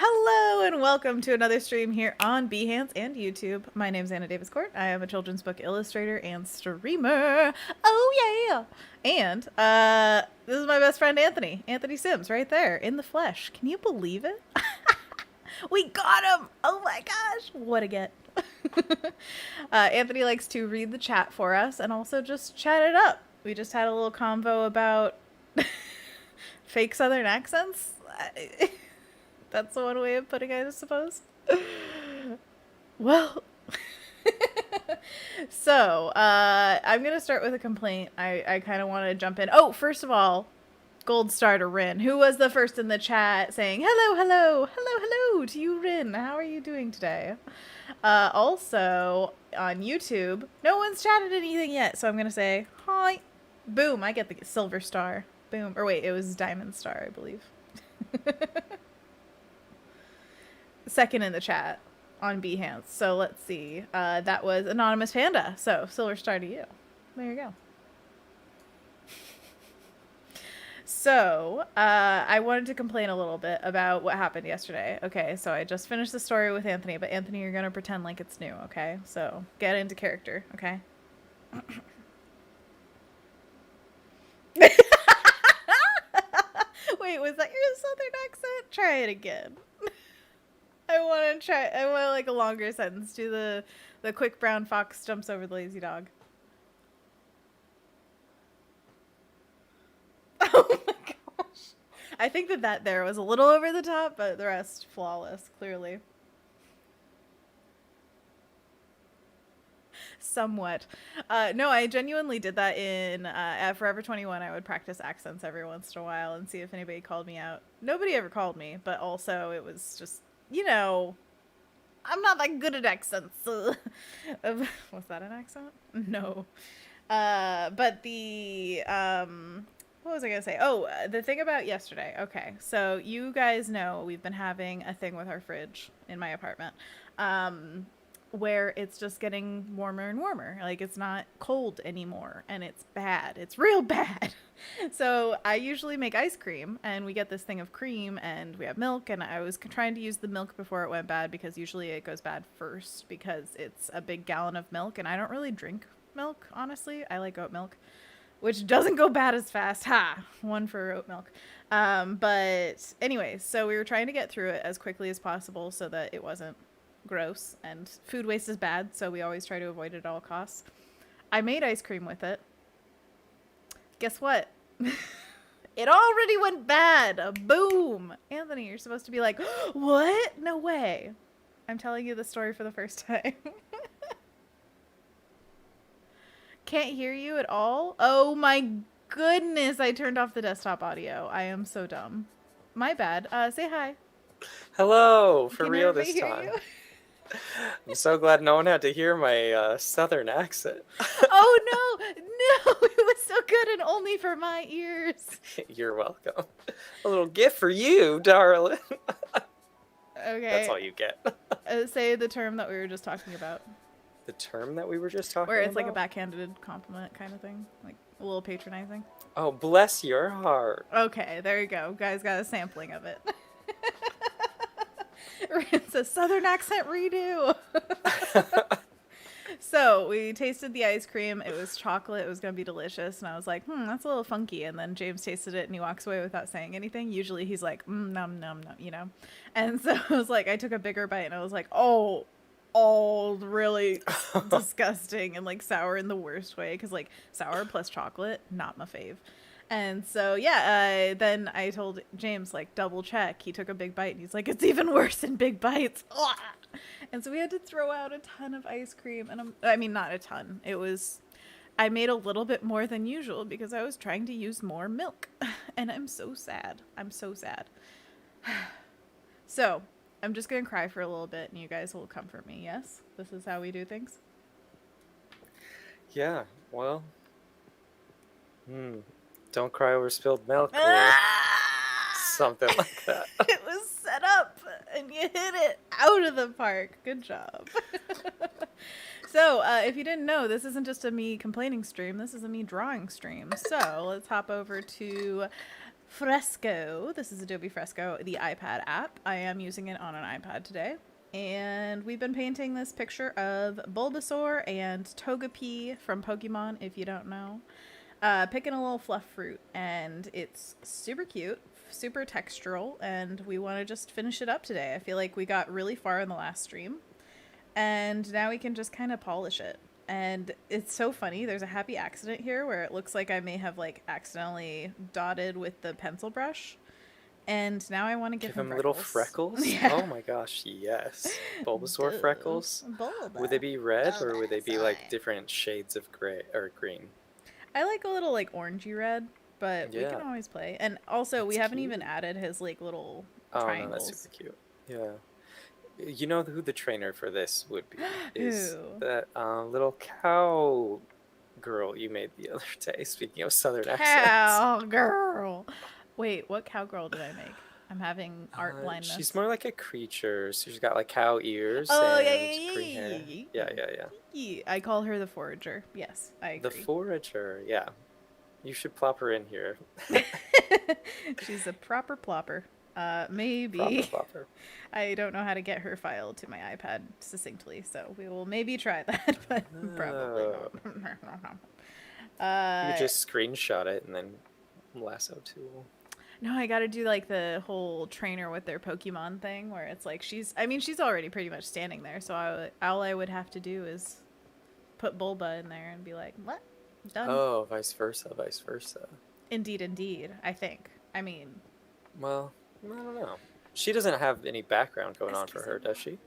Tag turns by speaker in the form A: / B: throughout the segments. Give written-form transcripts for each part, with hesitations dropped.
A: Hello and welcome to another stream here on Behance and YouTube. My name's Daviscourt. I am a children's book illustrator and streamer. Oh yeah! And this is my best friend Anthony Sims, right there in the flesh. Can you believe it? We got him! Oh my gosh, what a get! Anthony likes to read the chat for us and also just chat it up. We just had a little convo about fake Southern accents. That's the one way of putting it, I suppose. Well, so I'm going to start with a complaint. I kind of want to jump in. Oh, first of all, gold star to Rin, who was the first in the chat saying, hello to you, Rin. How are you doing today? Also, on YouTube, no one's chatted anything yet, so I'm going to say, hi. Boom, I get the silver star. Boom. Or wait, it was diamond star, I believe. Second in the chat on Behance. So let's see. That was Anonymous Panda. So silver star to you. There you go. So I wanted to complain a little bit about what happened yesterday. Okay, so I just finished the story with Anthony, but Anthony, you're going to pretend like it's new, okay? So get into character, okay? Wait, was that your Southern accent? Try it again. I want like a longer sentence. Do the quick brown fox jumps over the lazy dog. Oh my gosh. I think that there was a little over the top, but the rest flawless, clearly. Somewhat. No, I genuinely did that in at Forever 21. I would practice accents every once in a while and see if anybody called me out. Nobody ever called me, but also it was just, you know, I'm not that good at accents. Was that an accent? No. But the, what was I gonna say? Oh, the thing about yesterday. Okay, so you guys know we've been having a thing with our fridge in my apartment. Where it's just getting warmer and warmer. Like, it's not cold anymore, and it's bad. It's real bad. So I usually make ice cream, and we get this thing of cream, and we have milk, and I was trying to use the milk before it went bad, because usually it goes bad first, because it's a big gallon of milk, and I don't really drink milk, honestly. I like oat milk, which doesn't go bad as fast. Ha! One for oat milk. But anyways, so we were trying to get through it as quickly as possible so that it wasn't gross, and food waste is bad, so we always try to avoid it at all costs. I made ice cream with it. Guess what? It already went bad. Boom. Anthony, you're supposed to be like, what? No way. I'm telling you the story for the first time. Can't hear you at all? Oh my goodness, I turned off the desktop audio. I am so dumb. My bad. Say hi.
B: Hello, for real this time. I'm so glad no one had to hear my Southern accent.
A: Oh no, it was so good and only for my ears.
B: You're welcome. A little gift for you, darling.
A: Okay.
B: That's all you get.
A: Say the term that we were just talking about.
B: The term that we were just talking about?
A: Where it's like a backhanded compliment kind of thing. Like a little patronizing.
B: Oh, bless your heart.
A: Okay, there you go. Guys got a sampling of it. It's a Southern accent redo. So we tasted the ice cream. It was chocolate. It was going to be delicious. And I was like, that's a little funky. And then James tasted it and he walks away without saying anything. Usually he's like, nom, nom, nom, you know? And so I was like, I took a bigger bite and I was like, oh, really disgusting and like sour in the worst way. Cause like sour plus chocolate, not my fave. And so, yeah, then I told James, like, double check. He took a big bite, and he's like, it's even worse in big bites. And so we had to throw out a ton of ice cream. And I mean, not a ton. I made a little bit more than usual because I was trying to use more milk. And I'm so sad. I'm so sad. So I'm just going to cry for a little bit, and you guys will comfort me, yes? This is how we do things?
B: Yeah, well... Don't cry over spilled milk or something like that.
A: It was set up and you hit it out of the park. Good job. So, if you didn't know, this isn't just a me complaining stream. This is a me drawing stream. So, let's hop over to Fresco. This is Adobe Fresco, the iPad app. I am using it on an iPad today. And we've been painting this picture of Bulbasaur and Togepi from Pokemon, if you don't know. Picking a little fluff fruit, and it's super cute, super textural, and we want to just finish it up today. I feel like we got really far in the last stream, and now we can just kind of polish it. And it's so funny, there's a happy accident here where it looks like I may have like accidentally dotted with the pencil brush, and now I want to give him
B: little freckles.
A: Yeah.
B: Oh my gosh, yes. Bulbasaur freckles. Would they be red or would they be like different shades of gray or green?
A: I like a little like orangey red, but we can always play. And also, we haven't even added his like little triangles.
B: No, that's super cute. Yeah. You know who the trainer for this would be? Is that little cow girl you made the other day, speaking of southern accents.
A: Cowgirl. Wait, what cowgirl did I make? I'm having art blindness.
B: She's more like a creature. So she's got like cow ears green hair. Yeah.
A: I call her the forager. Yes, I agree.
B: The forager, yeah. You should plop her in here.
A: She's a proper plopper. Maybe.
B: Proper plopper.
A: I don't know how to get her file to my iPad succinctly, so we will maybe try that, but probably not.
B: You just screenshot it and then lasso tool.
A: No, I gotta do like the whole trainer with their Pokemon thing where it's like she's already pretty much standing there, so all I would have to do is put Bulba in there and be like, what? Done.
B: Oh, vice versa.
A: Indeed, I think. I mean...
B: Well, I don't know. She doesn't have any background going on for her, does she?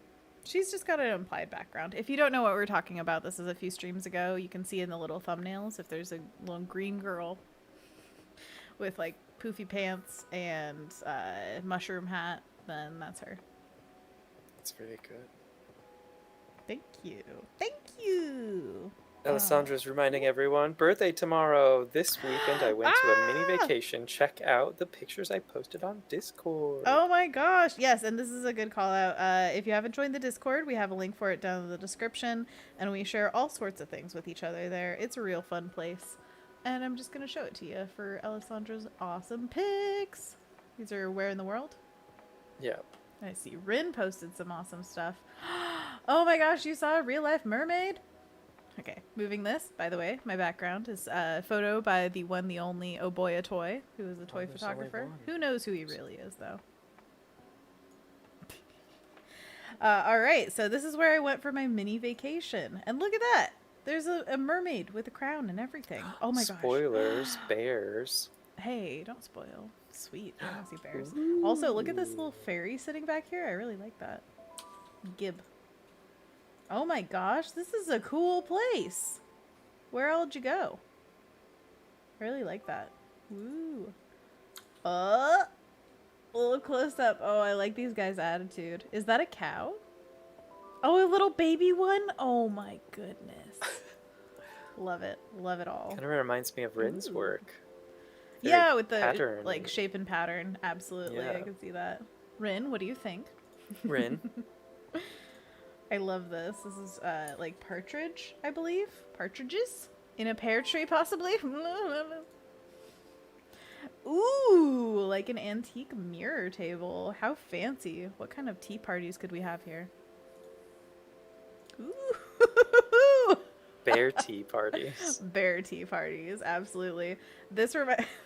A: She's just got an implied background. If you don't know what we're talking about, this is a few streams ago. You can see in the little thumbnails if there's a little green girl with like poofy pants and mushroom hat, then that's her.
B: That's very good.
A: Thank you.
B: Alessandra's reminding everyone, birthday tomorrow. This weekend I went to a mini vacation. Check out the pictures I posted on Discord.
A: Oh my gosh. Yes, and this is a good call out. If you haven't joined the Discord, we have a link for it down in the description, and we share all sorts of things with each other there. It's a real fun place. And I'm just going to show it to you for Alessandra's awesome pics. These are where in the world?
B: Yeah.
A: I see Rin posted some awesome stuff. Oh my gosh, you saw a real life mermaid? Okay, moving this, by the way, my background is a photo by the one, the only Oboya Toy, who is a toy photographer. Who knows who he really is, though. Alright, so this is where I went for my mini vacation. And look at that! There's a mermaid with a crown and everything. Oh my gosh.
B: Spoilers, bears.
A: Hey, don't spoil. Sweet, I want to see bears. Also, look at this little fairy sitting back here. I really like that. Gib. Oh my gosh, this is a cool place. Where all did you go? I really like that. Woo. A little close up. Oh, I like these guys' attitude. Is that a cow? Oh, a little baby one? Oh my goodness. Love it. Love it all.
B: Kind of reminds me of Rin's work.
A: Yeah, with the
B: pattern.
A: like shape and pattern. Absolutely. Yeah. I can see that. Rin, what do you think?
B: Rin.
A: I love this. This is like partridge, I believe. Partridges in a pear tree, possibly. Ooh, like an antique mirror table. How fancy. What kind of tea parties could we have here? Ooh.
B: Bear tea parties.
A: Bear tea parties, absolutely.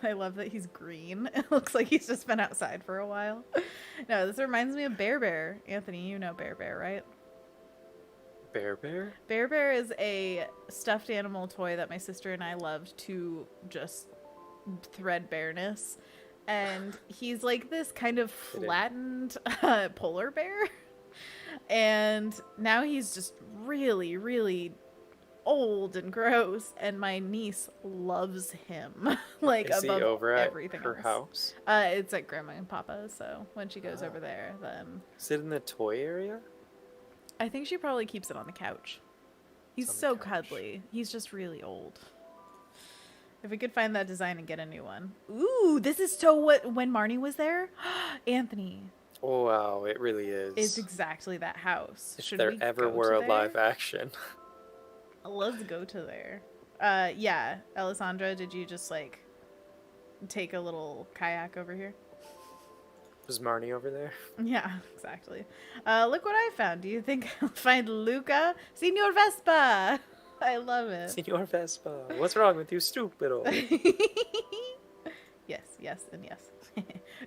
A: I love that he's green. It looks like he's just been outside for a while. No, this reminds me of Bear Bear. Anthony, you know Bear Bear, right?
B: Bear Bear?
A: Bear Bear is a stuffed animal toy that my sister and I loved to just threadbareness. And he's like this kind of flattened polar bear. And now he's just really, really old and gross. And my niece loves him. Like
B: is
A: above
B: he over
A: everything
B: at her
A: else.
B: house?
A: It's at Grandma and Papa's. So when she goes over there, then...
B: Is it in the toy area?
A: I think she probably keeps it on the couch. He's so cuddly. He's just really old. If we could find that design and get a new one. Ooh, this is so what when Marnie was there? Anthony.
B: Oh, wow, it really is.
A: It's exactly that house.
B: If there ever were a live action.
A: Let's go to there. Yeah, Alessandra, did you just like take a little kayak over here.
B: Was Marnie over there?
A: Yeah, exactly. Look what I found. Do you think I'll find Luca? Signor Vespa! I love it.
B: Senor Vespa, what's wrong with you, stupido?
A: Yes, yes, and yes.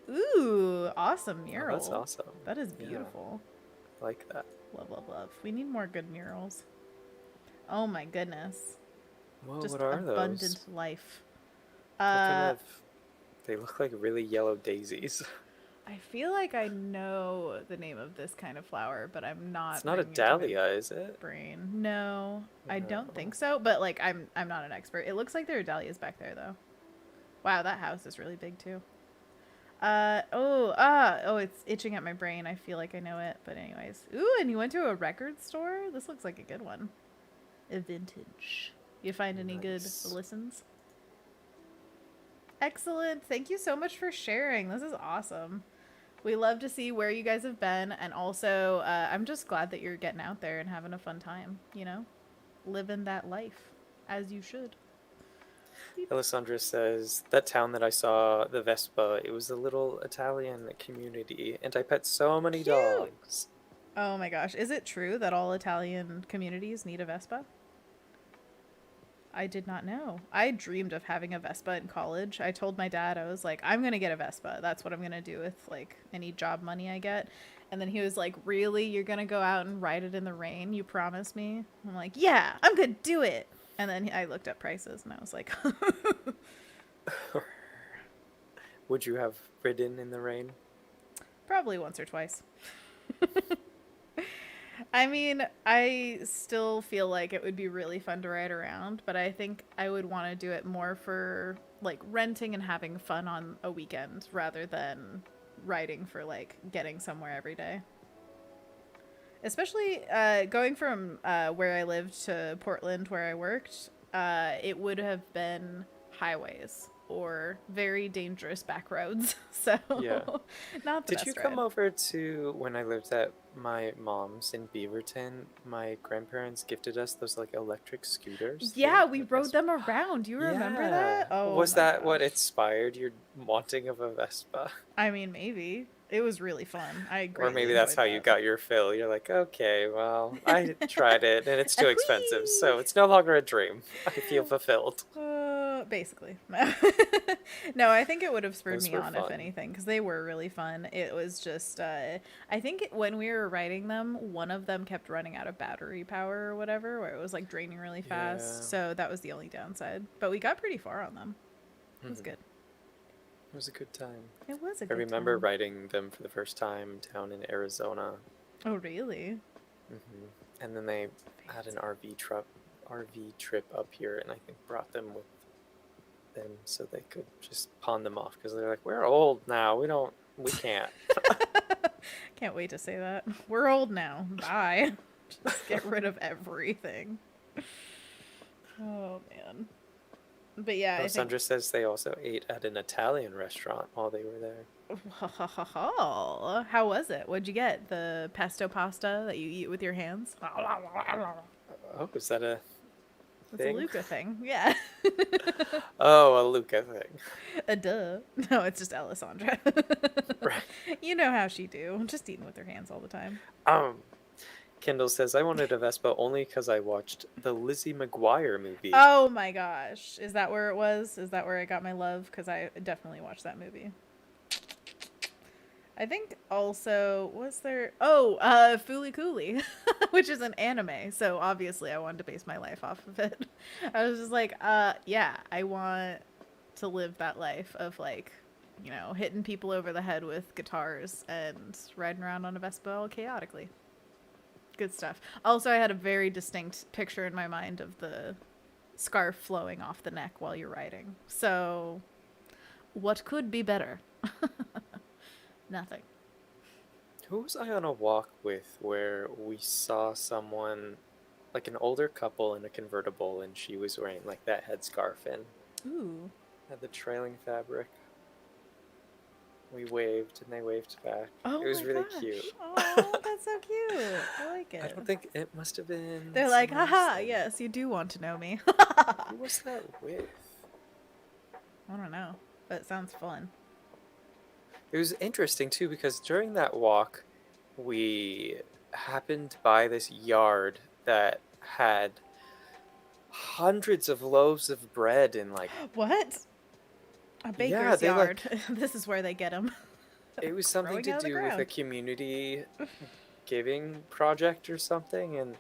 A: Ooh, awesome mural.
B: Oh, that's awesome.
A: That is beautiful.
B: Yeah, I like that.
A: Love, love, love. We need more good murals. Oh my goodness.
B: Whoa,
A: Just
B: what are
A: abundant
B: those?
A: life.
B: What kind of... They look like really yellow daisies.
A: I feel like I know the name of this kind of flower, but I'm not.
B: It's not a dahlia, is it?
A: Brain. No, I don't
B: No.
A: think so. But like, I'm not an expert. It looks like there are dahlias back there, though. Wow, that house is really big too. Oh, it's itching at my brain. I feel like I know it, but anyways. Ooh, and you went to a record store? This looks like a good one. A vintage. You find any good listens? Excellent. Thank you so much for sharing. This is awesome. We love to see where you guys have been, and also I'm just glad that you're getting out there and having a fun time, you know? Living that life as you should.
B: Alessandra says, that town that I saw, the Vespa, it was a little Italian community, and I pet so many dogs.
A: Oh my gosh. Is it true that all Italian communities need a Vespa? I did not know. I dreamed of having a Vespa in college. I told my dad, I was like, I'm going to get a Vespa. That's what I'm going to do with like any job money I get. And then he was like, really? You're going to go out and ride it in the rain? You promise me? I'm like, yeah, I'm going to do it. And then I looked up prices and I was like,
B: Would you have ridden in the rain?
A: probably once or twice. I mean, I still feel like it would be really fun to ride around, but I think I would want to do it more for like renting and having fun on a weekend rather than riding for like getting somewhere every day. Especially going from where I lived to Portland where I worked, it would have been highways or very dangerous back roads. So
B: yeah.
A: Not the
B: Did
A: best
B: you
A: ride.
B: come over to when I lived at my mom's in Beaverton? My grandparents gifted us those like electric scooters.
A: Yeah, we rode them around. You remember that? Oh,
B: was that what
A: gosh.
B: inspired your wanting of a Vespa?
A: I mean, maybe. It was really fun. I
B: Or maybe that's how you
A: that.
B: got your fill. You're like, okay, well, I tried it and it's too expensive, so it's no longer a dream. I feel fulfilled.
A: Basically. No, I think it would have spurred
B: Those
A: me
B: were
A: on,
B: fun.
A: if anything, because they were really fun. It was just, I think when we were riding them, one of them kept running out of battery power or whatever, where it was like draining really fast.
B: Yeah.
A: So that was the only downside. But we got pretty far on them. It was good.
B: It was a good time.
A: It was a
B: I
A: good
B: remember
A: time.
B: riding them for the first time down in Arizona.
A: Oh, really?
B: And then they had an RV trip up here, and I think brought them with them so they could just pawn them off because they're like, we're old now. We can't.
A: Can't wait to say that. We're old now. Bye. Just get rid of everything. Oh, man. But yeah,
B: Sandra says they also ate at an Italian restaurant while they were there.
A: How was it? What'd you get? The pesto pasta that you eat with your hands?
B: Oh, is that a
A: It's
B: thing?
A: a Luca thing. Yeah.
B: Oh, a Luca thing.
A: A duh. No, it's just Alessandra.
B: Right.
A: You know how she do. Just eating with her hands all the time.
B: Kendall says, I wanted a Vespa only because I watched the Lizzie McGuire movie.
A: Oh my gosh. Is that where it was? Is that where I got my love? Because I definitely watched that movie. I think also, was there... Oh, Fooly Cooly, which is an anime. So obviously I wanted to base my life off of it. I was just like, yeah, I want to live that life of like, you know, hitting people over the head with guitars and riding around on a Vespa all chaotically. Good stuff. Also, I had a very distinct picture in my mind of the scarf flowing off the neck while you're riding. So, what could be better? Nothing.
B: Who was I on a walk with where we saw someone, like an older couple in a convertible, and she was wearing like that headscarf and
A: Ooh.
B: had the trailing fabric. We waved and they waved back.
A: Oh,
B: it was
A: my
B: really
A: gosh.
B: cute.
A: Oh, that's so cute. I like it.
B: I don't think it must have been.
A: They're like,
B: someone else
A: haha,
B: then.
A: yes, you do want to know me.
B: Who was that with?
A: I don't know. but it sounds fun.
B: It was interesting too because during that walk, we happened by this yard that had hundreds of loaves of bread and like
A: What? A
B: yeah,
A: baker's
B: they
A: yard.
B: like
A: This is where they get them.
B: it was something
A: Growing
B: to
A: out of the
B: do with a
A: ground.
B: community giving project or something, and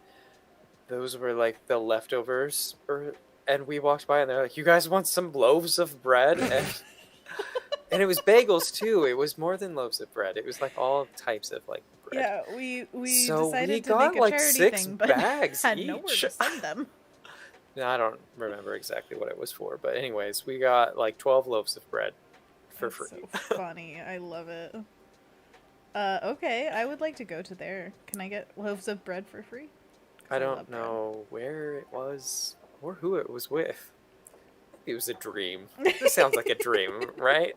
B: those were like the leftovers. And we walked by, and they're like, "You guys want some loaves of bread?" And it was bagels too. It was more than loaves of bread. It was like all types of like bread.
A: Yeah, we
B: So we
A: decided to make
B: got
A: a
B: like
A: charity
B: 6
A: thing, but
B: bags
A: had nowhere
B: each.
A: to send them.
B: I don't remember exactly what it was for, but anyways, we got like 12 loaves of bread for
A: That's
B: free.
A: so funny. I love it. Okay, I would like to go to there. Can I get loaves of bread for free? 'Cause
B: I
A: love
B: don't
A: bread.
B: know where it was or who it was with. It was a dream. This sounds like a dream, right?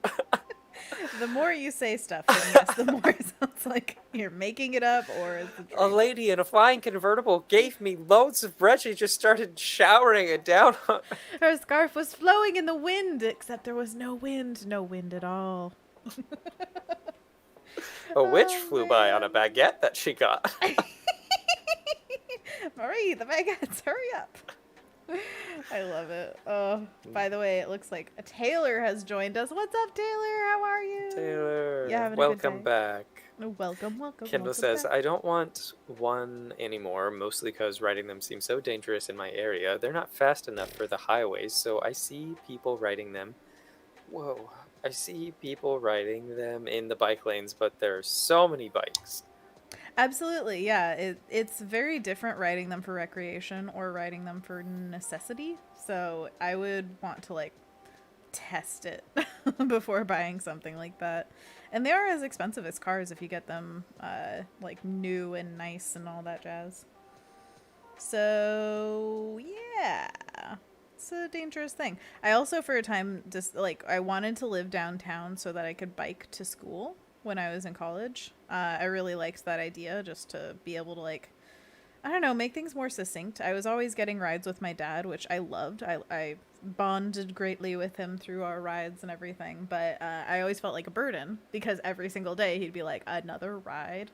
A: The more you say stuff, then yes, the more it sounds like you're making it up or it's a dream.
B: A lady in a flying convertible gave me loads of bread. She just started showering it down on me.
A: Her scarf was flowing in the wind, except there was no wind. No wind at all.
B: A witch
A: Oh,
B: flew by on a
A: man.
B: baguette that she got.
A: Marie, the baguettes, hurry up. I love it. Oh, by the way, it looks like a Taylor has joined us. What's up, Taylor? How are you?
B: Taylor,
A: You having a good
B: welcome
A: day?
B: back.
A: Welcome.
B: Kendall
A: welcome
B: says,
A: back.
B: I don't want one anymore, mostly because riding them seems so dangerous in my area. They're not fast enough for the highways, so I see people riding them. Whoa. I see people riding them in the bike lanes, but there's so many bikes.
A: Absolutely, yeah. It's very different riding them for recreation or riding them for necessity. So I would want to like test it before buying something like that. And they are as expensive as cars if you get them like new and nice and all that jazz. So yeah, it's a dangerous thing. I also for a time just like I wanted to live downtown so that I could bike to school when I was in college. I really liked that idea just to be able to like I don't know, make things more succinct. I was always getting rides with my dad, which I loved. I bonded greatly with him through our rides and everything, but I always felt like a burden because every single day he'd be like, another ride.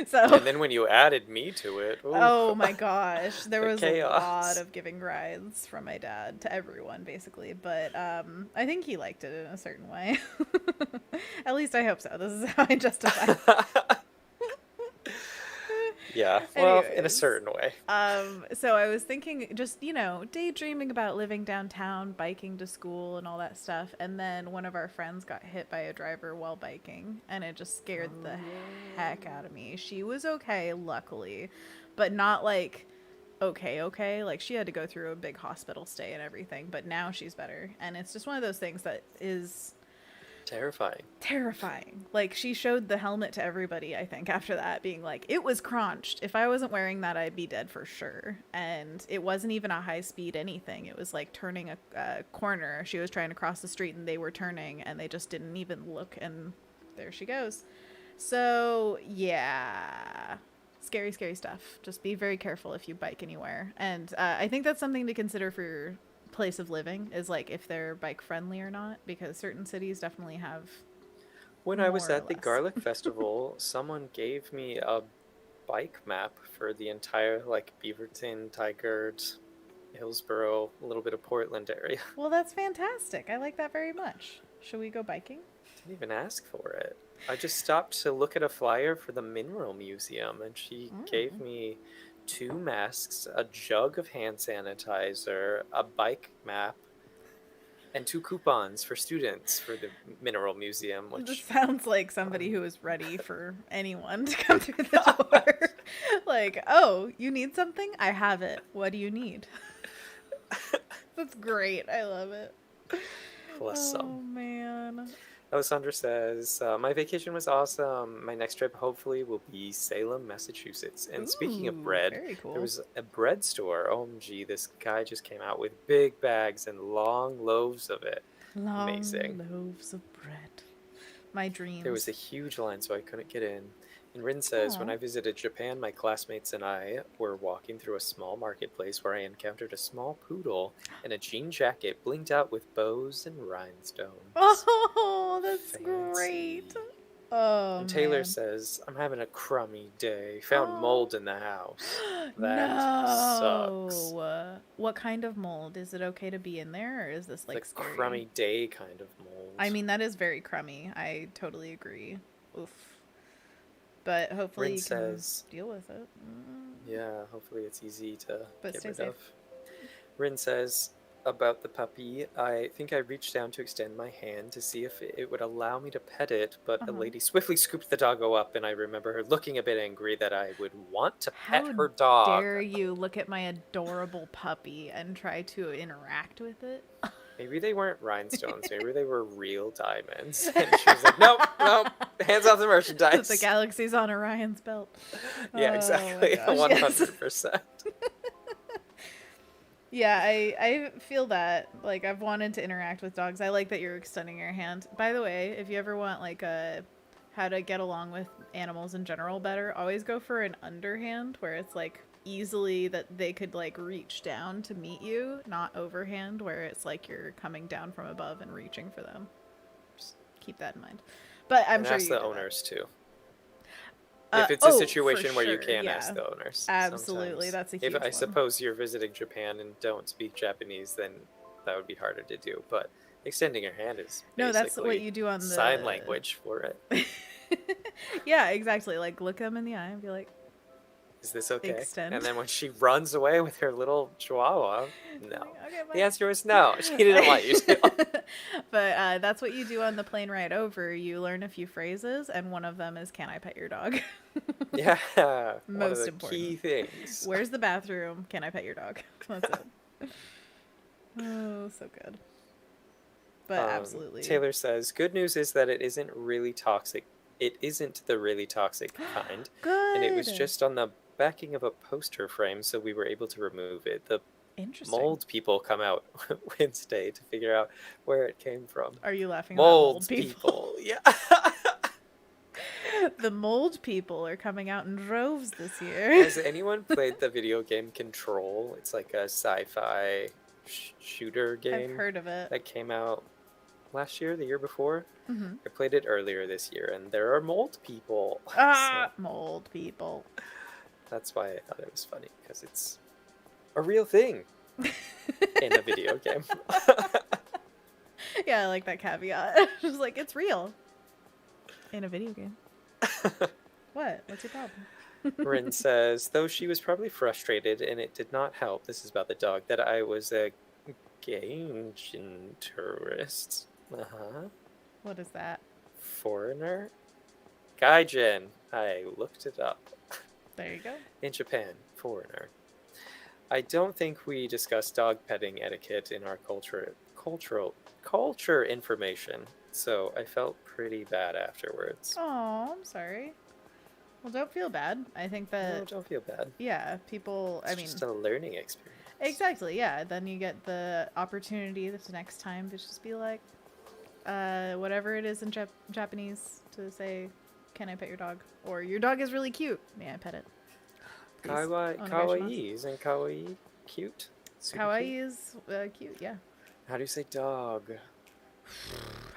A: So,
B: And then when you added me to it, ooh,
A: oh my gosh, there
B: the
A: was
B: chaos.
A: a lot of giving rides from my dad to everyone, basically. But I think he liked it in a certain way. At least I hope so. This is how I justify it.
B: Yeah, well, in a
A: Anyways.
B: certain way.
A: So I was thinking, just, you know, daydreaming about living downtown, biking to school and all that stuff. And then one of our friends got hit by a driver while biking, and it just scared the heck out of me. She was okay, luckily, but not like okay. Like she had to go through a big hospital stay and everything, but now she's better. And it's just one of those things that is terrifying. Like she showed the helmet to everybody, I think, after that, being like, it was crunched. If I wasn't wearing that, I'd be dead for sure. And it wasn't even a high speed anything. It was like turning a corner. She was trying to cross the street and they were turning and they just didn't even look, and there she goes. So yeah, scary stuff. Just be very careful if you bike anywhere. And I think that's something to consider for your place of living, is like if they're bike friendly or not, because certain cities definitely have.
B: When I was
A: More or
B: at the
A: less.
B: Garlic Festival, someone gave me a bike map for the entire, like, Beaverton, Tigard, Hillsborough, a little bit of Portland area.
A: Well, that's fantastic. I like that very much. Should we go biking?
B: Didn't even ask for it. I just stopped to look at a flyer for the Mineral Museum, and she gave me 2 masks, a jug of hand sanitizer, a bike map, and 2 coupons for students for the Mineral Museum,
A: This
B: which
A: sounds like somebody who is ready for anyone to come through the door. Like, oh, you need something? I have it. What do you need? That's great. I love it.
B: plus some.
A: Oh, man.
B: Alessandra says, my vacation was awesome. My next trip hopefully will be Salem, Massachusetts. And speaking of bread,
A: very cool.
B: there was a bread store. OMG, this guy just came out with big bags and long loaves of it.
A: Long
B: Amazing.
A: loaves of bread. My dreams.
B: There was a huge line, so I couldn't get in. And Rin says,
A: Aw.
B: when I visited Japan, my classmates and I were walking through a small marketplace where I encountered a small poodle in a jean jacket blinked out with bows and rhinestones.
A: Oh, that's
B: Fancy.
A: great. Oh,
B: And Taylor
A: man.
B: says, I'm having a crummy day. Found mold in the house. That sucks.
A: No. What kind of mold? Is it okay to be in there, or is this like
B: The
A: scary?
B: crummy day kind of mold.
A: I mean, that is very crummy. I totally agree. Oof. But hopefully
B: Rin
A: you
B: says,
A: can deal with it.
B: yeah, hopefully it's easy to
A: But
B: get
A: stay
B: rid
A: safe.
B: of. Rin says, about the puppy, I think I reached down to extend my hand to see if it would allow me to pet it, but a lady swiftly scooped the doggo up, and I remember her looking a bit angry that I would want to pet
A: How
B: her dog.
A: dare you look at my adorable puppy and try to interact with it?
B: Maybe they weren't rhinestones. Maybe they were real diamonds. And she was like, nope, nope, hands off the merchandise.
A: The galaxy's on Orion's belt.
B: Yeah, exactly.
A: Oh my gosh,
B: 100%.
A: Yeah, I feel that. Like, I've wanted to interact with dogs. I like that you're extending your hand. By the way, if you ever want, like, how to get along with animals in general better, always go for an underhand where it's, like, easily that they could, like, reach down to meet you, not overhand where it's like you're coming down from above and reaching for them. Just keep that in mind. But I'm
B: and
A: sure
B: ask
A: you
B: the
A: do
B: owners, too.
A: that.
B: If it's a
A: For
B: situation where you
A: sure,
B: can
A: yeah.
B: ask the owners.
A: Absolutely,
B: sometimes.
A: that's a
B: If
A: huge
B: I
A: one.
B: suppose you're visiting Japan and don't speak Japanese, then that would be harder to do. But extending your hand is
A: No, that's what
B: basically
A: you do on the
B: sign language for it.
A: Yeah, exactly. Like, look them in the eye and be like,
B: Is this okay?
A: Extend.
B: And then when she runs away with her little chihuahua, no.
A: okay, bye.
B: The answer was no. She didn't want you to.
A: But that's what you do on the plane ride over. You learn a few phrases, and one of them is, "Can I pet your dog?"
B: Yeah. One of
A: Most
B: the
A: important.
B: key things.
A: Where's the bathroom? Can I pet your dog? That's it. Oh, so good. But absolutely.
B: Taylor says, good news is that it isn't really toxic. It isn't the really toxic kind.
A: Good.
B: And it was just on the backing of a poster frame, so we were able to remove it. The
A: Interesting.
B: mold people come out Wednesday to figure out where it came from.
A: Are you laughing
B: Mold
A: about mold people?
B: Yeah.
A: The mold people are coming out in droves this year.
B: Has anyone played the video game Control? It's like a sci-fi shooter game.
A: I've heard of it.
B: That came out last year, the year before.
A: Mm-hmm.
B: I played it earlier this year, and there are mold people.
A: Ah, so, mold people.
B: That's why I thought it was funny, because it's a real thing in a video game.
A: Yeah, I like that caveat. Just like, it's real in a video game. What? What's your problem?
B: Rin says, though she was probably frustrated, and it did not help, this is about the dog, that I was a Gaijin tourist. Uh-huh.
A: What is that?
B: Foreigner? Gaijin. I looked it up.
A: There you go.
B: In Japan, foreigner. I don't think we discuss dog petting etiquette in our culture information, so I felt pretty bad afterwards.
A: Oh, I'm sorry. Well, don't feel bad. I think that...
B: No, don't feel bad.
A: Yeah, people...
B: It's just a learning experience.
A: Exactly, yeah. Then you get the opportunity the next time to just be like, whatever it is in Japanese to say, can I pet your dog? Or your dog is really cute. May I pet it?
B: Kawaii. Isn't kawaii cute? Super
A: Kawaii
B: cute?
A: is cute, yeah.
B: How do you say dog?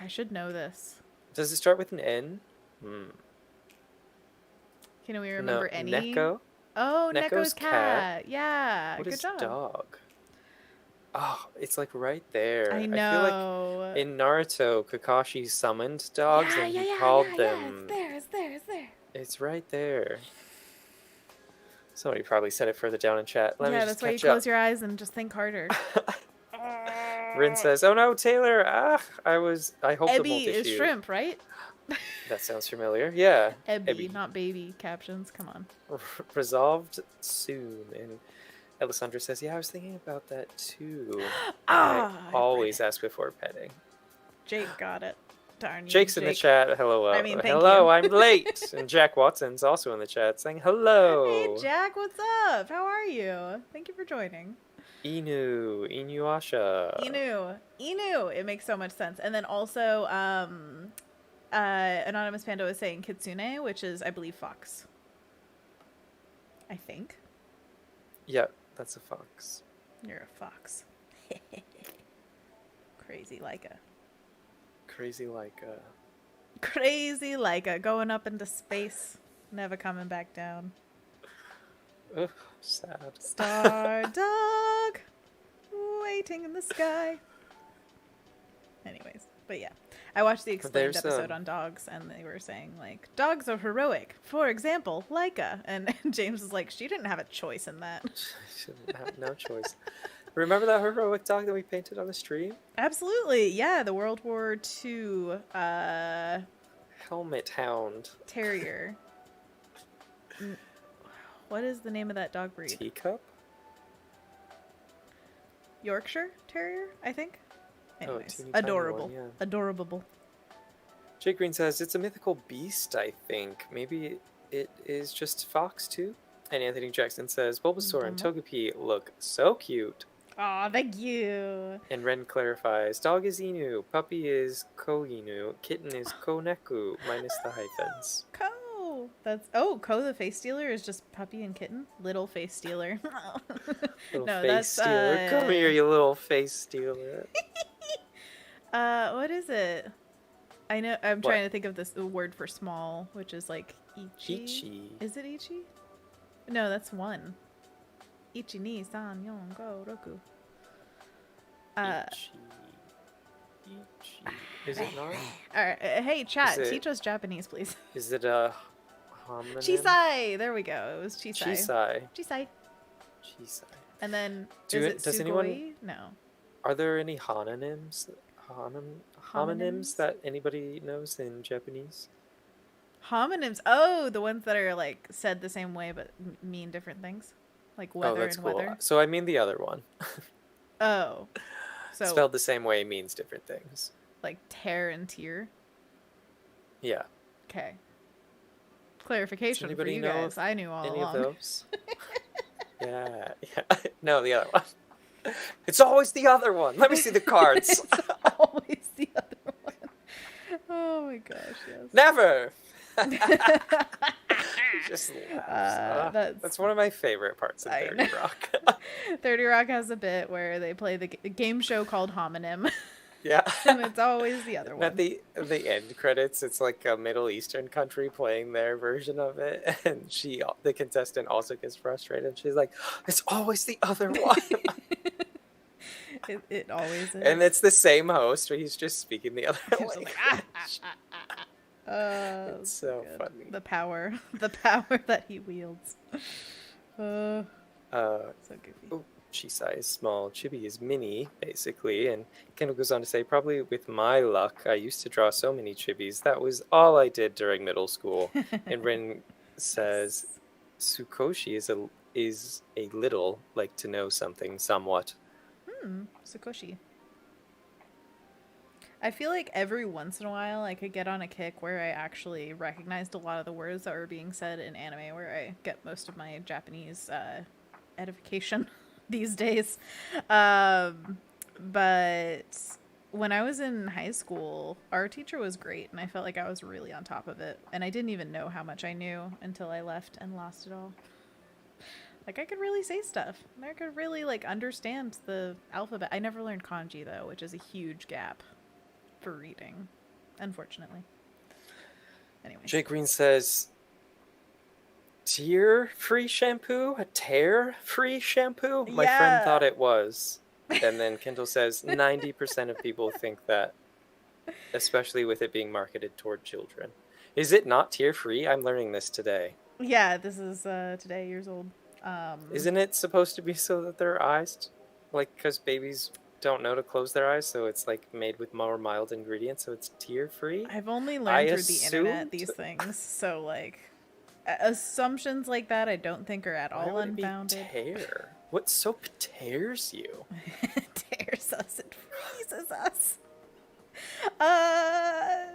A: I should know this.
B: Does it start with an N?
A: Can we remember any?
B: Neko?
A: Oh,
B: Neko's
A: Neko's cat. Yeah,
B: What
A: good
B: is
A: job.
B: dog? Oh, it's like right there.
A: I
B: I feel
A: know.
B: like in Naruto, Kakashi summoned dogs and he called them.
A: It's there.
B: It's right there. Somebody probably said it further down in chat. Let me
A: Yeah,
B: just
A: that's why you
B: catch up.
A: close your eyes and just think harder.
B: Rin says, "Oh no, Taylor! I hope the
A: Ebby
B: multitude."
A: is shrimp, right?
B: That sounds familiar. Yeah.
A: Ebby, not baby captions. Come on.
B: Resolved soon. And Alessandra says, "Yeah, I was thinking about that too."
A: I
B: always ask before petting.
A: Jake got it. Darn you,
B: Jake's in the chat. Hello.
A: Thank
B: hello,
A: you.
B: I'm late. And Jack Watson's also in the chat saying hello.
A: Hey, Jack, what's up? How are you? Thank you for joining.
B: Inuasha.
A: Inu. It makes so much sense. And then also, Anonymous Panda was saying kitsune, which is, I believe, fox. I think.
B: Yep, that's a fox.
A: You're a fox. Crazy Leica.
B: Crazy Leica.
A: Crazy Leica, going up into space, never coming back down.
B: Ugh, sad.
A: Star dog, waiting in the sky. Anyways, but yeah. I watched the explained episode on dogs, and they were saying, like, dogs are heroic. For example, Leica. And James was like, she didn't have a choice in that.
B: She didn't have no choice. Remember that heroic dog that we painted on the stream?
A: Absolutely, yeah, the World War II
B: Helmet Hound.
A: terrier. What is the name of that dog breed?
B: Teacup?
A: Yorkshire Terrier, I think. Anyways,
B: teeny tiny
A: adorable.
B: one, yeah.
A: Adorable.
B: Jake Green says, it's a mythical beast, I think. Maybe it is just fox, too? And Anthony Jackson says, Bulbasaur and Togepi look so cute.
A: Aw, thank you.
B: And Ren clarifies, dog is Inu, puppy is Ko-Inu, kitten is Ko-Neku, minus the hyphens.
A: Ko. Ko the face stealer is just puppy and kitten? Little face stealer.
B: Little
A: No,
B: face
A: that's,
B: stealer. Come here, you little face stealer.
A: What is it? I know, I'm trying to think of the word for small, which is like ichi.
B: Ichi.
A: Is it ichi? No, that's one. Ichi ni san yon go roku.
B: Ichi. Is it not?
A: Alright, hey chat,
B: Is it-
A: teach us Japanese, please.
B: Is it a homonym?
A: Chisai! There we go. It was Chisai.
B: Chisai.
A: Chisai.
B: Chisai.
A: And then,
B: Does
A: Sugoi?
B: anyone-
A: No.
B: Are there any homonyms? Homonyms that anybody knows in Japanese?
A: Homonyms. Oh, the ones that are like said the same way but mean different things, like weather
B: that's
A: and
B: cool.
A: weather.
B: So I mean the other one.
A: Oh, so
B: Spelled the same way means different things.
A: like tear and tear.
B: Yeah.
A: Okay. Clarification for
B: anybody
A: you
B: know
A: guys. I knew all
B: Any
A: along.
B: of those? Yeah. No, the other one. It's always the other one. Let me see the cards.
A: It's always the other one. Oh my gosh, yes.
B: Never. Just laughs. That's one of my favorite parts of
A: I
B: 30
A: know.
B: Rock.
A: 30 Rock has a bit where they play the game show called Homonym,
B: Yeah.
A: and it's always the other
B: And
A: one.
B: at the end credits, it's like a Middle Eastern country playing their version of it, and the contestant, also gets frustrated. She's like, "It's always the other one."
A: It always is.
B: And it's the same host, but he's just speaking the other
A: He's
B: way.
A: like,
B: It's so
A: good.
B: funny.
A: The power that he wields. So goofy.
B: Oh, Chisai is small, Chibi is mini, basically. And Kendall goes on to say, probably with my luck, I used to draw so many chibis. That was all I did during middle school. And Rin says, Sukoshi is a little like to know something somewhat.
A: Sukoshi. I feel like every once in a while I could get on a kick where I actually recognized a lot of the words that were being said in anime, where I get most of my Japanese edification these days. But when I was in high school, our teacher was great, and I felt like I was really on top of it. And I didn't even know how much I knew until I left and lost it all. Like, I could really say stuff. And I could really, like, understand the alphabet. I never learned kanji, though, which is a huge gap for reading, unfortunately. Anyway.
B: Jake Green says, tear-free shampoo? A tear-free shampoo? My friend thought it was. And then Kendall says, 90% of people think that, especially with it being marketed toward children. Is it not tear-free? I'm learning this today.
A: Yeah, this is today, years old.
B: Isn't it supposed to be so that their eyes, like, because babies don't know to close their eyes, so it's like made with more mild ingredients, so it's tear-free?
A: I've only learned through the internet these things, so like assumptions like that I don't think are at all unfounded.
B: Tear? What soap tears you?
A: Tears us, it freezes us. I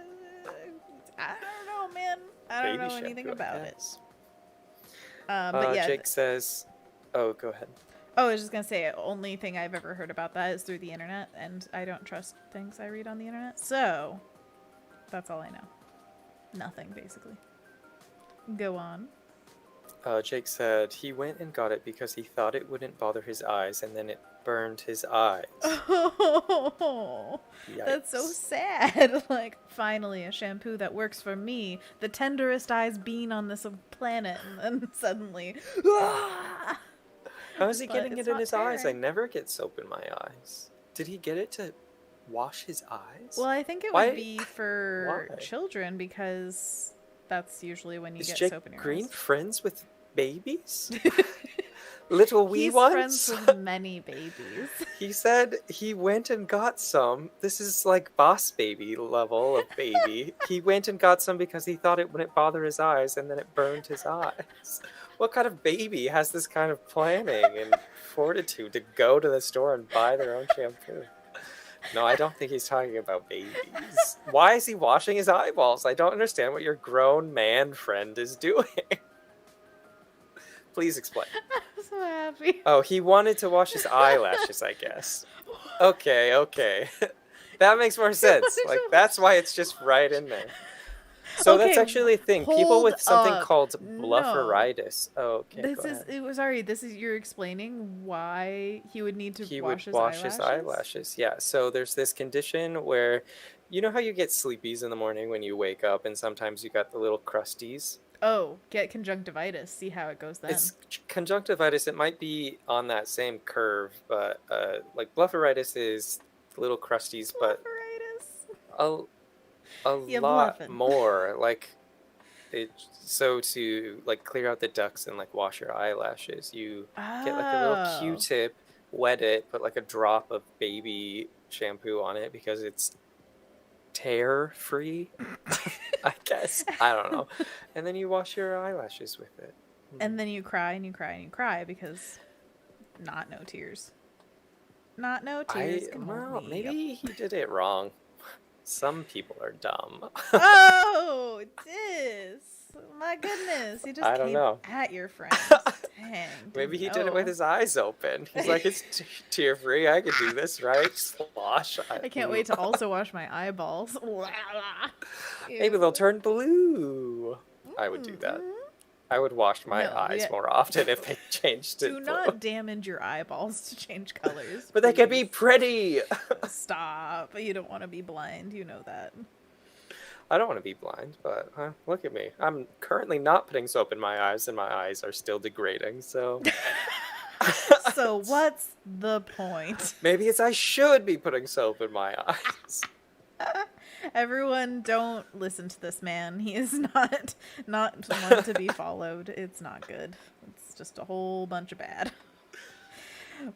A: don't know, man. I don't know anything about it. But yeah,
B: Jake says, oh, go ahead.
A: Oh, I was just gonna say, only thing I've ever heard about that is through the internet, and I don't trust things I read on the internet, so that's all I know. Nothing, basically. Go on.
B: Jake said he went and got it because he thought it wouldn't bother his eyes, and then it burned his eyes.
A: Oh, that's so
B: Yikes.
A: sad. Like, finally, a shampoo that works for me, the tenderest eyes being on this planet, and then suddenly,
B: How is he
A: But
B: getting
A: it's
B: it in
A: not
B: his eyes? I
A: tearing.
B: never get soap in my eyes. Did he get it to wash his eyes?
A: well, I think it
B: Why-
A: would be for
B: why?
A: children because that's usually when you
B: Is
A: get
B: Jake
A: soap in your
B: Green
A: eyes.
B: friends with babies? Little wee
A: He's
B: ones?
A: friends with many babies.
B: He said he went and got some. This is like boss baby level of baby. He went and got some because he thought it wouldn't bother his eyes, and then it burned his eyes. What kind of baby has this kind of planning and fortitude to go to the store and buy their own shampoo? No, I don't think he's talking about babies. Why is he washing his eyeballs? I don't understand what your grown man friend is doing. Please explain.
A: I'm so happy.
B: Oh, he wanted to wash his eyelashes, I guess. Okay. That makes more sense.
A: wanted
B: Like,
A: to
B: that's why it's just right in there. So that's
A: Okay,
B: actually a thing. People
A: hold
B: with something
A: up.
B: called
A: No.
B: blepharitis. Oh, okay,
A: This
B: go
A: is
B: ahead.
A: sorry. This is you're explaining why he would need to
B: He
A: wash
B: would
A: his
B: wash
A: eyelashes.
B: his eyelashes. Yeah. So there's this condition where, you know how you get sleepies in the morning when you wake up, and sometimes you got the little crusties.
A: Oh, get conjunctivitis. See how it goes then.
B: It's conjunctivitis. It might be on that same curve, but like blepharitis is little crusties, but
A: Blepharitis.
B: a
A: Yeah,
B: lot
A: bluffing.
B: more. Like it. So to like clear out the ducts and like wash your eyelashes, you get like a little
A: Oh.
B: Q-tip, wet it, put like a drop of baby shampoo on it because it's tear free. I guess I don't know. And then you wash your eyelashes with it.
A: And then you cry and you cry and you cry because not no tears. Not no tears. Can hold
B: Well,
A: me.
B: maybe he did it wrong. Some people are dumb.
A: Oh, this. My goodness. He just
B: I don't
A: came
B: know.
A: at your friend. Dang.
B: Maybe he
A: didn't
B: did it with
A: know.
B: his eyes open. He's like, it's tear free. I could do this, right? Slosh.
A: I can't wait to also wash my eyeballs.
B: Maybe they'll turn blue. I would do that. I would wash my
A: No,
B: eyes
A: yeah.
B: more often if they changed it.
A: Do
B: blue.
A: not damage your eyeballs to change colors.
B: But they could be
A: please.
B: pretty.
A: Stop. You don't want to be blind. You know that.
B: I don't want to be blind, but look at me. I'm currently not putting soap in my eyes, and my eyes are still degrading, so...
A: So what's the point?
B: Maybe it's I should be putting soap in my eyes.
A: Everyone, don't listen to this man. He is not one to be followed. It's not good. It's just a whole bunch of bad.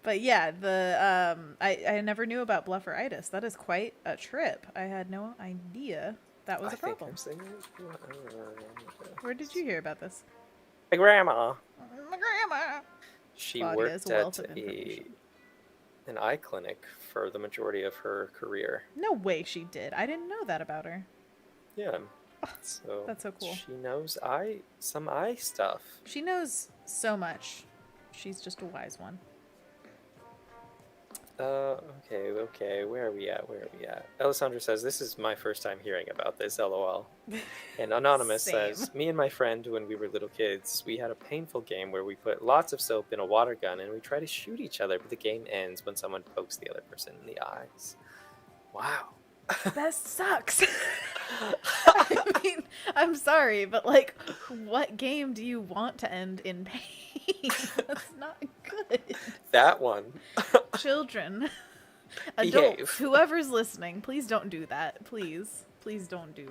A: But yeah, the I never knew about blepharitis. That is quite a trip. I had no idea that was a problem. Where did you hear about this?
B: My grandma.
A: My grandma.
B: She
A: Claudia is
B: worked
A: a wealth
B: at
A: of information.
B: an eye clinic for the majority of her career.
A: No way she did. I didn't know that about her.
B: Yeah. So
A: That's so cool.
B: She knows some eye stuff.
A: She knows so much. She's just a wise one.
B: Okay. Where are we at? Alessandra says, this is my first time hearing about this, LOL. And Anonymous
A: Same.
B: says, me and my friend, when we were little kids, we had a painful game where we put lots of soap in a water gun and we try to shoot each other, but the game ends when someone pokes the other person in the eyes. Wow.
A: That sucks. I mean, I'm sorry, but like, what game do you want to end in pain? That's not good.
B: That one.
A: Children,
B: Behave.
A: adults, whoever's listening, please don't do that. Please don't do.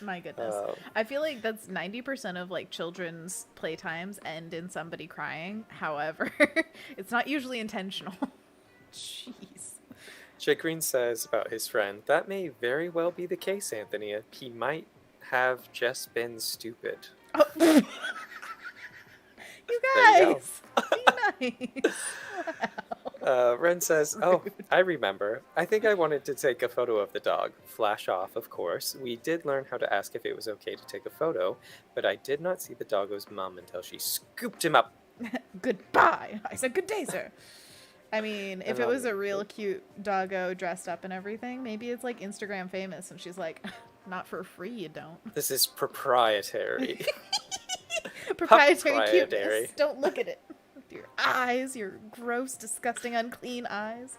A: My goodness. I feel like that's 90% of like children's playtimes end in somebody crying. However, it's not usually intentional. Jeez.
B: Jake Green says about his friend, that may very well be the case, Anthony. He might have just been stupid.
A: Oh. You
B: There you
A: guys, be nice. Wow.
B: Ren says, oh, I remember. I think I wanted to take a photo of the dog. Flash off, of course. We did learn how to ask if it was okay to take a photo, but I did not see the doggo's mom until she scooped him up.
A: Goodbye. I said good day, sir. I mean, if
B: And
A: it was a real cute doggo dressed up and everything, maybe it's like Instagram famous and she's like, Not for free, you don't.
B: This is proprietary.
A: Proprietary cuteness.
B: Proprietary.
A: Don't look at it. With your eyes, your gross, disgusting, unclean eyes.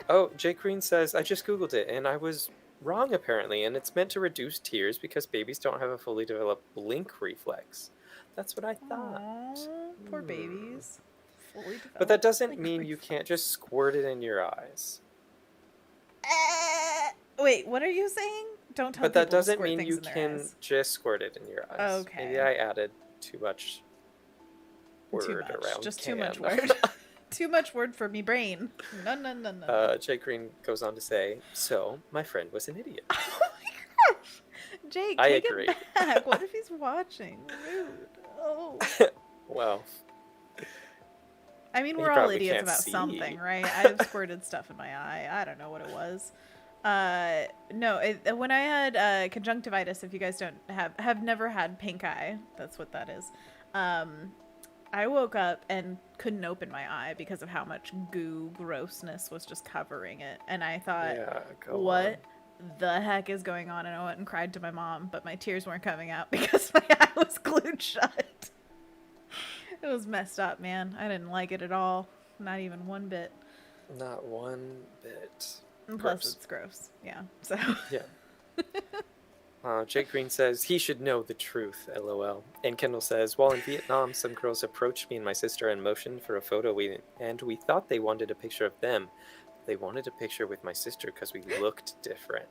B: Oh, Jake Green says, I just Googled it, and I was wrong, apparently, and it's meant to reduce tears because babies don't have a fully developed blink reflex. That's what I thought.
A: Aww, poor babies. Fully
B: But that
A: developed
B: doesn't
A: blink
B: mean you
A: reflex.
B: can't just squirt it in your eyes.
A: Wait, what are you saying? Don't tell
B: But that
A: people to
B: doesn't
A: squirt
B: mean
A: things
B: you
A: in their
B: can
A: eyes.
B: just squirt it in your eyes.
A: Okay.
B: Maybe I added too much word
A: Too much.
B: around
A: Just
B: can.
A: too much word. Too much word for me brain. No.
B: Jake Green goes on to say, so my friend was an idiot.
A: Oh my gosh. Jake,
B: I
A: take
B: agree.
A: it back. What if he's watching? Rude. Oh.
B: Well,
A: I mean,
B: He
A: we're all
B: probably
A: idiots
B: can't
A: about
B: see.
A: something, right? I've squirted stuff in my eye. I don't know what it was. No, when I had conjunctivitis, if you guys don't have never had pink eye, that's what that is. I woke up and couldn't open my eye because of how much goo grossness was just covering it. And I thought,
B: yeah, go
A: what the heck is going on? And I went and cried to my mom, but my tears weren't coming out because my eye was glued shut. It was messed up, man. I didn't like it at all. Not even one bit.
B: on. Not one bit.
A: And plus,
B: Gross.
A: it's gross. Yeah. So.
B: Yeah. Jake Green says, he should know the truth, LOL. And Kendall says, while in Vietnam, some girls approached me and my sister and motioned for a photo, and we thought they wanted a picture of them. They wanted a picture with my sister because we looked different.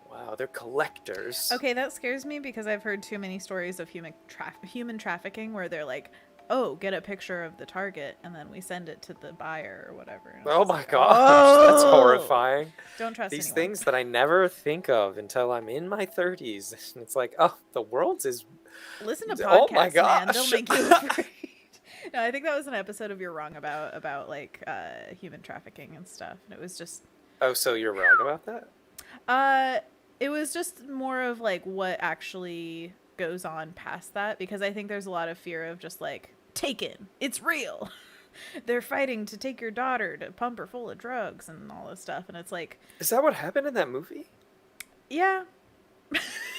B: Wow, they're collectors.
A: Okay, that scares me because I've heard too many stories of human trafficking where they're like, oh, get a picture of the target, and then we send it to the buyer or whatever. And
B: Oh
A: it's
B: my
A: like,
B: gosh, that's
A: oh!
B: horrifying.
A: Don't trust
B: These
A: anyone.
B: things that I never think of until I'm in my 30s. And it's like, oh, the world is...
A: Listen to podcasts,
B: Oh my
A: man.
B: gosh.
A: They'll make you afraid. No, I think that was an episode of You're Wrong about like human trafficking and stuff. And it was just...
B: Oh, so you're wrong about that?
A: It was just more of like what actually goes on past that, because I think there's a lot of fear of just like, taken, it's real. They're fighting to take your daughter to pump her full of drugs and all this stuff, and it's like,
B: Is that what happened in that movie?
A: yeah.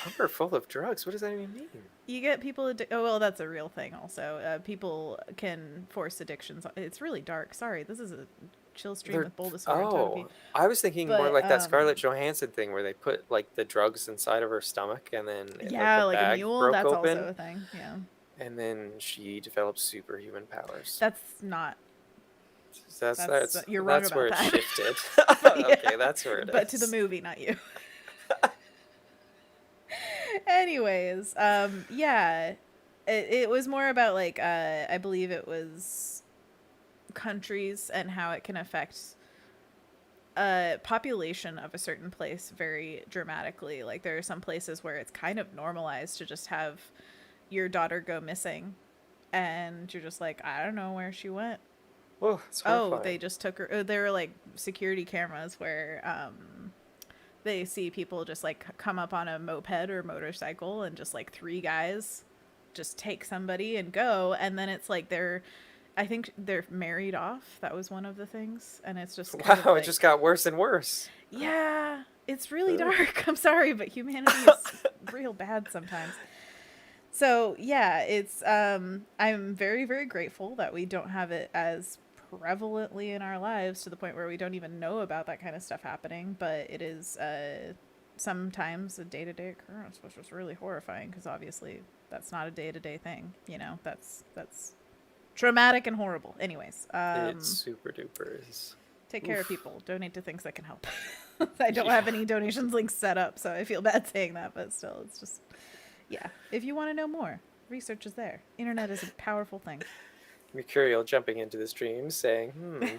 B: Pump her full of drugs? What does that even mean?
A: You get people oh well, that's a real thing also. People can force addictions. It's really dark. Sorry, this is a chill stream with Daviscourt and Togepi.
B: I was thinking more
A: But,
B: like that Scarlett Johansson thing where they put like the drugs inside of her stomach and then
A: Yeah,
B: like, the
A: like a
B: bag
A: mule,
B: broke
A: that's
B: open,
A: also a thing. Yeah.
B: and then she developed superhuman powers.
A: That's not.
B: That's
A: you're wrong
B: that's where
A: about
B: it
A: that.
B: shifted.
A: Yeah.
B: Okay, that's where it is.
A: But to the movie, not you. Anyways, yeah, it was more about like I believe it was countries and how it can affect a population of a certain place very dramatically. Like there are some places where it's kind of normalized to just have your daughter go missing, and you're just like, I don't know where she went.
B: Whoa, it's
A: Oh,
B: horrifying.
A: they just took her. There were like security cameras where they see people just like come up on a moped or motorcycle and just like three guys just take somebody and go, and then it's like I think they're married off. That was one of the things, and it's just kind of
B: Wow,
A: like,
B: it just got worse and worse.
A: yeah, it's really
B: Ugh.
A: dark. I'm sorry, but humanity is real bad sometimes. So yeah, it's I'm very, very grateful that we don't have it as prevalently in our lives to the point where we don't even know about that kind of stuff happening, but it is sometimes a day-to-day occurrence, which was really horrifying because obviously that's not a day-to-day thing, you know. That's traumatic and horrible. Anyways,
B: It's super duper.
A: take care of people, donate to things that can help. I don't have any donations links set up, so I feel bad saying that, but still, it's just, yeah, if you want to know more, research is there. Internet is a powerful thing.
B: Mercurial jumping into the stream saying,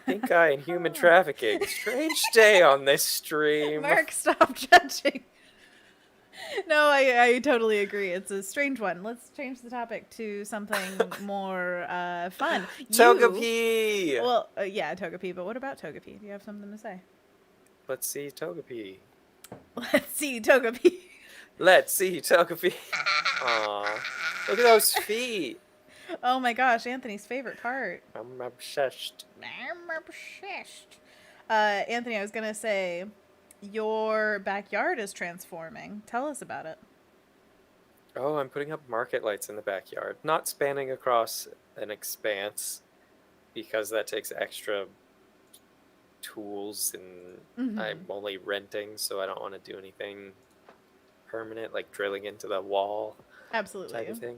B: pink eye and human trafficking. Strange day on this stream.
A: Mark, stop judging. No, I totally agree. It's a strange one. Let's change the topic to something more fun.
B: Togepi!
A: Well, yeah, Togepi, but what about Togepi? Do you have something to say?
B: Let's see Togepi.
A: Let's see Togepi.
B: Let's see Togepi. Aw. Look at those feet.
A: Oh my gosh, Anthony's favorite part.
B: I'm obsessed.
A: I'm obsessed. Anthony, I was gonna say, your backyard is transforming. Tell us about it.
B: Oh, I'm putting up market lights in the backyard, not spanning across an expanse because that takes extra tools and I'm
A: Mm-hmm.
B: only renting, so I don't want to do anything permanent like drilling into the wall type
A: Absolutely.
B: of thing.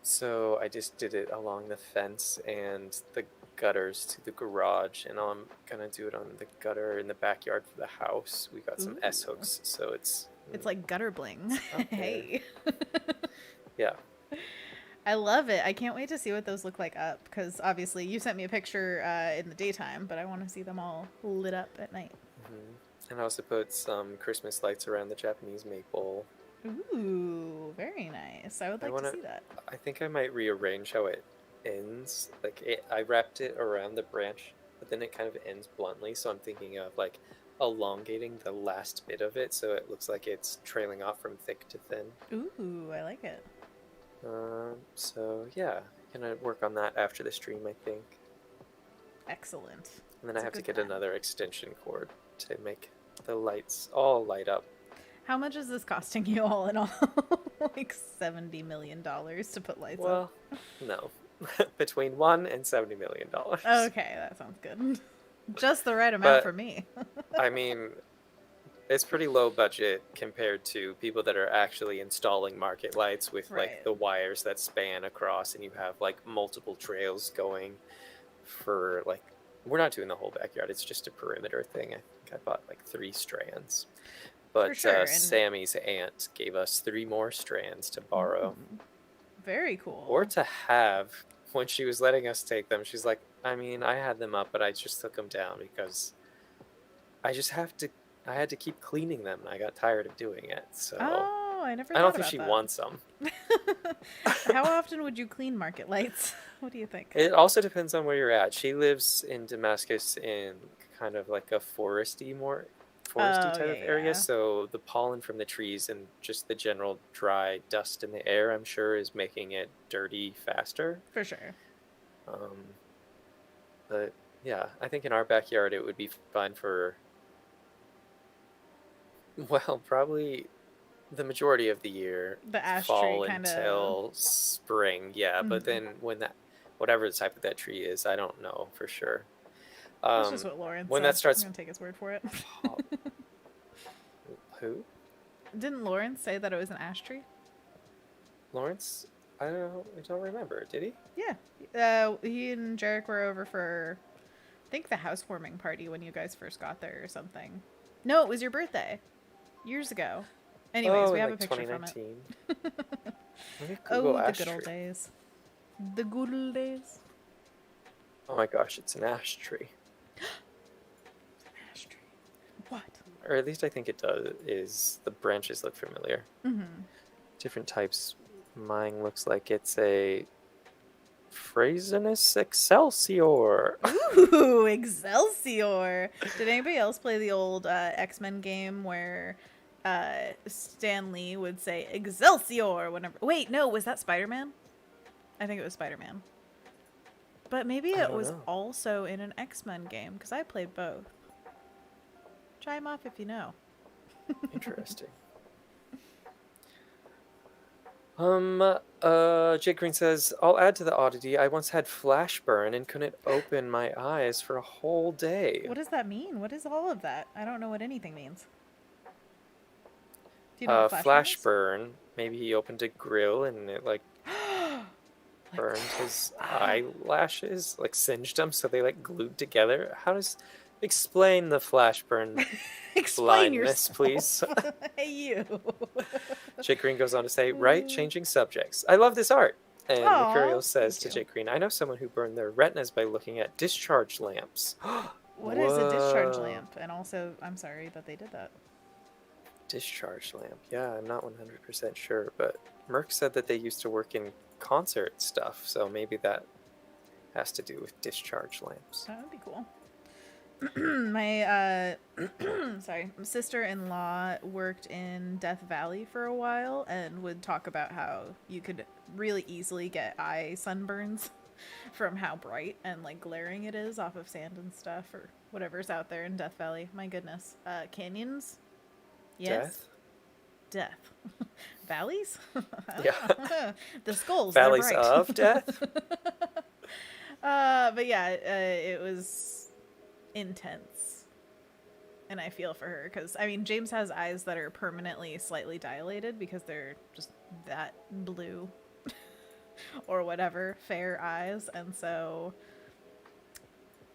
B: So I just did it along the fence and the gutters to the garage, and I'm gonna do it on the gutter in the backyard for the house. We got some S
A: Ooh.
B: hooks, so it's
A: It's like gutter bling.
B: up there.
A: Hey.
B: Yeah.
A: I love it. I can't wait to see what those look like up because obviously you sent me a picture in the daytime, but I want to see them all lit up at night.
B: And I also put some Christmas lights around the Japanese maple.
A: Ooh, very nice. I would
B: I
A: like to
B: wanna.
A: see that.
B: I think I might rearrange how it ends. I wrapped it around the branch, but then it kind of ends bluntly. So I'm thinking of like elongating the last bit of it so it looks like it's trailing off from thick to thin.
A: Ooh, I like it.
B: So yeah, gonna work on that after the stream, I think.
A: Excellent.
B: And then
A: That's
B: I
A: a
B: have to
A: good
B: get
A: plan.
B: another extension cord to make the lights all light up.
A: How much is this costing you all in all? Like $70 million to put lights up.
B: Well, no. Between $1 and $70 million.
A: Okay, that sounds good. Just the right amount
B: But
A: for me.
B: I mean, it's pretty low budget compared to people that are actually installing market lights with like
A: Right.
B: the wires that span across, and you have like multiple trails going for like, we're not doing the whole backyard, it's just a perimeter thing. I think I bought like 3 strands.
A: For
B: But
A: sure. And
B: Sammy's aunt gave us 3 more strands to borrow.
A: very cool.
B: Or to have. When she was letting us take them, she's like, I mean, I had them up, but I just took them down because I had to keep cleaning them, and I got tired of doing it. So
A: Oh, I never
B: I don't
A: thought
B: think
A: about
B: she
A: that.
B: wants them.
A: How often would you clean market lights? What do you think?
B: It also depends on where you're at. She lives in Damascus in kind of like a foresty
A: Oh,
B: type
A: yeah,
B: of area,
A: yeah.
B: so the pollen from the trees and just the general dry dust in the air, I'm sure, is making it dirty faster.
A: For sure.
B: Um, but yeah, I think in our backyard it would be fine for, well, probably the majority of the year,
A: The ash tree
B: fall
A: kind of.
B: until spring. Yeah, but then when that, whatever the type of that tree is, I don't know for sure.
A: That's just what Lauren
B: When
A: said.
B: that
A: I'm
B: starts,
A: going to take his word for it.
B: who?
A: Didn't Lauren say that it was an ash tree?
B: Lawrence? I don't know. I don't remember. Did he?
A: Yeah. He and Jarek were over for, I think, the housewarming party when you guys first got there or something. No, it was your birthday. Years ago. Anyways,
B: Oh,
A: we
B: in
A: have
B: like
A: a picture from it.
B: 2019. Let me
A: Oh,
B: Google
A: the
B: ash
A: good old
B: tree.
A: days. The good old days.
B: Oh my gosh, it's an ash tree.
A: Ash tree. What?
B: Or at least I think it does. Is the branches look familiar?
A: Mm-hmm.
B: Different types. Mine looks like it's a Frasinus Excelsior.
A: Ooh, Excelsior! Did anybody else play the old X-Men game where Stan Lee would say Excelsior whenever? Wait, no, was that Spider-Man? I think it was Spider-Man. But maybe
B: I
A: it
B: don't
A: was
B: know.
A: also in an X-Men game because I played both. Try them off if you know.
B: Interesting. Jake Green says, I'll add to the oddity. I once had flash burn and couldn't open my eyes for a whole day.
A: What does that mean? What is all of that? I don't know what anything means. Do you know what
B: Flash
A: is?
B: burn. Maybe he opened a grill and it like burned his eyelashes, like singed them, so they like glued together. How does explain the flash burn
A: Explain
B: blindness,
A: yourself.
B: please?
A: Hey, you.
B: Jake Green goes on to say, right, changing subjects. I love this art. And Mercurial
A: Aw,
B: says
A: thank
B: to
A: you.
B: Jake Green, I know someone who burned their retinas by looking at discharge lamps.
A: What is a discharge
B: Whoa.
A: lamp? And also, I'm sorry that they did that.
B: Discharge lamp. Yeah, I'm not 100% sure, but Merc said that they used to work in concert stuff, so maybe that has to do with discharge lamps.
A: That would be cool. My sorry, sister-in-law worked in Death Valley for a while and would talk about how you could really easily get eye sunburns from how bright and like glaring it is off of sand and stuff or whatever's out there in Death Valley. My goodness. Canyons? Yes.
B: Death?
A: Death. Valleys? I
B: Yeah.
A: don't know. The skulls,
B: Valleys
A: they're bright.
B: of death?
A: But yeah, it was intense. And I feel for her because, I mean, James has eyes that are permanently slightly dilated because they're just that blue or whatever, fair eyes. And so,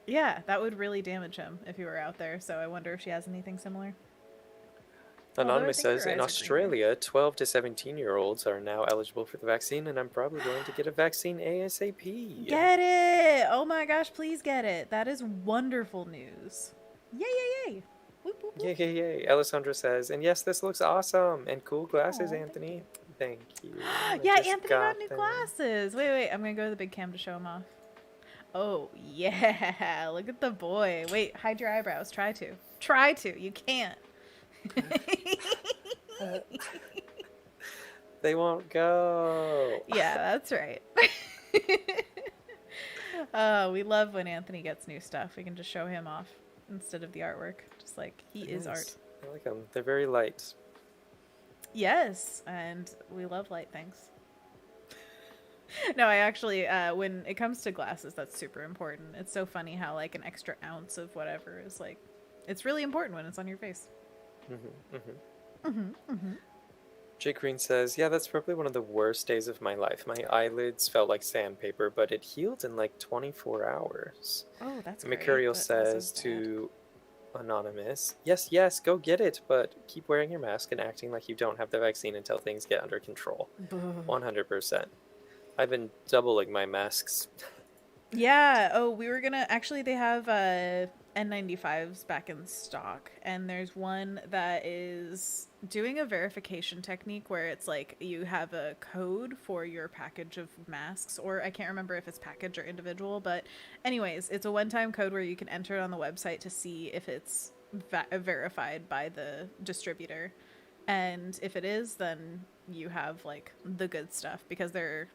A: yeah, that would really damage him if he were out there. So I wonder if she has anything similar.
B: Anonymous says, in Australia, 12 to 17-year-olds are now eligible for the vaccine, and I'm probably going to get a vaccine ASAP.
A: Get it! Oh my gosh, please get it. That is wonderful news. Yay, yay, yay. Whoop, whoop, whoop.
B: Yay, yay, yay. Alessandra says, and yes, this looks awesome. And cool glasses,
A: Aw,
B: Anthony. Thank you.
A: Yeah,
B: just
A: Anthony got new
B: them.
A: glasses. Wait, I'm going to go to the big cam to show him off. Oh, yeah. Look at the boy. Wait, hide your eyebrows. Try to. Try to. You can't.
B: They won't go.
A: Yeah, that's right. We love when Anthony gets new stuff. We can just show him off instead of the artwork. Just like he is art.
B: I like them. They're very light.
A: Yes, and we love light things. No, I actually, when it comes to glasses, that's super important. It's so funny how like an extra ounce of whatever is like, it's really important when it's on your face.
B: Jake Green says, yeah, that's probably one of the worst days of my life. My eyelids felt like sandpaper, but it healed in like 24 hours.
A: Oh, that's
B: great.
A: great.
B: Mercurial says to Anonymous, yes, go get it, but keep wearing your mask and acting like you don't have the vaccine until things get under control. 100%. I've been doubling my masks.
A: Yeah. Oh, we were gonna actually. They have N95s back in stock, and there's one that is doing a verification technique where it's like you have a code for your package of masks, or I can't remember if it's package or individual, but anyways, it's a one-time code where you can enter it on the website to see if it's verified by the distributor, and if it is, then you have like the good stuff because they're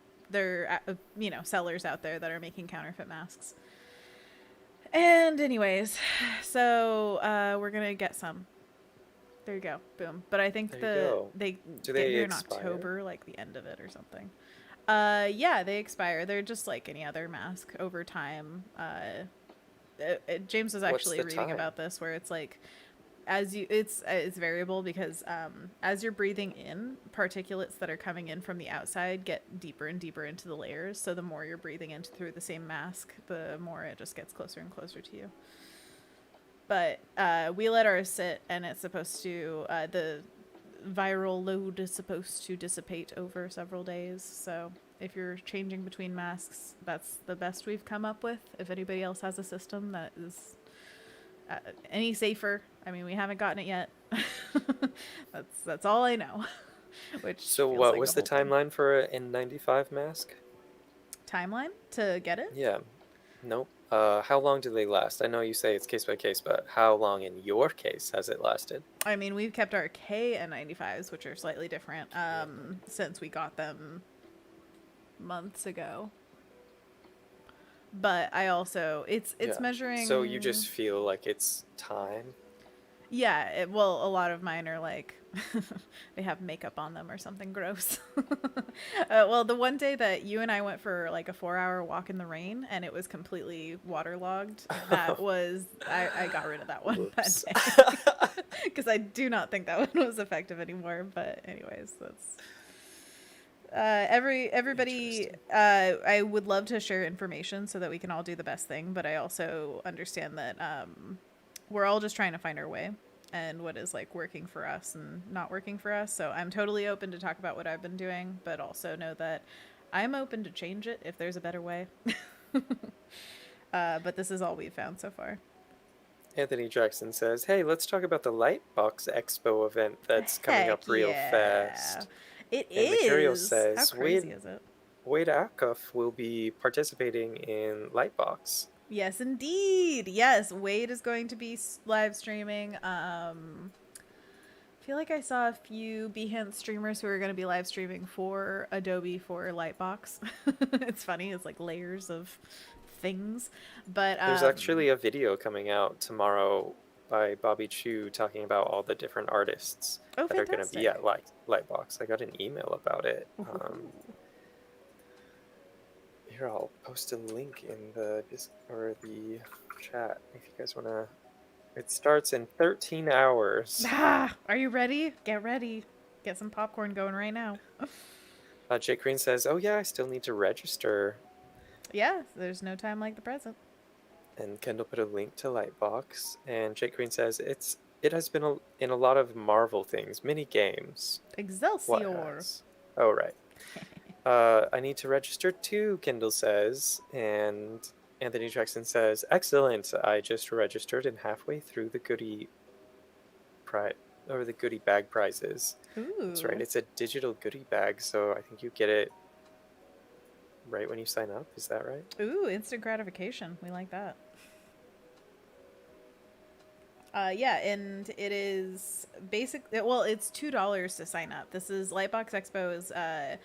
A: sellers out there that are making counterfeit masks. And anyways, so we're gonna get some. There you go, boom. But I think they get here in October, like the end of it or something. Yeah, they expire. They're just like any other mask over time. James was actually reading about this, where it's like it's variable because as you're breathing in, particulates that are coming in from the outside get deeper and deeper into the layers. So the more you're breathing in through the same mask, the more it just gets closer and closer to you. But we let ours sit, and it's supposed to the viral load is supposed to dissipate over several days. So if you're changing between masks, that's the best we've come up with. If anybody else has a system that is any safer, I mean, we haven't gotten it yet. That's all I know.
B: So what was the timeline for an N95 mask?
A: Timeline to get it?
B: Yeah. Nope. How long do they last? I know you say it's case by case, but how long in your case has it lasted?
A: I mean, we've kept our KN95s, which are slightly different, since we got them months ago. But I also, it's measuring.
B: So you just feel like it's time?
A: Yeah, well, a lot of mine are like, they have makeup on them or something gross. Well, the one day that you and I went for like a 4-hour walk in the rain and it was completely waterlogged, that was, I got rid of that one that day. Because I do not think that one was effective anymore. But anyways, that's... everybody, I would love to share information so that we can all do the best thing, but I also understand that we're all just trying to find our way and what is like working for us and not working for us. So I'm totally open to talk about what I've been doing, but also know that I'm open to change it if there's a better way. But this is all we've found so far.
B: Anthony Jackson says, hey, let's talk about the Lightbox Expo event that's coming up real fast.
A: It
B: and
A: is.
B: Material says,
A: how crazy is it?
B: Wade Acuff will be participating in Lightbox.
A: Yes, indeed. Yes, Wade is going to be live streaming feel like I saw a few Behance streamers who are going to be live streaming for Adobe for Lightbox. It's funny. It's like layers of things. But
B: There's actually a video coming out tomorrow by Bobby Chu talking about all the different artists
A: oh,
B: that are going to be
A: fantastic.
B: at Lightbox. I got an email about it. Here, I'll post a link in the the chat if you guys want to. It starts in 13 hours.
A: Are you ready? Get ready. Get some popcorn going right now.
B: Jake Green says, "Oh yeah, I still need to register."
A: Yeah, there's no time like the present.
B: And Kendall put a link to Lightbox, and Jake Green says it has been in a lot of Marvel things, mini games.
A: Excelsior.
B: Oh right. I need to register too, Kendall says, and Anthony Jackson says, "Excellent! I just registered and halfway through the goodie bag prizes."
A: Ooh.
B: That's right. It's a digital goodie bag, so I think you get it right when you sign up. Is that right?
A: Ooh, instant gratification. We like that. Yeah, and it is it's $2 to sign up. This is Lightbox Expo is a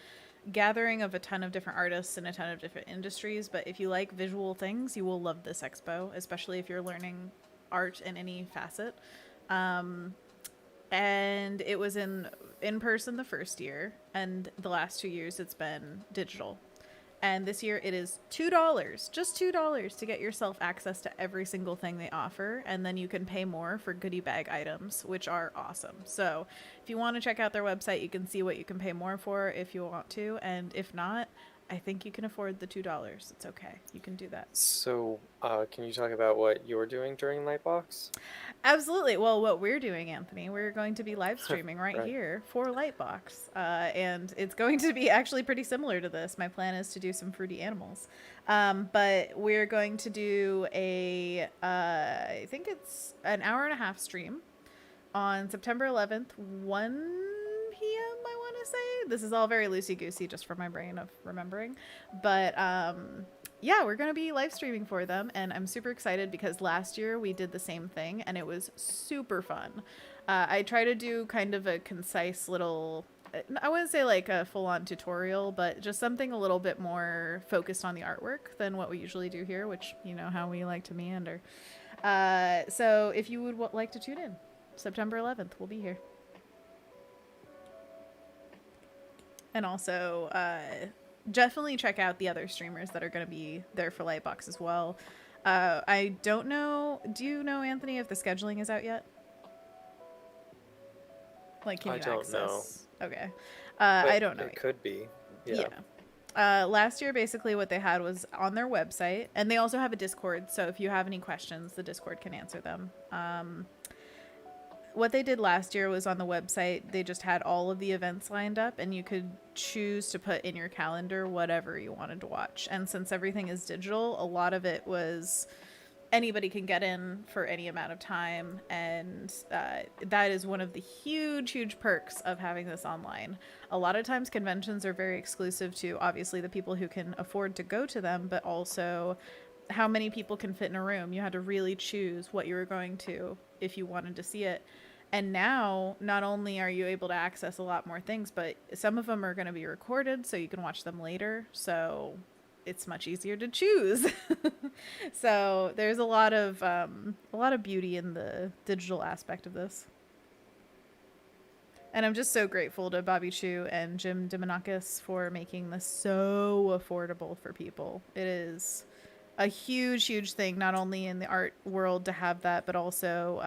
A: gathering of a ton of different artists in a ton of different industries, but if you like visual things, you will love this expo, especially if you're learning art in any facet. And it was in person the first year, and the last 2 years it's been digital. And this year it is $2, just $2 to get yourself access to every single thing they offer. And then you can pay more for goodie bag items, which are awesome. So if you want to check out their website, you can see what you can pay more for if you want to. And if not, I think you can afford the $2. It's okay. You can do that.
B: So, can you talk about what you're doing during Lightbox?
A: Absolutely. Well, what we're doing, Anthony, we're going to be live streaming right
B: Right.
A: here for Lightbox. And it's going to be actually pretty similar to this. My plan is to do some fruity animals. But we're going to do I think it's an hour and a half stream on September 11th, 1 p.m., I want to say. This is all very loosey-goosey just for my brain of remembering. But yeah, we're going to be live streaming for them, and I'm super excited because last year we did the same thing, and it was super fun. I try to do kind of a concise little, I wouldn't say like a full-on tutorial, but just something a little bit more focused on the artwork than what we usually do here, which you know how we like to meander. So if you would like to tune in, September 11th, we'll be here. And also, definitely check out the other streamers that are going to be there for Lightbox as well. I don't know. Do you know, Anthony, if the scheduling is out yet? Like, can you access?
B: Know.
A: Okay. I don't know.
B: It could be.
A: Yeah. Last year, basically, what they had was on their website, and they also have a Discord. So if you have any questions, the Discord can answer them. What they did last year was on the website, they just had all of the events lined up, and you could choose to put in your calendar whatever you wanted to watch. And since everything is digital, a lot of it was anybody can get in for any amount of time. And that is one of the huge perks of having this online. A lot of times conventions are very exclusive to obviously the people who can afford to go to them, but also how many people can fit in a room. You had to really choose what you were going to if you wanted to see it. And now, not only are you able to access a lot more things, but some of them are going to be recorded so you can watch them later. So it's much easier to choose. So there's a lot of beauty in the digital aspect of this. And I'm just so grateful to Bobby Chu and Jim Dimonakis for making this so affordable for people. It is a huge thing, not only in the art world to have that, but also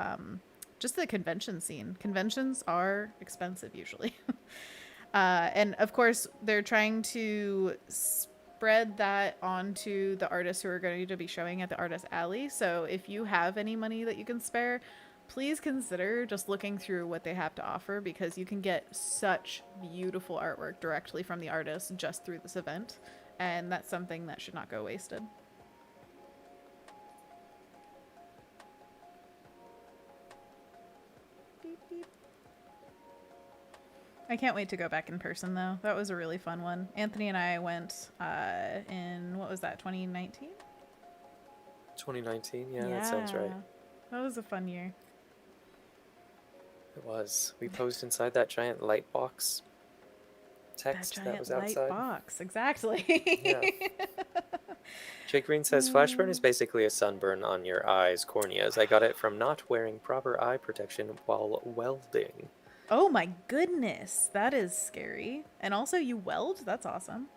A: just the convention scene. Conventions are expensive usually. And of course, they're trying to spread that onto the artists who are going to be showing at the Artist Alley. So if you have any money that you can spare, please consider just looking through what they have to offer, because you can get such beautiful artwork directly from the artists just through this event. And that's something that should not go wasted. Beep, beep. I can't wait to go back in person, though. That was a really fun one. Anthony and I went in, what was that, 2019?
B: 2019, yeah, that sounds right.
A: That was a fun year.
B: It was. We posed inside that giant light box
A: That
B: text that
A: giant
B: was
A: light
B: outside.
A: box, exactly.
B: Yeah. Jake Green says flashburn is basically a sunburn on your eyes, corneas. I got it from not wearing proper eye protection while welding.
A: Oh my goodness, that is scary. And also, you weld? That's awesome.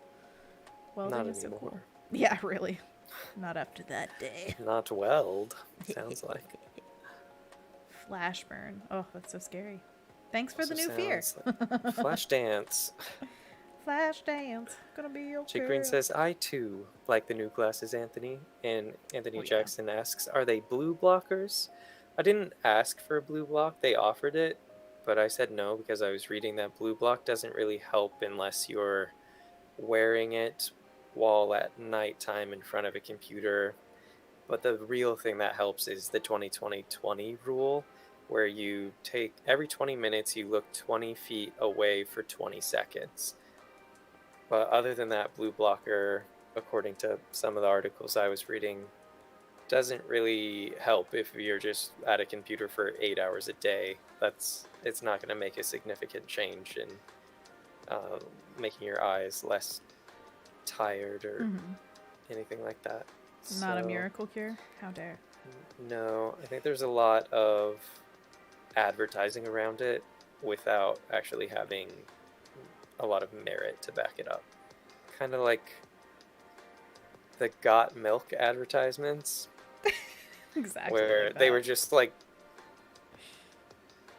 A: Welding
B: Not
A: is so cool.
B: anymore.
A: Yeah, really. Not after that day.
B: Not weld, sounds like.
A: Flashburn. Oh, that's so scary. Thanks for
B: Also
A: the new fear.
B: sounds like flash dance.
A: Flash dance. Gonna be okay.
B: Jake Green says, I too like the new glasses, Anthony. And Anthony
A: Oh, yeah.
B: Jackson asks, are they blue blockers? I didn't ask for a blue block. They offered it, but I said no because I was reading that blue block doesn't really help unless you're wearing it while at nighttime in front of a computer. But the real thing that helps is the 20-20-20 rule, where you take every 20 minutes, you look 20 feet away for 20 seconds. But other than that, blue blocker, according to some of the articles I was reading, doesn't really help if you're just at a computer for 8 hours a day. It's not going to make a significant change in making your eyes less tired or anything like that.
A: Not a miracle cure? How dare.
B: No, I think there's a lot of advertising around it without actually having a lot of merit to back it up. Kind of like the Got Milk advertisements.
A: Exactly.
B: Where
A: like
B: they
A: that.
B: were just like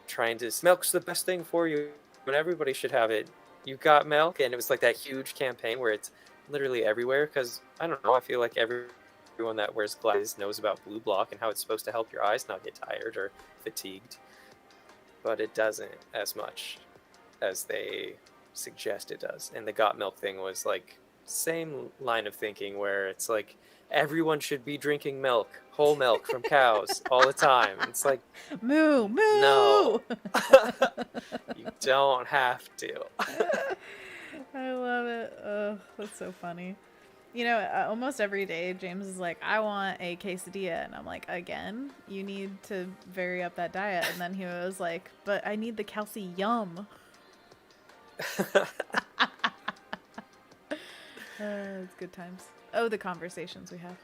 B: trying to, milk's the best thing for you, but everybody should have it. You got milk, and it was like that huge campaign where it's literally everywhere. Because I don't know, I feel like everyone that wears glasses knows about blue block and how it's supposed to help your eyes not get tired or fatigued, but it doesn't as much as they suggest it does. And the Got Milk thing was like same line of thinking where it's like everyone should be drinking milk, whole milk from cows all the time. It's like,
A: moo, moo.
B: no. You don't have to.
A: I love it. Oh, that's so funny. You know, almost every day James is like, I want a quesadilla, and I'm like, again, you need to vary up that diet. And then he was like, but I need the calcium. It's good times. Oh, the conversations we have.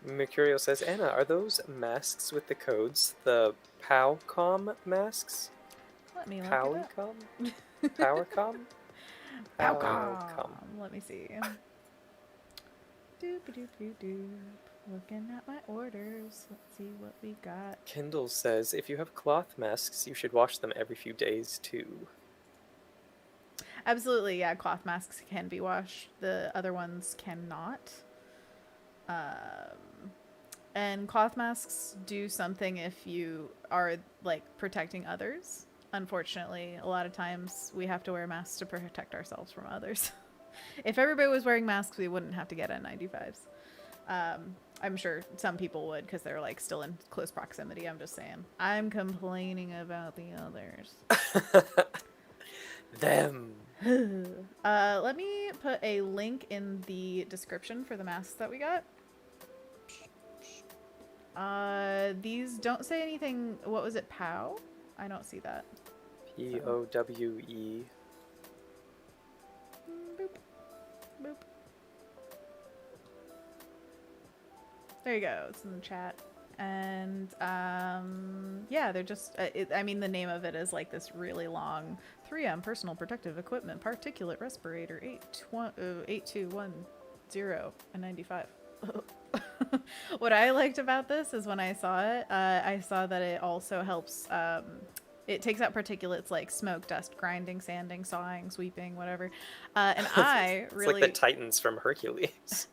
B: Mercurio says, Anna, are those masks with the codes the PowCom masks?
A: Let me look it up.
B: PowCom? PowerCom?
A: PowCom. Let me see. Doop-a-doop-doop-doop. Looking at my orders. Let's see what we got.
B: Kendall says, if you have cloth masks, you should wash them every few days too.
A: Absolutely, yeah. Cloth masks can be washed. The other ones cannot. And cloth masks do something if you are like protecting others. Unfortunately, a lot of times we have to wear masks to protect ourselves from others. If everybody was wearing masks, we wouldn't have to get N95s. I'm sure some people would because they're like still in close proximity. I'm just saying. I'm complaining about the others.
B: Them.
A: Let me put a link in the description for the masks that we got. These don't say anything. What was it? POW? I don't see that.
B: POWE.
A: Boop. Boop. There you go. It's in the chat. And yeah, they're just I mean, the name of it is like this really long 3M personal protective equipment particulate respirator 8210 and 95. What I liked about this is when I saw it, I saw that it also helps it takes out particulates like smoke, dust, grinding, sanding, sawing, sweeping, whatever. And I
B: It's
A: really
B: like the Titans from Hercules.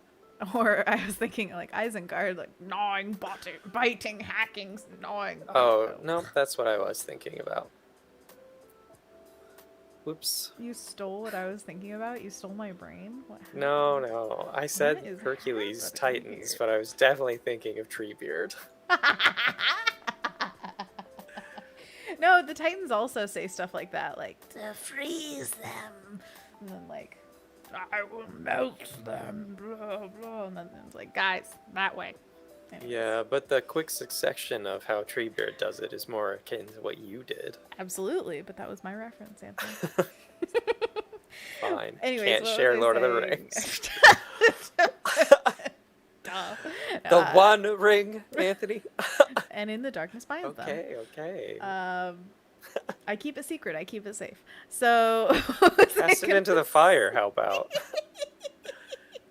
A: Or I was thinking like Isengard, like gnawing, biting, hacking, gnawing.
B: Oh, no, that's what I was thinking about. Whoops.
A: You stole what I was thinking about? You stole my brain? What happened?
B: No. I said
A: is
B: Hercules,
A: happening
B: Titans,
A: here?
B: but I was definitely thinking of Treebeard.
A: No, the Titans also say stuff like that, like, to freeze them. And then like, I will melt them, blah, blah. And then it's like, guys, that way. Anyways.
B: Yeah, but the quick succession of how Treebeard does it is more akin to what you did.
A: Absolutely, but that was my reference, Anthony.
B: Fine.
A: Anyways,
B: Can't
A: what
B: share
A: was I
B: Lord of the
A: saying?
B: Rings.
A: Duh.
B: The One Ring, Anthony.
A: And in the darkness binds them.
B: Okay.
A: I keep it secret. I keep it safe. So
B: Cast it into the fire. How about?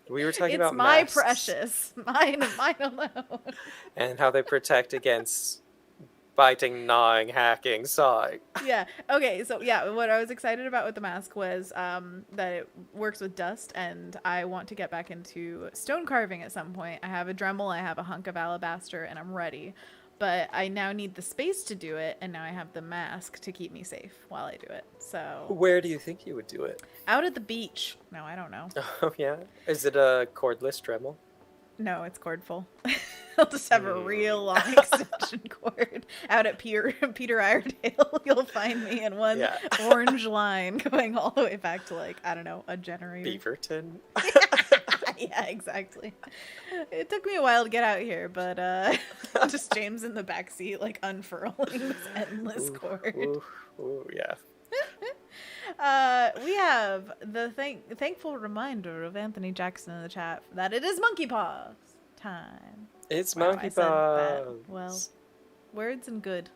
B: We were talking about
A: my
B: masks
A: precious, mine alone.
B: and how they protect against biting, gnawing, hacking, sawing.
A: Yeah. Okay. So yeah, what I was excited about with the mask was that it works with dust, and I want to get back into stone carving at some point. I have a Dremel, I have a hunk of alabaster, and I'm ready. But I now need the space to do it, and now I have the mask to keep me safe while I do it. So
B: Where do you think you would do it?
A: out at the beach. No, I don't know.
B: Oh yeah. Is it a cordless Dremel?
A: No, it's cordful. I'll just have a real long extension cord out at Peter Iredale. You'll find me in one orange line going all the way back to, like, I don't know, a generator.
B: Beaverton.
A: Yeah, exactly. It took me a while to get out here, but just James in the back seat, like, unfurling this endless cord.
B: Yeah.
A: We have the thankful reminder of Anthony Jackson in the chat that it is monkey paws time.
B: It's
A: Wow,
B: monkey
A: I said that
B: paws.
A: well. Words and good.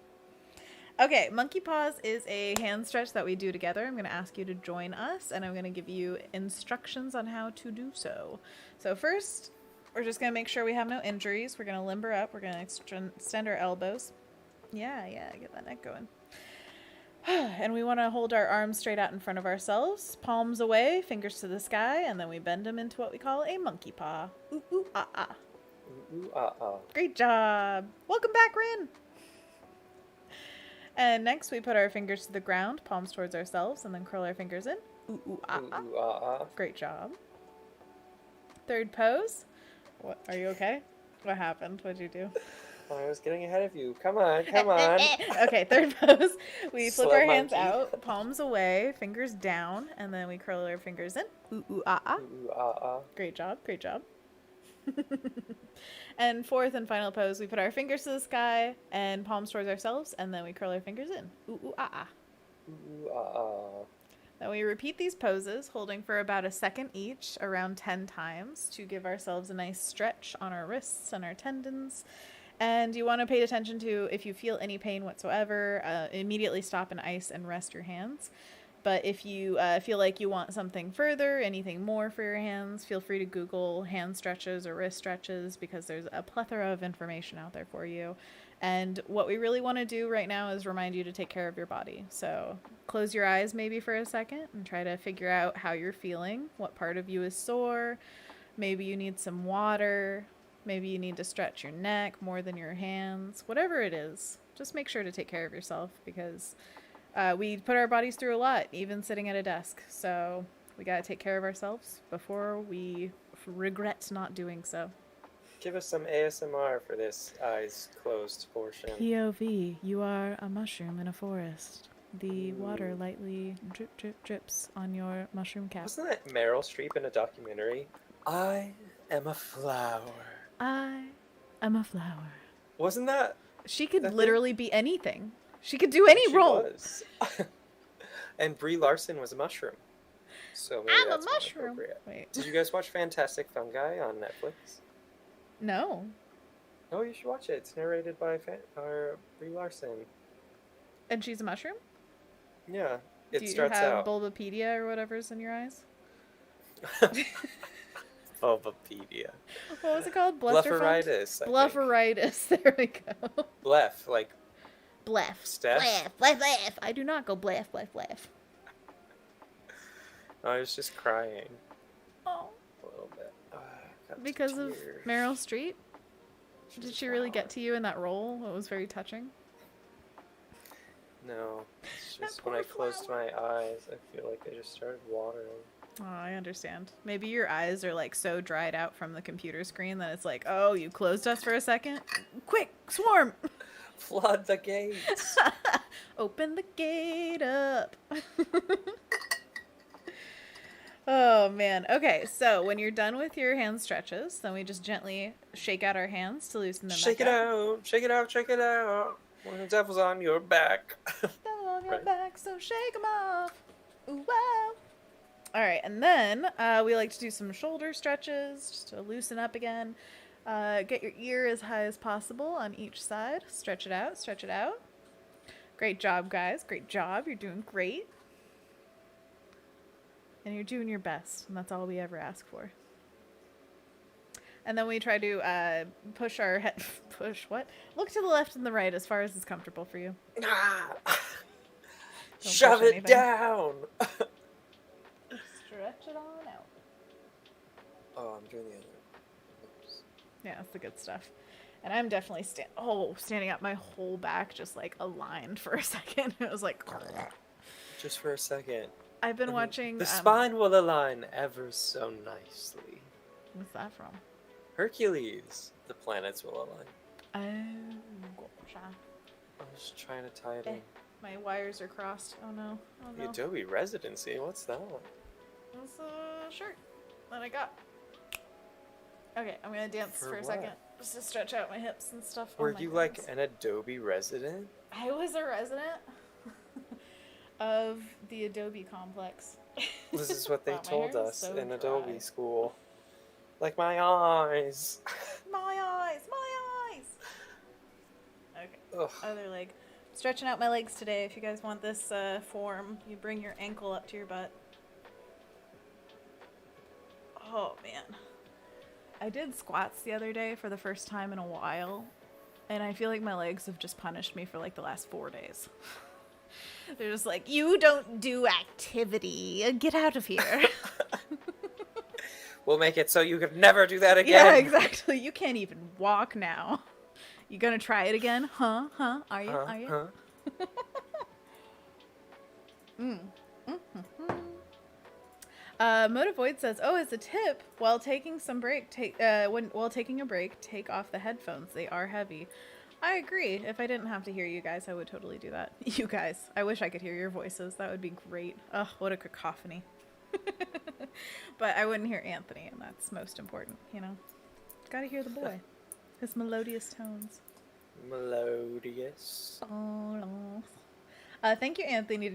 A: Okay, monkey paws is a hand stretch that we do together. I'm going to ask you to join us, and I'm going to give you instructions on how to do so. So first, we're just going to make sure we have no injuries. We're going to limber up. We're going to extend our elbows. Yeah, get that neck going. And we want to hold our arms straight out in front of ourselves, palms away, fingers to the sky, and then we bend them into what we call a monkey paw. Ooh, ooh, ah, ah.
B: Ooh, ah, ah.
A: Great job. Welcome back, Rin. And next we put our fingers to the ground, palms towards ourselves, and then curl our fingers in. Ooh, ooh, ah, ah.
B: Ooh, ah, ah.
A: Great job. Third pose. What? Are you okay? What happened? What'd you do?
B: I was getting ahead of you. Come on.
A: Okay, third pose. We flip
B: Slow
A: our hands
B: monkey.
A: out, palms away, fingers down, and then we curl our fingers in. Ooh, ooh, ah, ah.
B: Ooh, ah, ah.
A: Great job. And fourth and final pose, we put our fingers to the sky and palms towards ourselves, and then we curl our fingers in. Ooh, ooh, ah, ah.
B: Ooh, ah, ah.
A: Then we repeat these poses, holding for about a second each, around 10 times, to give ourselves a nice stretch on our wrists and our tendons. And you want to pay attention to, if you feel any pain whatsoever, immediately stop and ice and rest your hands. But if you feel like you want something further, anything more for your hands, feel free to Google hand stretches or wrist stretches, because there's a plethora of information out there for you. And what we really want to do right now is remind you to take care of your body. So close your eyes maybe for a second and try to figure out how you're feeling. What part of you is sore? Maybe you need some water. Maybe you need to stretch your neck more than your hands. Whatever it is, just make sure to take care of yourself, because we put our bodies through a lot, even sitting at a desk. So we got to take care of ourselves before we regret not doing so.
B: Give us some ASMR for this eyes closed portion.
A: POV, you are a mushroom in a forest. The water lightly drip, drip, drips on your mushroom cap.
B: Wasn't that Meryl Streep in a documentary? I am a flower.
A: I am a flower.
B: Wasn't that?
A: She could
B: that
A: literally be anything. She could do any
B: She
A: role.
B: was. And Brie Larson was a mushroom. So maybe
A: I'm
B: that's
A: a
B: more
A: mushroom.
B: appropriate.
A: Wait.
B: Did you guys watch Fantastic Fungi on Netflix?
A: No.
B: Oh, you should watch it. It's narrated by Brie Larson.
A: And she's a mushroom?
B: Yeah.
A: Do
B: It
A: you
B: starts
A: have
B: out.
A: bulbapedia or whatever's in your eyes?
B: Bulbapedia.
A: What was it called?
B: Blepharitis. I think.
A: Blepharitis. There we go.
B: Bleph, like
A: Blef.
B: Steph?
A: Blef. I do not go blef.
B: I was just crying
A: Oh.
B: a little bit. Got
A: Because of
B: tears.
A: Meryl Streep?
B: She's
A: Did
B: a
A: she really
B: flower.
A: get to you in that role? It was very touching.
B: No. It's
A: That
B: just when I
A: poor
B: closed
A: flower.
B: my eyes, I feel like they just started watering.
A: Oh, I understand. Maybe your eyes are like so dried out from the computer screen that it's like, oh, you closed us for a second? Quick, swarm!
B: Flood the gates.
A: Open the gate up. Oh man. Okay, so when you're done with your hand stretches, then we just gently shake out our hands to loosen them
B: Shake
A: back
B: it
A: up.
B: out, shake it out, shake it out. When the devil's on your back.
A: Devil on your
B: Right.
A: back, so shake 'em off. Ooh, wow. All right, and then we like to do some shoulder stretches just to loosen up again. Get your ear as high as possible on each side. Stretch it out, stretch it out. Great job, guys. Great job. You're doing great. And you're doing your best, and that's all we ever ask for. And then we try to push our head. Push what? Look to the left and the right as far as is comfortable for you.
B: Ah!
A: Don't
B: Shove
A: push
B: it
A: anything.
B: down!
A: Stretch it on out.
B: Oh, I'm doing the other. Oops.
A: Yeah, that's the good stuff. And I'm definitely standing up. My whole back just like aligned for a second. It was like.
B: Just for a second.
A: I've been watching.
B: The spine will align ever so nicely.
A: What's that from?
B: Hercules. The planets will align.
A: Oh, gotcha.
B: I was just trying to tie it in.
A: My wires are crossed. Oh no. Oh
B: The
A: no.
B: Adobe Residency. What's that?
A: It's a shirt that I got. Okay, I'm gonna dance for a
B: what?
A: second just to stretch out my hips and stuff.
B: Were you like an Adobe resident?
A: I was a resident of the Adobe complex.
B: This is what they
A: Wow, my
B: told
A: hair is
B: us
A: so
B: in
A: dry.
B: Adobe school. Like my eyes.
A: My eyes, my eyes. Okay,
B: Ugh.
A: other leg. Stretching out my legs today. If you guys want this form, you bring your ankle up to your butt. Oh man. I did squats the other day for the first time in a while, and I feel like my legs have just punished me for like the last 4 days. They're just like, you don't do activity. Get out of here.
B: We'll make it so you could never do that again.
A: Yeah, exactly. You can't even walk now. You gonna try it again? Huh? Huh? Are you? Are you?
B: Huh?
A: Motivoid says, "Oh, as a tip, while taking a break, take off the headphones. They are heavy." I agree. If I didn't have to hear you guys, I would totally do that. You guys, I wish I could hear your voices. That would be great. Oh, what a cacophony. But I wouldn't hear Anthony, and that's most important, you know? Gotta hear the boy. His melodious tones.
B: Melodious.
A: Thank you, Anthony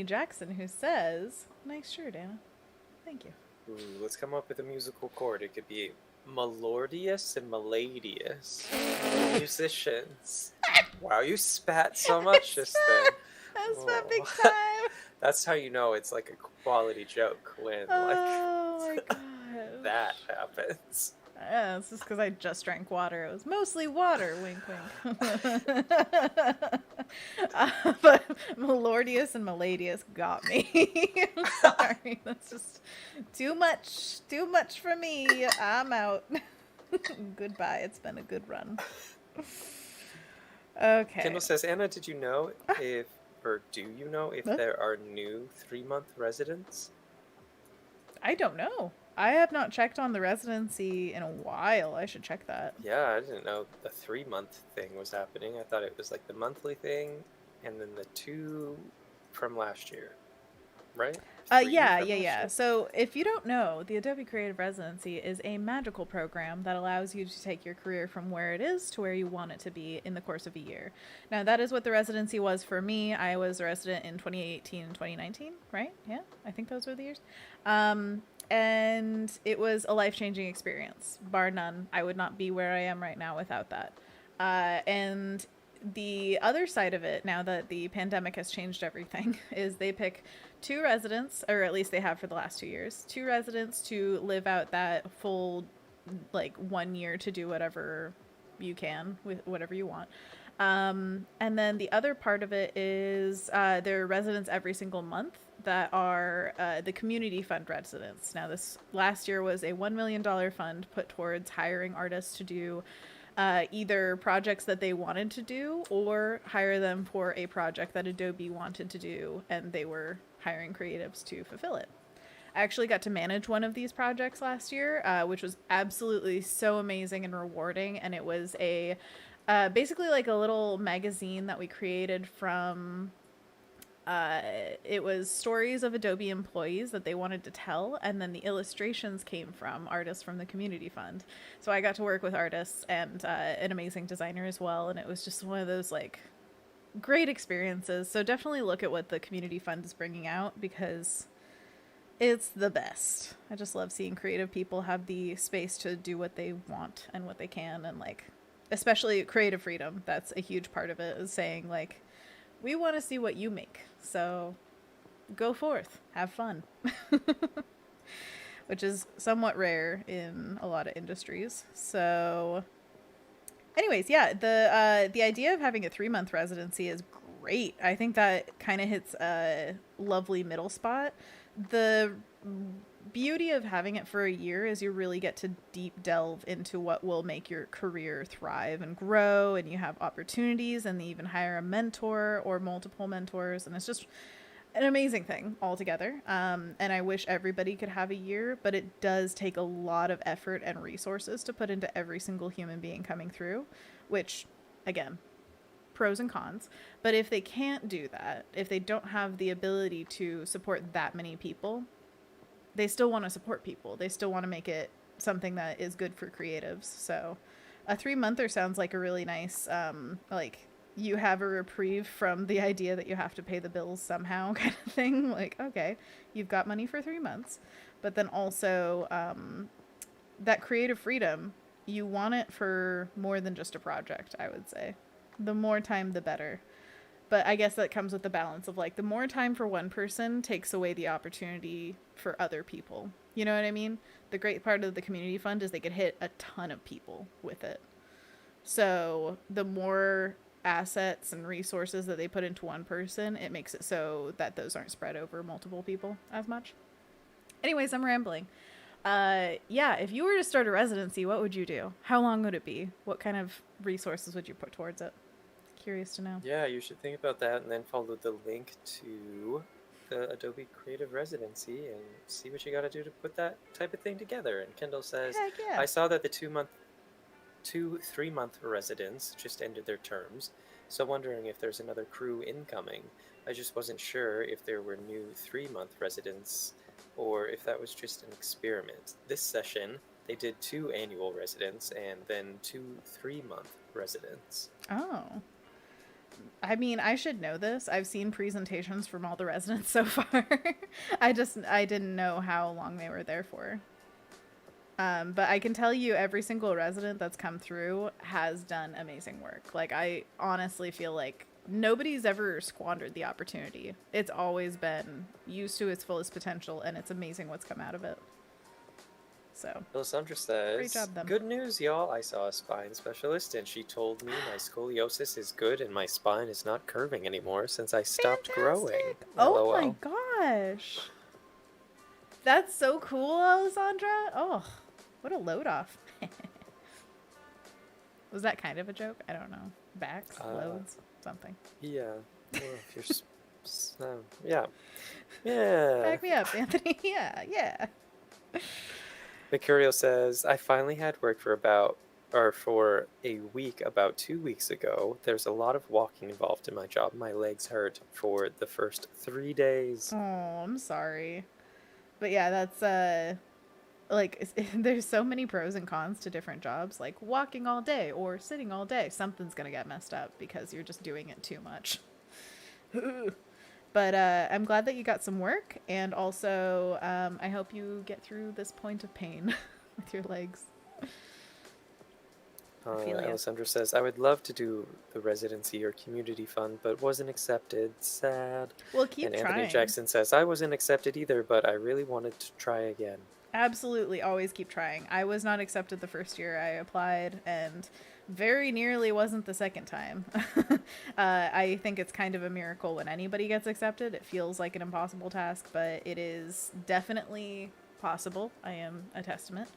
A: Jackson, who says, "Nice shirt, Anna." Thank you.
B: Ooh, let's come up with a musical chord. It could be melodious and meladious. Musicians. Wow, you spat so much just then.
A: That's my
B: Oh.
A: big time.
B: That's how you know it's like a quality joke when
A: Oh my
B: like
A: god.
B: that happens.
A: Yeah, it's just because I just drank water. It was mostly water. Wink, wink. But Melodious and Meladious got me. I'm sorry. That's just too much. Too much for me. I'm out. Goodbye. It's been a good run. Okay.
B: Kendall says, Anna, did you know if, or do you know if there are new 3-month residents?
A: I don't know. I have not checked on the residency in a while. I should check that.
B: Yeah, I didn't know the 3-month thing was happening. I thought it was like the monthly thing and then the 2 from last year, right? 3
A: Yeah.
B: from last year?
A: So if you don't know, the Adobe Creative Residency is a magical program that allows you to take your career from where it is to where you want it to be in the course of a year. Now, that is what the residency was for me. I was a resident in 2018 and 2019, right? Yeah, I think those were the years. And it was a life-changing experience, bar none. I would not be where I am right now without that. And the other side of it, now that the pandemic has changed everything, is they pick 2 residents, or at least they have for the last 2 years, 2 residents to live out that full, like, 1 year to do whatever you can with whatever you want. And then the other part of it is there are residents every single month that are the community fund residents. Now, this last year was a $1 million fund put towards hiring artists to do either projects that they wanted to do or hire them for a project that Adobe wanted to do, and they were hiring creatives to fulfill it. I actually got to manage one of these projects last year, which was absolutely so amazing and rewarding, and it was a basically like a little magazine that we created from It was stories of Adobe employees that they wanted to tell, and then the illustrations came from artists from the community fund. So I got to work with artists and an amazing designer as well, and it was just one of those like great experiences. So definitely look at what the community fund is bringing out because it's the best. I just love seeing creative people have the space to do what they want and what they can, and like especially creative freedom. That's a huge part of it, is saying like we want to see what you make. So go forth, have fun. Which is somewhat rare in a lot of industries. So anyways, yeah, the idea of having a 3-month residency is great. I think that kind of hits a lovely middle spot. The beauty of having it for a year is you really get to deep delve into what will make your career thrive and grow, and you have opportunities, and they even hire a mentor or multiple mentors, and it's just an amazing thing altogether. And I wish everybody could have a year, but it does take a lot of effort and resources to put into every single human being coming through, which, again, pros and cons. But if they can't do that, if they don't have the ability to support that many people, they still want to support people. They still want to make it something that is good for creatives. So a 3-monther sounds like a really nice, like you have a reprieve from the idea that you have to pay the bills somehow kind of thing. Like, okay, you've got money for 3 months, but then also that creative freedom, you want it for more than just a project, I would say. The more time, the better. But I guess that comes with the balance of like the more time for one person takes away the opportunity for other people. You know what I mean? The great part of the community fund is they could hit a ton of people with it. So the more assets and resources that they put into one person, it makes it so that those aren't spread over multiple people as much. Anyways, I'm rambling. Yeah, if you were to start a residency, what would you do? How long would it be? What kind of resources would you put towards it? Curious to know.
B: Yeah, you should think about that and then follow the link to the Adobe Creative Residency and see what you got to do to put that type of thing together. And Kendall says,
A: Heck yeah.
B: I saw that the 3-month residents just ended their terms, so wondering if there's another crew incoming. I just wasn't sure if there were new 3-month residents or if that was just an experiment. This session, they did 2 annual residents and then 2 3-month residents.
A: Oh. I mean, I should know this. I've seen presentations from all the residents so far. I didn't know how long they were there for. But I can tell you every single resident that's come through has done amazing work. Like, I honestly feel like nobody's ever squandered the opportunity. It's always been used to its fullest potential, and it's amazing what's come out of it. So,
B: Alessandra says,
A: great job, them.
B: Good news, y'all. I saw a spine specialist, and she told me my scoliosis is good and my spine is not curving anymore since I stopped growing.
A: Oh
B: LOL.
A: my gosh. That's so cool, Alessandra. Oh, what a load off. Was that kind of a joke? I don't know. Backs, loads, something.
B: Yeah. Well, if you're yeah. Yeah.
A: Back me up, Anthony. Yeah.
B: Mercurio says, I finally had work for a week about 2 weeks ago. There's a lot of walking involved in my job. My legs hurt for the first 3 days.
A: Oh, I'm sorry. But yeah, that's like there's so many pros and cons to different jobs. Like walking all day or sitting all day, something's gonna get messed up because you're just doing it too much. But I'm glad that you got some work, and also I hope you get through this point of pain with your legs.
B: Alessandra says, I would love to do the residency or community fund, but wasn't accepted. Sad.
A: Well, keep
B: and
A: trying.
B: Anthony Jackson says, I wasn't accepted either, but I really wanted to try again.
A: Absolutely, always keep trying. I was not accepted the first year I applied, and very nearly wasn't the second time. I think it's kind of a miracle when anybody gets accepted. It feels like an impossible task, but it is definitely possible. I am a testament.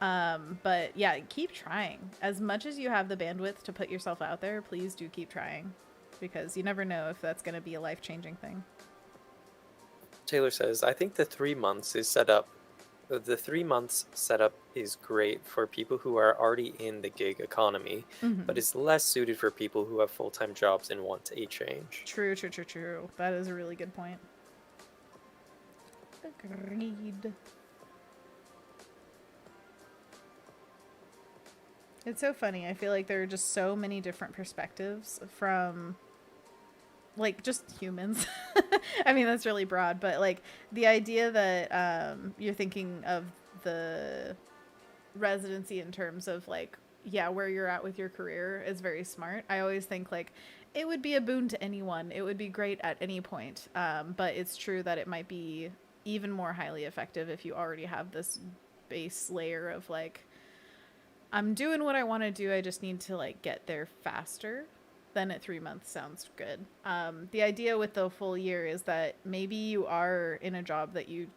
A: But yeah, keep trying. As much as you have the bandwidth to put yourself out there, please do keep trying, because you never know if that's going to be a life-changing thing.
B: Taylor says, I think the 3 months is set up the 3 months setup is great for people who are already in the gig economy, but
A: Mm-hmm.
B: it's less suited for people who have full-time jobs and want a change.
A: True, true, true, true. That is a really good point. Agreed. It's so funny. I feel like there are just so many different perspectives from like just humans. I mean, that's really broad, but like the idea that you're thinking of the residency in terms of like, yeah, where you're at with your career is very smart. I always think like it would be a boon to anyone. It would be great at any point. But it's true that it might be even more highly effective if you already have this base layer of like, I'm doing what I want to do. I just need to like get there faster. Then at 3 months sounds good. The idea with the full year is that maybe you are in a job that you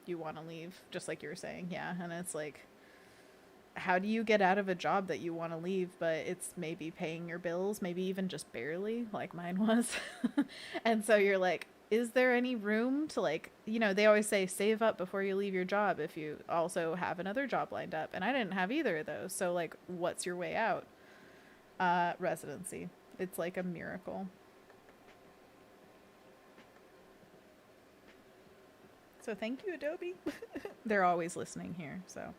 A: want to leave, just like you were saying, yeah. And it's like, how do you get out of a job that you want to leave, but it's maybe paying your bills, maybe even just barely, like mine was. And so you're like, is there any room to like, they always say save up before you leave your job if you also have another job lined up. And I didn't have either of those. So like, what's your way out? Residency. It's like a miracle. So thank you, Adobe. They're always listening here, so.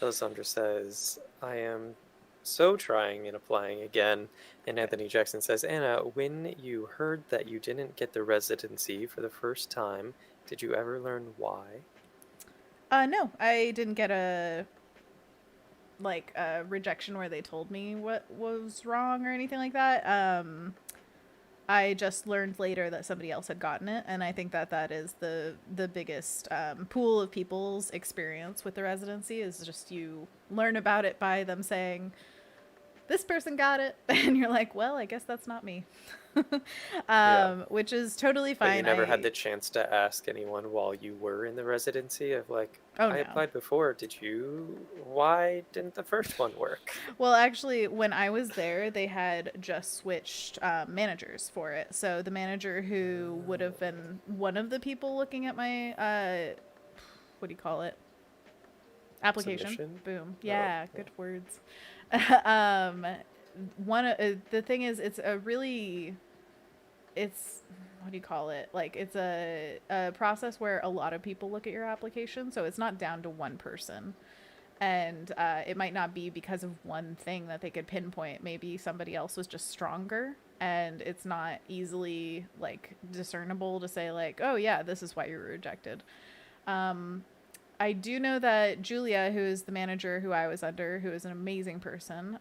B: Alessandra says, I am so trying and applying again. And Anthony Jackson says, Anna, when you heard that you didn't get the residency for the first time, did you ever learn why?
A: No, I didn't get a rejection where they told me what was wrong or anything like that. I just learned later that somebody else had gotten it, and I think that is the biggest pool of people's experience with the residency is just you learn about it by them saying, this person got it, and you're like, well, I guess that's not me. Which is totally fine.
B: But you never had the chance to ask anyone while you were in the residency of like, I applied before. Why didn't the first one work?
A: Well, actually, when I was there, they had just switched managers for it. So the manager who would have been one of the people looking at my, what do you call it? Application.
B: Submission?
A: Boom. Yeah, good words. The thing is, it's what do you call it? Like, it's a process where a lot of people look at your application, so it's not down to one person. And it might not be because of one thing that they could pinpoint. Maybe somebody else was just stronger, and it's not easily like discernible to say like, oh yeah, this is why you were rejected. I do know that Julia, who is the manager who I was under, who is an amazing person,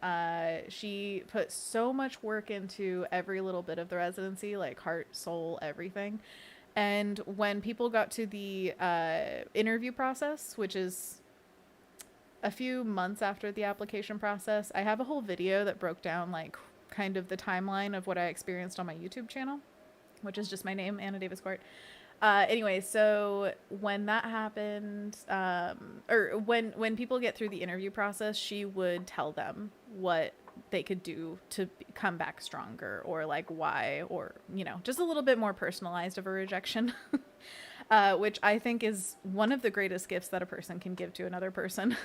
A: she put so much work into every little bit of the residency, like heart, soul, everything. And when people got to the interview process, which is a few months after the application process, I have a whole video that broke down like kind of the timeline of what I experienced on my YouTube channel, which is just my name, Anna Daviscourt. Anyway, so when that happened, or when people get through the interview process, she would tell them what they could do to come back stronger, or like why, or, just a little bit more personalized of a rejection, which I think is one of the greatest gifts that a person can give to another person,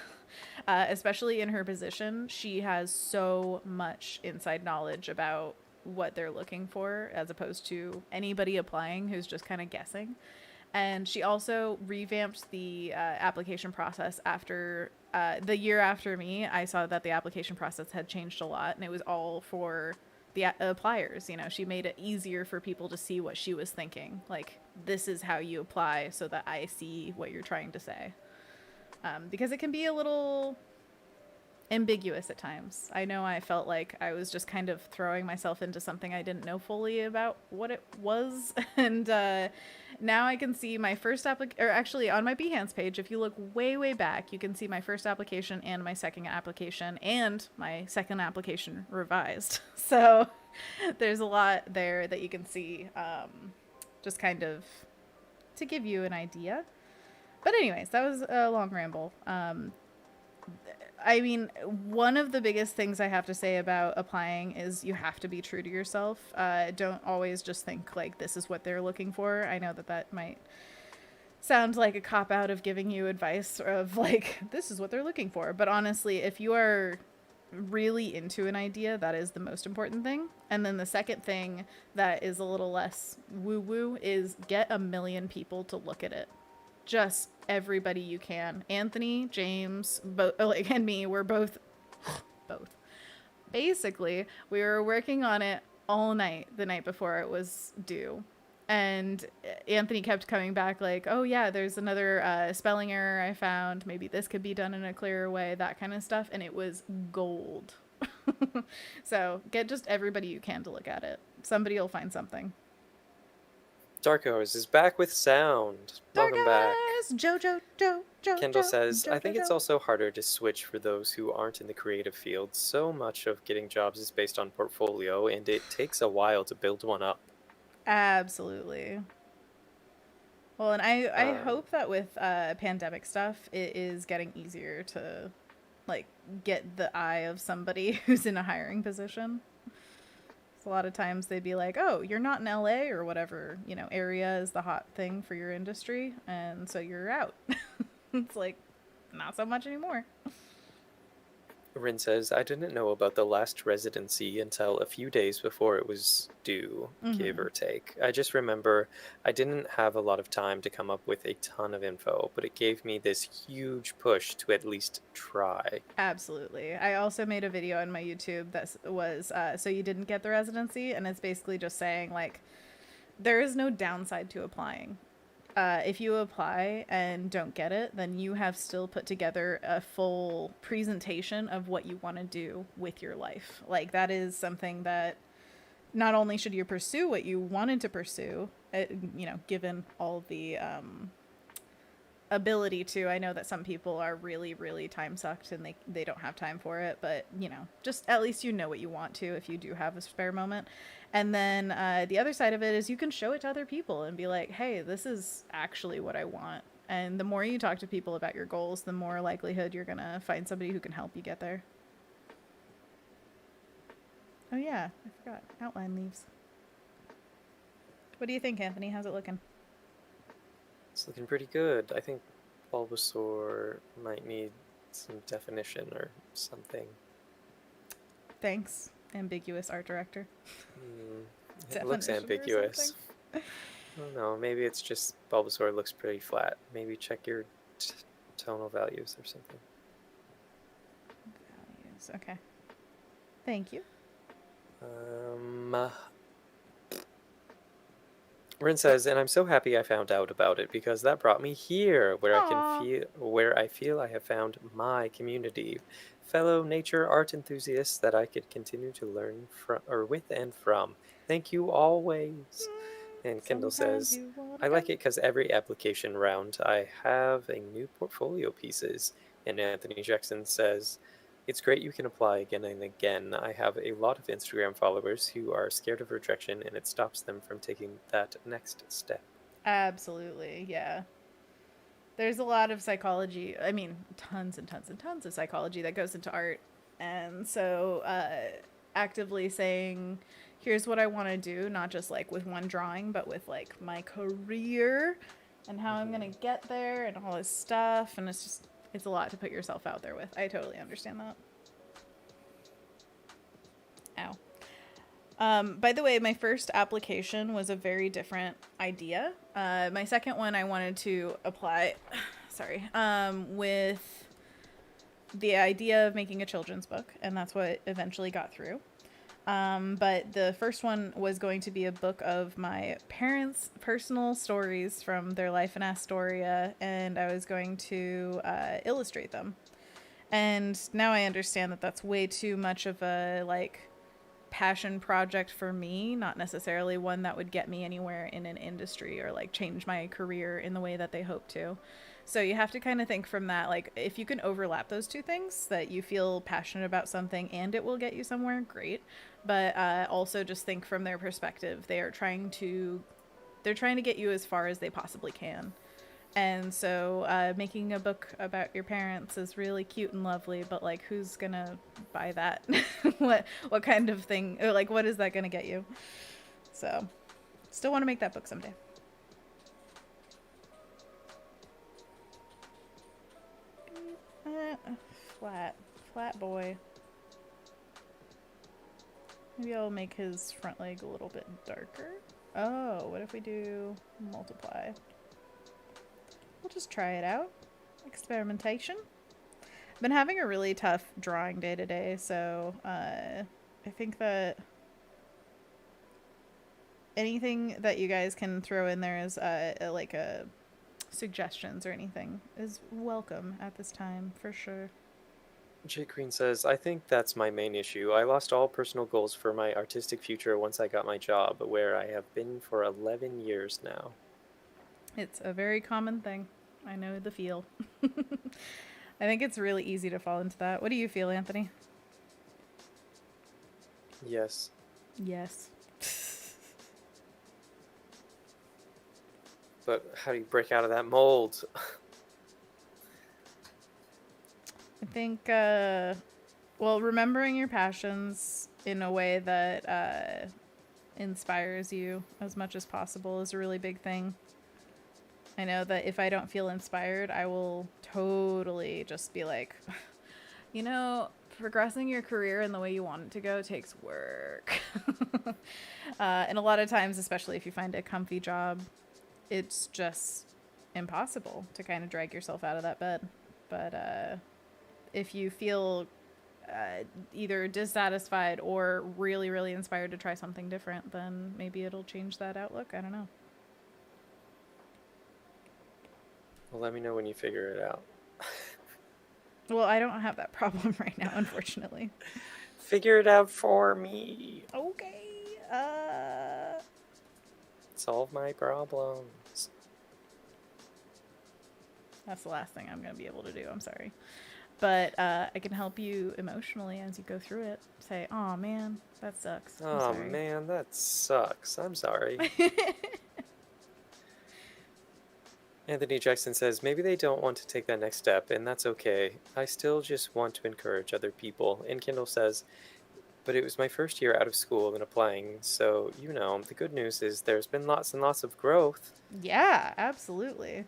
A: especially in her position. She has so much inside knowledge about what they're looking for as opposed to anybody applying who's just kind of guessing. And she also revamped the application process after the year after me. I saw that the application process had changed a lot, and it was all for the appliers. She made it easier for people to see what she was thinking. Like, this is how you apply so that I see what you're trying to say. Because it can be a little ambiguous at times. I know I felt like I was just kind of throwing myself into something I didn't know fully about what it was. And now I can see my first or actually on my Behance page, if you look way, way back, you can see my first application and my second application and my second application revised. So there's a lot there that you can see, just kind of to give you an idea. But anyways, that was a long ramble. I mean, one of the biggest things I have to say about applying is you have to be true to yourself. Don't always just think like this is what they're looking for. I know that might sound like a cop out of giving you advice of like, this is what they're looking for. But honestly, if you are really into an idea, that is the most important thing. And then the second thing that is a little less woo woo is get 1 million people to look at it. Just everybody you can. Anthony, James, like, and me, we're both. Basically, we were working on it all night the night before it was due. And Anthony kept coming back like, oh yeah, there's another spelling error I found. Maybe this could be done in a clearer way, that kind of stuff. And it was gold. So get just everybody you can to look at it. Somebody will find something.
B: Darkos is back with sound. Welcome back.
A: Joe.
B: Kendall says, I think it's also harder to switch for those who aren't in the creative field. So much of getting jobs is based on portfolio, and it takes a while to build one up.
A: Absolutely. Well, and I hope that with pandemic stuff, it is getting easier to, like, get the eye of somebody who's in a hiring position. A lot of times they'd be like, oh, you're not in LA or whatever, you know, area is the hot thing for your industry, and so you're out. It's like, not so much anymore.
B: Rin says, I didn't know about the last residency until a few days before it was due, give or take. I just remember I didn't have a lot of time to come up with a ton of info, but it gave me this huge push to at least try.
A: Absolutely. I also made a video on my YouTube that was, so you didn't get the residency, and it's basically just saying, like, there is no downside to applying. If you apply and don't get it, then you have still put together a full presentation of what you want to do with your life. Like, that is something that not only should you pursue what you wanted to pursue, you know, given all the ability to. I know that some people are really, really time sucked and they don't have time for it, but, you know, just at least you know what you want to if you do have a spare moment. And then the other side of it is you can show it to other people and be like, hey, this is actually what I want. And the more you talk to people about your goals, the more likelihood you're going to find somebody who can help you get there. Oh yeah, I forgot. Outline leaves. What do you think, Anthony? How's it looking?
B: It's looking pretty good. I think Bulbasaur might need some definition or something.
A: Thanks, ambiguous art director.
B: It looks ambiguous. I don't know. Maybe it's just Bulbasaur looks pretty flat. Maybe check your tonal values or something.
A: Values. Okay. Thank you.
B: Rin says, and I'm so happy I found out about it because that brought me here, where I feel I have found my community, fellow nature art enthusiasts that I could continue to learn with and from. Thank you always. And Kendall says, I like it because every application round I have a new portfolio pieces. And Anthony Jackson says, it's great you can apply again and again. I have a lot of Instagram followers who are scared of rejection, and it stops them from taking that next step.
A: Absolutely, yeah. There's a lot of psychology. I mean, tons and tons and tons of psychology that goes into art. And so actively saying, here's what I want to do, not just like with one drawing, but with like my career and how I'm going to get there and all this stuff. And it's a lot to put yourself out there with. I totally understand that. Ow. By the way, my first application was a very different idea. My second one, I wanted to apply, with the idea of making a children's book, and that's what eventually got through. But the first one was going to be a book of my parents' personal stories from their life in Astoria, and I was going to illustrate them. And now I understand that that's way too much of a, like, passion project for me, not necessarily one that would get me anywhere in an industry or, like, change my career in the way that they hope to. So you have to kind of think from that, like, if you can overlap those two things, that you feel passionate about something and it will get you somewhere, great. But also just think from their perspective. They're trying to get you as far as they possibly can. And so making a book about your parents is really cute and lovely, but, like, who's gonna buy that? what kind of thing, or, like, what is that gonna get you? So still want to make that book someday. Flat boy. Maybe I'll make his front leg a little bit darker. Oh, what if we do multiply? We'll just try it out. Experimentation. I've been having a really tough drawing day today, so I think that anything that you guys can throw in there as like a suggestions or anything is welcome at this time for sure.
B: Jake Green says, I think that's my main issue. I lost all personal goals for my artistic future once I got my job, where I have been for 11 years now.
A: It's a very common thing. I know the feel. I think it's really easy to fall into that. What do you feel, Anthony?
B: Yes.
A: Yes.
B: But how do you break out of that mold?
A: I think, well, remembering your passions in a way that inspires you as much as possible is a really big thing. I know that if I don't feel inspired, I will totally just be like, you know, progressing your career in the way you want it to go takes work. And a lot of times, especially if you find a comfy job, it's just impossible to kind of drag yourself out of that bed. But if you feel either dissatisfied or really, really inspired to try something different, then maybe it'll change that outlook. I don't know.
B: Well, let me know when you figure it out.
A: Well, I don't have that problem right now, unfortunately.
B: Figure it out for me.
A: Okay.
B: Solve my problems.
A: That's the last thing I'm going to be able to do. I'm sorry. But I can help you emotionally as you go through it. Say, oh, man, that sucks.
B: Oh, man, that sucks. I'm sorry. Anthony Jackson says, maybe they don't want to take that next step, and that's okay. I still just want to encourage other people. And Kendall says, but it was my first year out of school and applying, so, you know, the good news is there's been lots and lots of growth.
A: Yeah, absolutely.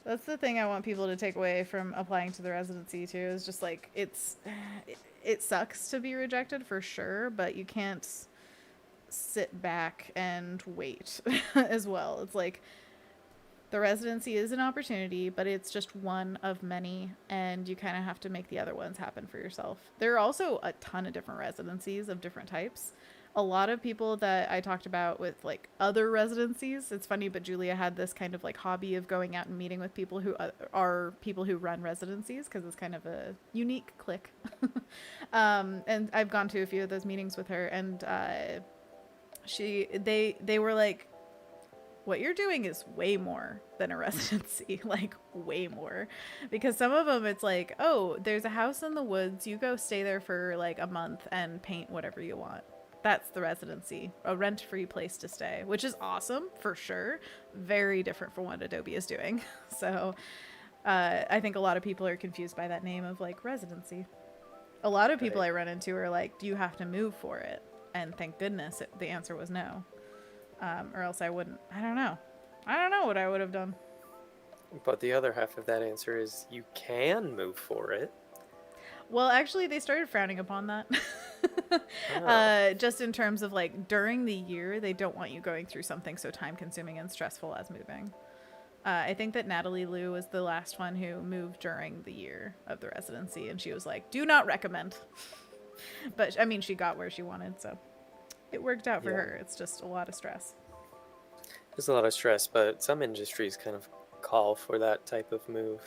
A: That's the thing I want people to take away from applying to the residency, too, is just, like, it sucks to be rejected for sure, but you can't sit back and wait as well. It's like, the residency is an opportunity, but it's just one of many, and you kind of have to make the other ones happen for yourself. There are also a ton of different residencies of different types. A lot of people that I talked about with like other residencies, it's funny, but Julia had this kind of like hobby of going out and meeting with people who are people who run residencies, because it's kind of a unique clique. And I've gone to a few of those meetings with her, and they were like, what you're doing is way more than a residency, like way more. Because some of them, it's like, oh, there's a house in the woods. You go stay there for like a month and paint whatever you want. That's the residency, a rent-free place to stay, which is awesome for sure. Very different from what Adobe is doing. So I think a lot of people are confused by that name of like residency. A lot of people I run into are like, do you have to move for it? And thank goodness the answer was no. Or else I wouldn't. I don't know what I would have done.
B: But the other half of that answer is you can move for it.
A: Well, actually, they started frowning upon that. Just in terms of like during the year, they don't want you going through something so time consuming and stressful as moving. I think that Natalie Liu was the last one who moved during the year of the residency, and she was like, do not recommend. But I mean, she got where she wanted, so it worked out for her. It's just a lot of stress.
B: There's a lot of stress, but some industries kind of call for that type of move.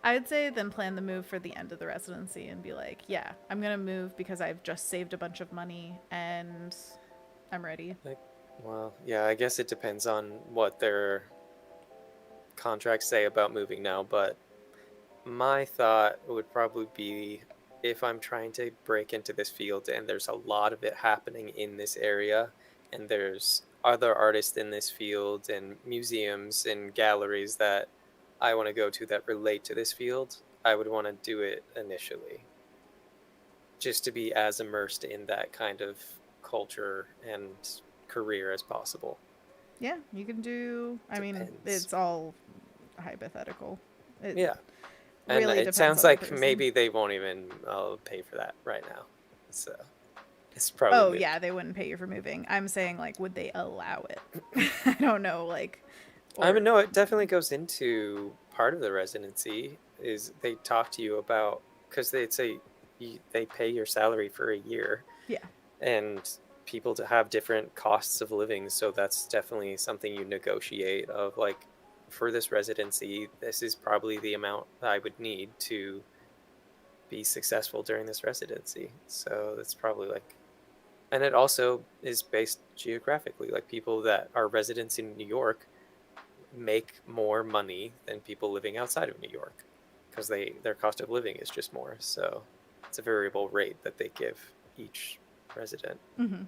A: I'd say then plan the move for the end of the residency and be like, yeah, I'm going to move because I've just saved a bunch of money and I'm ready.
B: Well, yeah, I guess it depends on what their contracts say about moving now, but my thought would probably be, if I'm trying to break into this field and there's a lot of it happening in this area, and there's other artists in this field and museums and galleries that I want to go to that relate to this field, I would want to do it initially, just to be as immersed in that kind of culture and career as possible.
A: Yeah, you can do. I mean, it's all hypothetical.
B: Yeah. And
A: really
B: it
A: depends
B: sounds
A: on the
B: like
A: person.
B: maybe they won't even pay for that right now. So it's
A: Oh
B: probably
A: yeah, they wouldn't pay you for moving. I'm saying like, would they allow it? I don't know, like,
B: I mean,
A: or
B: no, it definitely goes into part of the residency is they talk to you about, because they'd say they pay your salary for a year,
A: yeah,
B: and people to have different costs of living. So that's definitely something you negotiate of like, for this residency, this is probably the amount that I would need to be successful during this residency. So that's probably like, and it also is based geographically. Like people that are residents in New York make more money than people living outside of New York because their cost of living is just more. So it's a variable rate that they give each resident.
A: mm-hmm.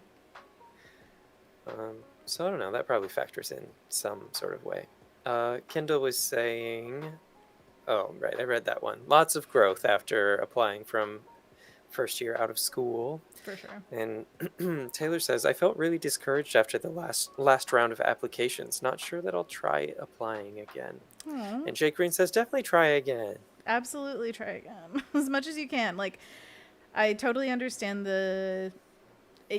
B: So I don't know. That probably factors in some sort of way. Kendall was saying, oh, right, I read that one. Lots of growth after applying from first year out of school.
A: For sure.
B: And Taylor says, I felt really discouraged after the last round of applications. Not sure that I'll try applying again.
A: Aww.
B: And Jake Green says, definitely try again.
A: Absolutely try again as much as you can. Like, I totally understand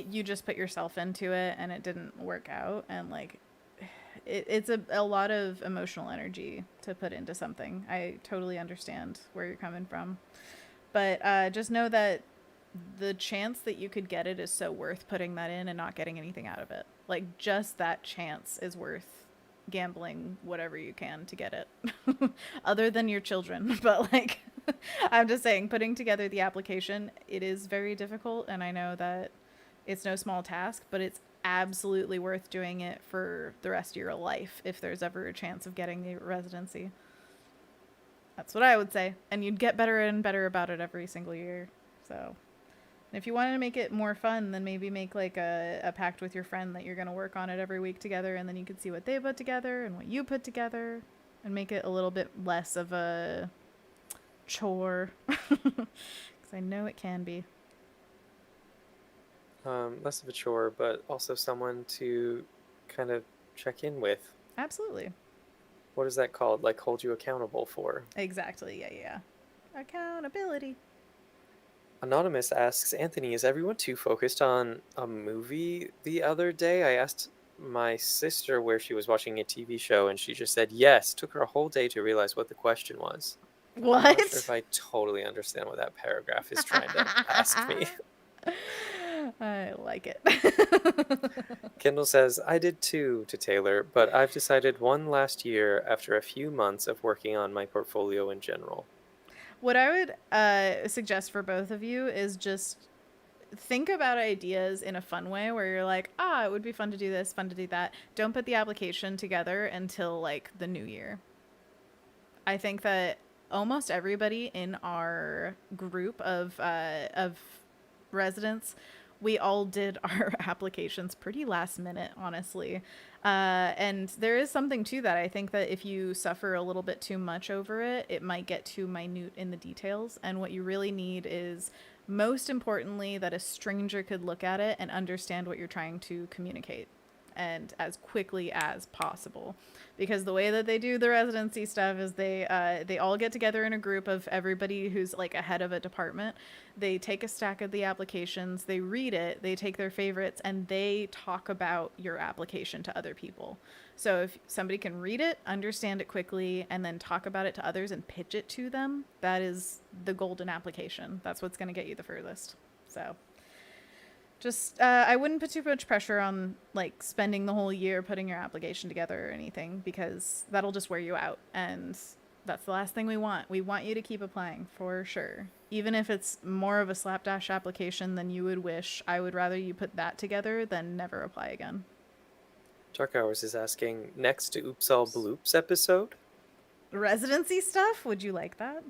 A: you just put yourself into it and it didn't work out, and like it's a lot of emotional energy to put into something. I totally understand where you're coming from, but just know that the chance that you could get it is so worth putting that in and not getting anything out of it. Like, just that chance is worth gambling whatever you can to get it. Other than your children, but like I'm just saying, putting together the application, it is very difficult, and I know that it's no small task, but it's absolutely worth doing it for the rest of your life if there's ever a chance of getting the residency. That's what I would say. And you'd get better and better about it every single year. So if you wanted to make it more fun, then maybe make like a pact with your friend that you're going to work on it every week together, and then you can see what they put together and what you put together, and make it a little bit less of a chore. Because I know it can be.
B: Less of a chore, but also someone to kind of check in with.
A: Absolutely.
B: What is that called? Like hold you accountable for.
A: Exactly. Yeah. Accountability.
B: Anonymous asks, Anthony, is everyone too focused on a movie the other day? I asked my sister where she was watching a TV show, and she just said yes. Took her a whole day to realize what the question was.
A: What?
B: I'm not sure if I totally understand what that paragraph is trying to ask me.
A: I like it.
B: Kendall says, I did too, to Taylor, but I've decided one last year after a few months of working on my portfolio in general.
A: What I would suggest for both of you is just think about ideas in a fun way where you're like, it would be fun to do this, fun to do that. Don't put the application together until like the new year. I think that almost everybody in our group of residents, we all did our applications pretty last minute, honestly. And there is something to that. I think that if you suffer a little bit too much over it, it might get too minute in the details. And what you really need is, most importantly, that a stranger could look at it and understand what you're trying to communicate, and as quickly as possible. Because the way that they do the residency stuff is they all get together in a group of everybody who's like a head of a department. They take a stack of the applications, they read it, they take their favorites, and they talk about your application to other people. So if somebody can read it, understand it quickly, and then talk about it to others and pitch it to them, that is the golden application. That's what's going to get you the furthest. So just, I wouldn't put too much pressure on like spending the whole year putting your application together or anything, because that'll just wear you out. And that's the last thing we want. We want you to keep applying for sure. Even if it's more of a slapdash application than you would wish, I would rather you put that together than never apply again.
B: Dark Hours is asking, next to Oops All Bloops episode?
A: Residency stuff? Would you like that?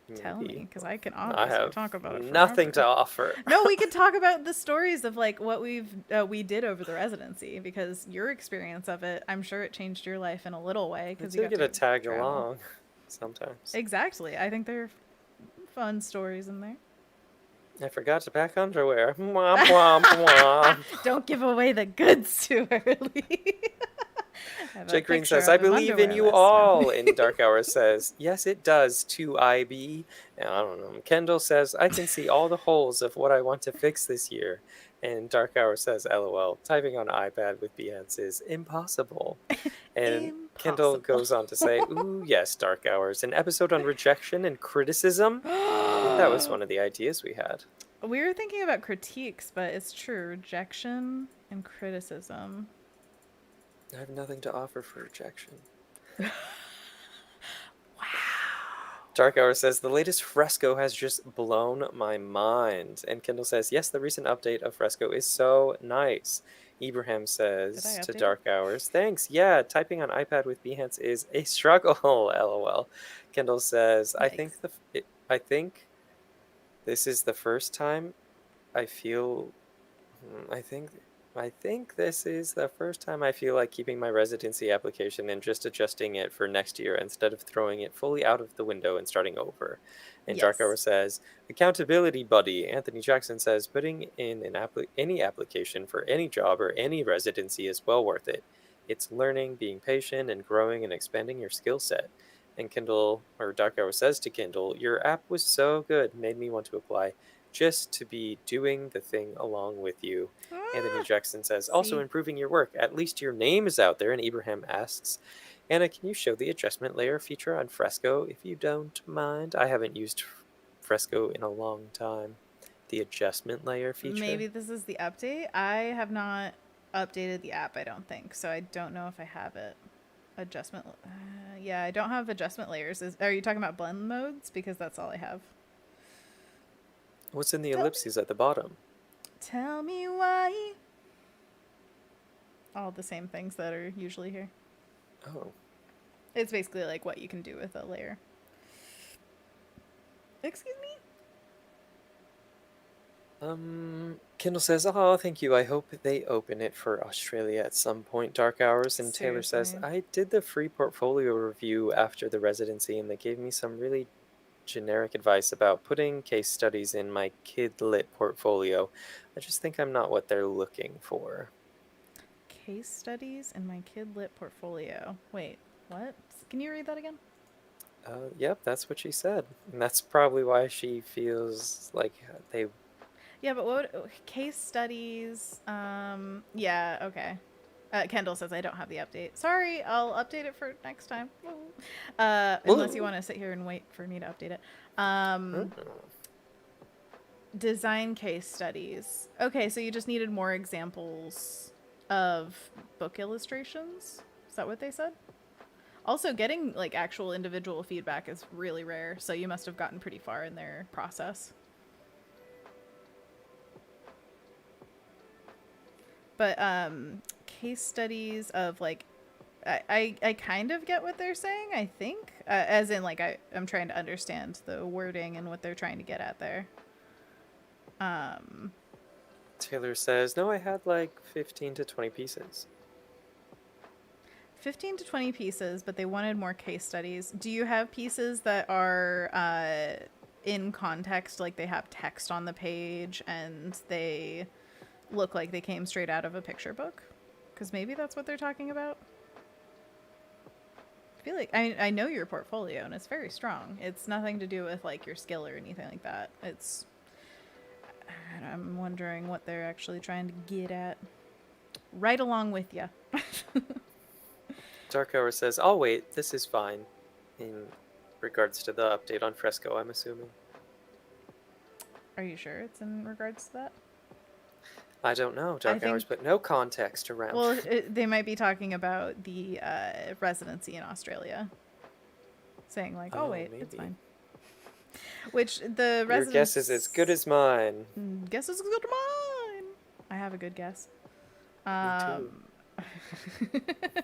B: Maybe.
A: Tell me, because I can
B: I
A: obviously
B: have
A: talk about it
B: nothing
A: forever.
B: to offer.
A: No, we could talk about the stories of like what we did over the residency, because your experience of it, I'm sure it changed your life in a little way. Because
B: you get to tag along sometimes.
A: Exactly. I think there are fun stories in there.
B: I forgot to pack underwear. Womp womp womp.
A: Don't give away the goods too early. I have a
B: Jake Green
A: picture
B: says, I
A: of him
B: believe in you
A: underwearless.
B: all.
A: No.
B: And Dark Hour says, yes, it does, 2IB. And I don't know. Kendall says, I can see all the holes of what I want to fix this year. And Dark Hour says, LOL, typing on iPad with Behance is impossible. And Kendall
A: Impossible.
B: goes on to say, ooh, yes, Dark Hours, an episode on rejection and criticism. I think that was one of the ideas we had.
A: We were thinking about critiques, but it's true. Rejection and criticism.
B: I have nothing to offer for rejection.
A: Wow.
B: Dark Hour says, the latest Fresco has just blown my mind. And Kendall says, yes, the recent update of Fresco is so nice. Ibrahim
A: Did
B: says
A: I
B: to
A: update
B: Dark Hours, thanks. Yeah, typing on iPad with Behance is a struggle. LOL. Kendall says,
A: Yikes.
B: I think this is the first time I feel I think this is the first time I feel like keeping my residency application and just adjusting it for next year instead of throwing it fully out of the window and starting over. And Dark Hour
A: Yes.
B: says, accountability buddy. Anthony Jackson says, putting in any application for any job or any residency is well worth it. It's learning, being patient, and growing and expanding your skill set. And Dark Hour says to Kindle, your app was so good, made me want to apply just to be doing the thing along with you. Anthony
A: Ah,
B: Jackson says, also
A: see.
B: improving your work. At least your name is out there. And Ibrahim asks, Anna, can you show the adjustment layer feature on Fresco if you don't mind? I haven't used Fresco in a long time. The adjustment layer feature?
A: Maybe this is the update. I have not updated the app, I don't think. So I don't know if I have it. Adjustment. Yeah, I don't have adjustment layers. Are you talking about blend modes? Because that's all I have.
B: What's in the
A: Tell me.
B: ellipses at the bottom?
A: Tell me why. All the same things that are usually here.
B: Oh.
A: It's basically like what you can do with a layer. Excuse me?
B: Kendall says, oh, thank you. I hope they open it for Australia at some point, Dark Hours. And Taylor says,
A: Seriously.
B: I did the free portfolio review after the residency, and they gave me some really generic advice about putting case studies in my kid lit portfolio. I just think I'm not what they're looking for.
A: Case studies in my kid lit portfolio. Wait, what? Can you read that again?
B: Yep, that's what she said. And that's probably why she feels like they.
A: Yeah, but what case studies? Yeah, okay. Kendall says I don't have the update. Sorry, I'll update it for next time. Unless you want to sit here and wait for me to update it. Design case studies. Okay, so you just needed more examples of book illustrations. Is that what they said? Also, getting like actual individual feedback is really rare, so you must have gotten pretty far in their process. But case studies of like I kind of get what they're saying, I think, as in like I'm trying to understand the wording and what they're trying to get at there.
B: Taylor says, no, I had like 15 to 20 pieces.
A: 15 to 20 pieces, but they wanted more case studies. Do you have pieces that are in context, like they have text on the page and they look like they came straight out of a picture book? Because maybe that's what they're talking about. I feel like I know your portfolio and it's very strong. It's nothing to do with like your skill or anything like that. I'm wondering what they're actually trying to get at. Right along with you.
B: Dark Hour says, I'll wait. This is fine. In regards to the update on Fresco, I'm assuming.
A: Are you sure it's in regards to that?
B: I don't know. Dark Hours put no context around.
A: Well, they might be talking about the residency in Australia. Saying like, oh wait, maybe. It's fine. Which the
B: Your guess is as good as mine.
A: Guess is as good as mine. I have a good guess.
B: Me too.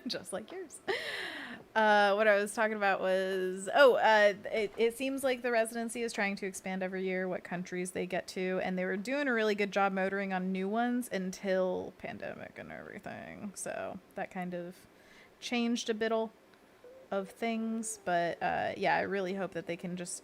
A: Just like yours. What I was talking about was, it seems like the residency is trying to expand every year what countries they get to, and they were doing a really good job motoring on new ones until pandemic and everything. So that kind of changed a bit of things, but yeah, I really hope that they can just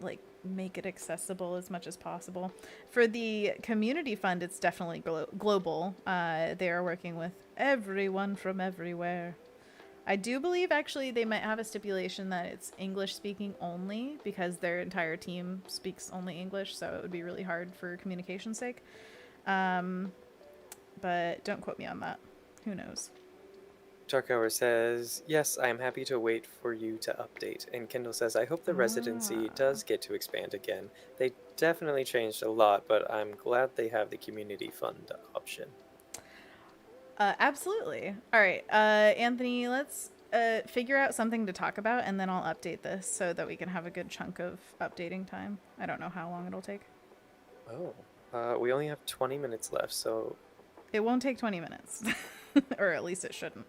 A: like make it accessible as much as possible. For the community fund, it's definitely global. They are working with everyone from everywhere. I do believe actually they might have a stipulation that it's English speaking only because their entire team speaks only English, so it would be really hard for communication's sake. But don't quote me on that. Who knows?
B: Dark Hour says, yes, I am happy to wait for you to update. And Kendall says, I hope the residency does get to expand again. They definitely changed a lot, but I'm glad they have the community fund option.
A: Absolutely. All right, Anthony, let's figure out something to talk about, and then I'll update this so that we can have a good chunk of updating time. I don't know how long it'll take.
B: Oh, we only have 20 minutes left, so...
A: It won't take 20 minutes. Or at least it shouldn't.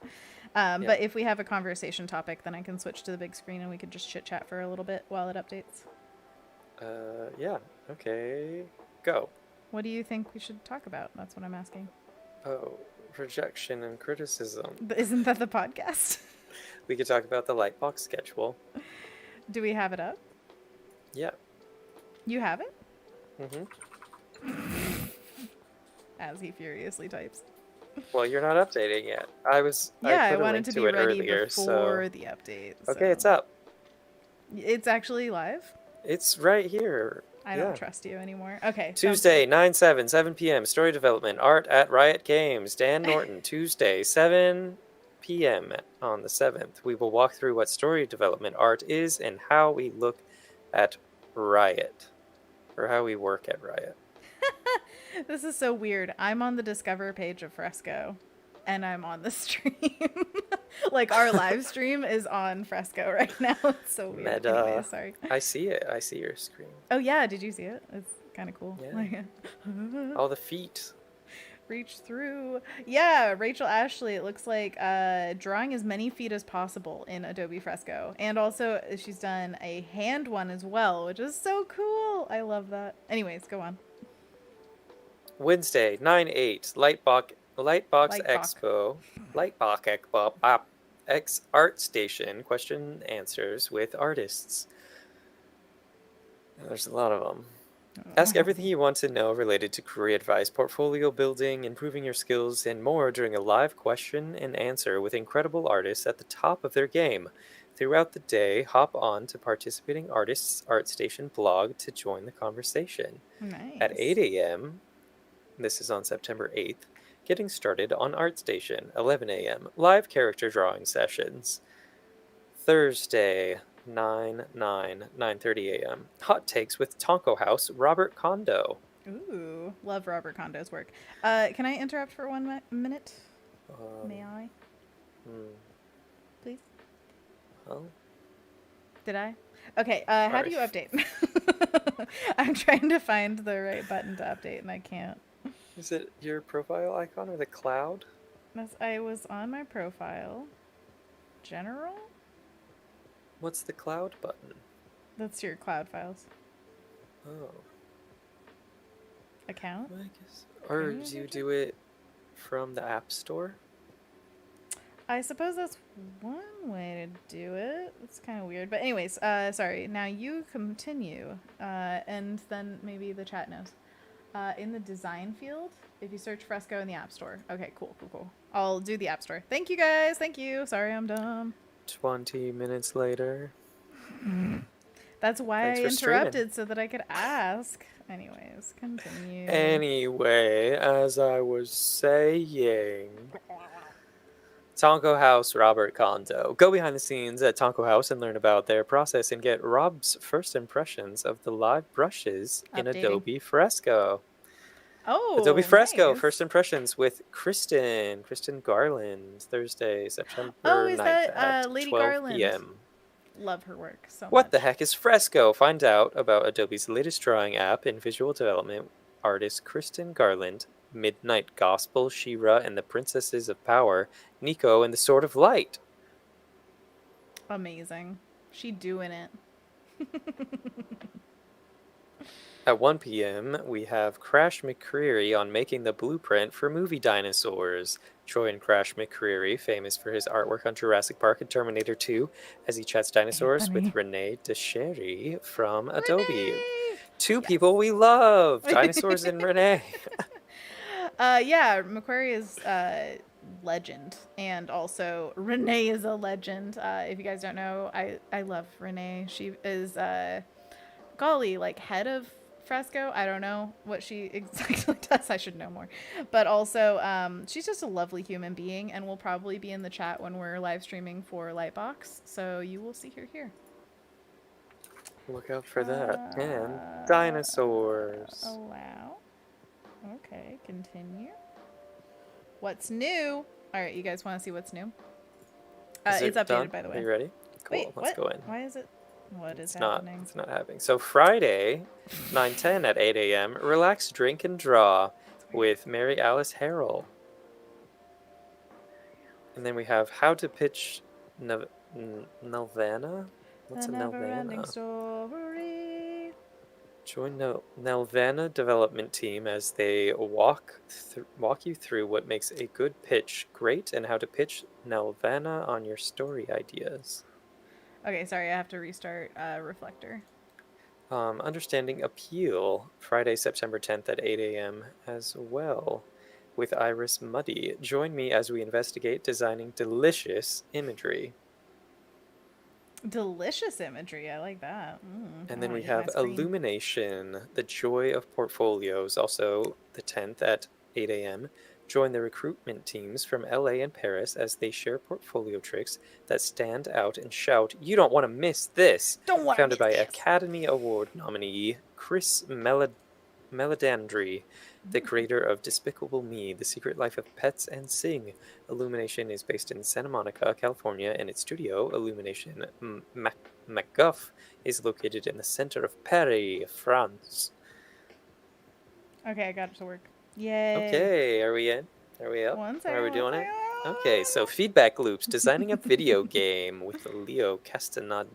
A: But if we have a conversation topic, then I can switch to the big screen and we could just chit-chat for a little bit while it updates.
B: Yeah. Okay. Go.
A: What do you think we should talk about? That's what I'm asking.
B: Oh, rejection and criticism.
A: Isn't that the podcast?
B: We could talk about the Lightbox schedule.
A: Do we have it up?
B: Yeah.
A: You have it?
B: Mm-hmm.
A: As he furiously types.
B: Well, you're not updating yet. I wanted to be ready earlier,
A: before the update.
B: Okay, it's up.
A: It's actually live?
B: It's right here.
A: I don't trust you anymore. Okay.
B: Tuesday, 7 p.m. Story development, art at Riot Games. Dan Norton, Tuesday, 7 p.m. on the 7th. We will walk through what story development art is and how we look at Riot. Or how we work at Riot.
A: This is so weird. I'm on the Discover page of Fresco, and I'm on the stream. Like, our live stream is on Fresco right now. It's so weird.
B: Meta.
A: Anyway, sorry.
B: I see it. I see your screen.
A: Oh, yeah. Did you see it? It's kind of cool.
B: Yeah. All the feet.
A: Reach through. Yeah, Rachel Ashley, it looks like drawing as many feet as possible in Adobe Fresco. And also, she's done a hand one as well, which is so cool. I love that. Anyways, go on.
B: Wednesday, 9/8, Lightbox Expo, Lightbox Expo, X Art Station, question and answers with artists. There's a lot of them. Ask everything you want to know related to career advice, portfolio building, improving your skills, and more during a live question and answer with incredible artists at the top of their game. Throughout the day, hop on to participating artists' ArtStation blog to join the conversation.
A: Nice.
B: At 8 a.m., this is on September 8th, getting started on ArtStation. 11 a.m., live character drawing sessions. Thursday, 9:30 a.m., hot takes with Tonko House, Robert Kondo.
A: Ooh, love Robert Kondo's work. Can I interrupt for 1 minute? May I? Please?
B: Well,
A: did I? Okay, how do you update? I'm trying to find the right button to update and I can't.
B: Is it your profile icon or the cloud?
A: I was on my profile. General?
B: What's the cloud button?
A: That's your cloud files.
B: Oh.
A: Account?
B: I guess. Or do you do it from the App Store?
A: I suppose that's one way to do it. It's kind of weird. But anyways, sorry. Now you continue. And then maybe the chat knows. In the design field, if you search Fresco in the App Store. Okay, cool. I'll do the App Store. Thank you, guys. Thank you. Sorry, I'm dumb.
B: 20 minutes later.
A: That's why
B: Thanks
A: I
B: for
A: interrupted
B: streaming.
A: so that I could ask. Anyways, continue.
B: Anyway, as I was saying... Tonko House, Robert Kondo. Go behind the scenes at Tonko House and learn about their process and get Rob's first impressions of the live brushes in Adobe Fresco.
A: Oh,
B: Adobe Fresco,
A: nice.
B: first impressions with Kristen Garland, Thursday, September 9th
A: is that
B: at
A: Lady
B: 12
A: Garland?
B: p.m.
A: Love her work so much.
B: What the heck is Fresco? Find out about Adobe's latest drawing app and visual development artist Kristen Garland, Midnight Gospel, She-Ra and the Princesses of Power, Nico and the Sword of Light.
A: Amazing. She doing it.
B: At 1 p.m., we have Crash McCreary on making the blueprint for movie dinosaurs. Troy and Crash McCreary, famous for his artwork on Jurassic Park and Terminator 2, as he chats dinosaurs with Renee DeSherry from Adobe. Two people we love, dinosaurs and Renee.
A: Yeah, McQuarrie is legend. And also, Renee is a legend. If you guys don't know, I love Renee. She is, golly, like head of Fresco. I don't know what she exactly does. I should know more. But also, she's just a lovely human being and will probably be in the chat when we're live streaming for Lightbox. So you will see her here.
B: Look out for that. And dinosaurs.
A: Allow. Okay, continue. What's new? All right, you guys want to see what's new?
B: Is
A: It's
B: it
A: updated,
B: done?
A: by the way.
B: Are you ready? Cool.
A: Wait,
B: Let's go in.
A: Why is it? What is
B: It's
A: happening?
B: It's not happening. So Friday, 9:10 at 8 a.m. Relax, drink, and draw with Mary Alice Harrell. And then we have How to Pitch Nelvana? What's a
A: Never-ending
B: Nelvana?
A: story.
B: Join Nelvana development team as they walk you through what makes a good pitch great and how to pitch Nelvana on your story ideas.
A: Okay, sorry, I have to restart Reflector.
B: Understanding Appeal, Friday, September 10th at 8 a.m. as well, with Iris Muddy. Join me as we investigate designing delicious imagery.
A: Delicious imagery, I like that.
B: And then we have Illumination, the joy of portfolios, also the 10th at 8 a.m. Join the recruitment teams from LA and Paris as they share portfolio tricks that stand out and shout, "You don't want to miss this!" Founded by Academy Award nominee Chris Meledandri, the creator of Despicable Me, The Secret Life of Pets, and Sing. Illumination is based in Santa Monica, California, and its studio, Illumination MacGuff, is located in the center of Paris, France.
A: Okay, I got it to work. Yay.
B: Okay, are we in? Are we up?
A: One second,
B: Are we doing it? Okay, so feedback loops, designing a video game with Leo Castaneda.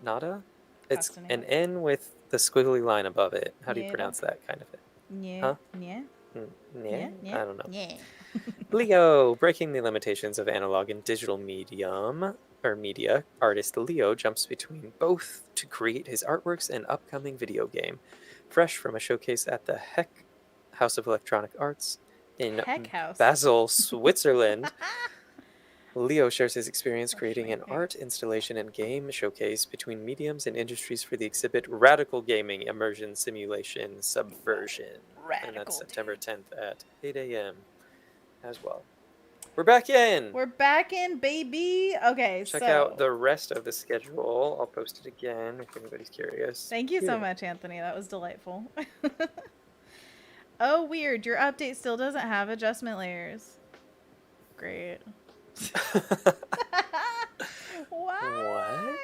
B: Nada? It's an N with the squiggly line above it. How do you pronounce that kind of it?
A: Yeah.
B: Huh?
A: Yeah.
B: Yeah? I don't know.
A: Yeah.
B: Leo, breaking the limitations of analog and digital media, artist Leo jumps between both to create his artworks and upcoming video game. Fresh from a showcase at the Heck House of Electronic Arts in Basel, Switzerland, Leo shares his experience creating an art installation and game showcase between mediums and industries for the exhibit Radical Gaming Immersion Simulation Subversion. And that's September 10th at 8 a.m. as well. We're back in!
A: We're back in, baby! Okay,
B: Check out the rest of the schedule. I'll post it again if anybody's curious.
A: Thank you so much, Anthony. That was delightful. Oh, weird. Your update still doesn't have adjustment layers. Great. Why?
B: What?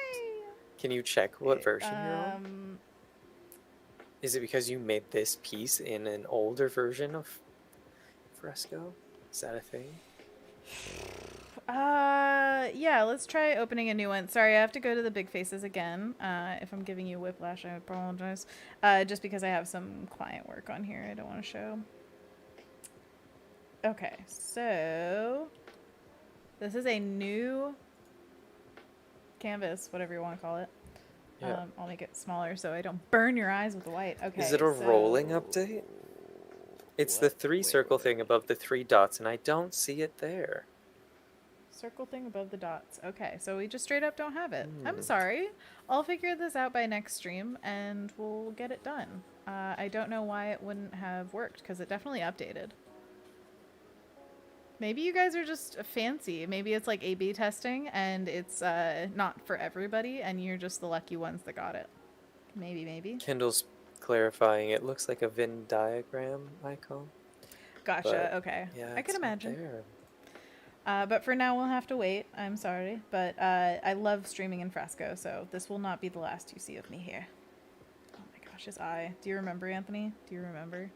B: Can you check what version you're on? Is it because you made this piece in an older version of Fresco? Is that a thing?
A: Yeah, let's try opening a new one. Sorry, I have to go to the big faces again. If I'm giving you whiplash, I apologize. Just because I have some client work on here I don't want to show. Okay, so this is a new canvas, whatever you want to call it. Yeah. I'll make it smaller so I don't burn your eyes with the white. Okay.
B: Is it a rolling update? It's the circle thing above the 3 dots, and I don't see it there.
A: Circle thing above the dots. Okay, so we just straight up don't have it. I'm sorry. I'll figure this out by next stream, and we'll get it done. I don't know why it wouldn't have worked, because it definitely updated. Maybe you guys are just fancy. Maybe it's like A/B testing, and it's not for everybody, and you're just the lucky ones that got it. Maybe.
B: Kendall's clarifying. It looks like a Venn diagram icon.
A: Gotcha. But, okay.
B: Yeah,
A: I can imagine. But for now, we'll have to wait. I'm sorry. But I love streaming in Fresco, so this will not be the last you see of me here. Oh my gosh, his eye. Do you remember, Anthony? Do you remember?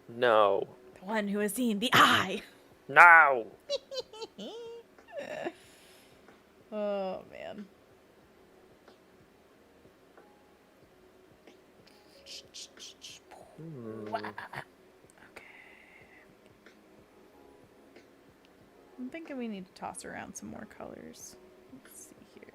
B: No.
A: The one who has seen the eye.
B: No.
A: Oh, man. Wow. Okay. I'm thinking we need to toss around some more colors. Let's see here.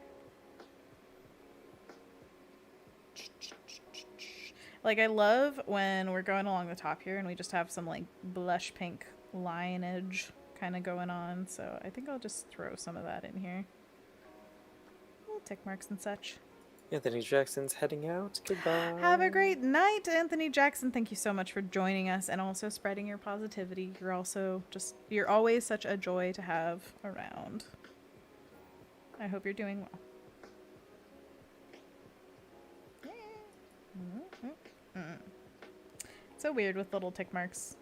A: Like, I love when we're going along the top here and we just have some, like, blush pink lineage kind of going on. So I think I'll just throw some of that in here. Little tick marks and such.
B: Anthony Jackson's heading out. Goodbye.
A: Have a great night, Anthony Jackson. Thank you so much for joining us and also spreading your positivity. You're always such a joy to have around. I hope you're doing well. It's so weird with little tick marks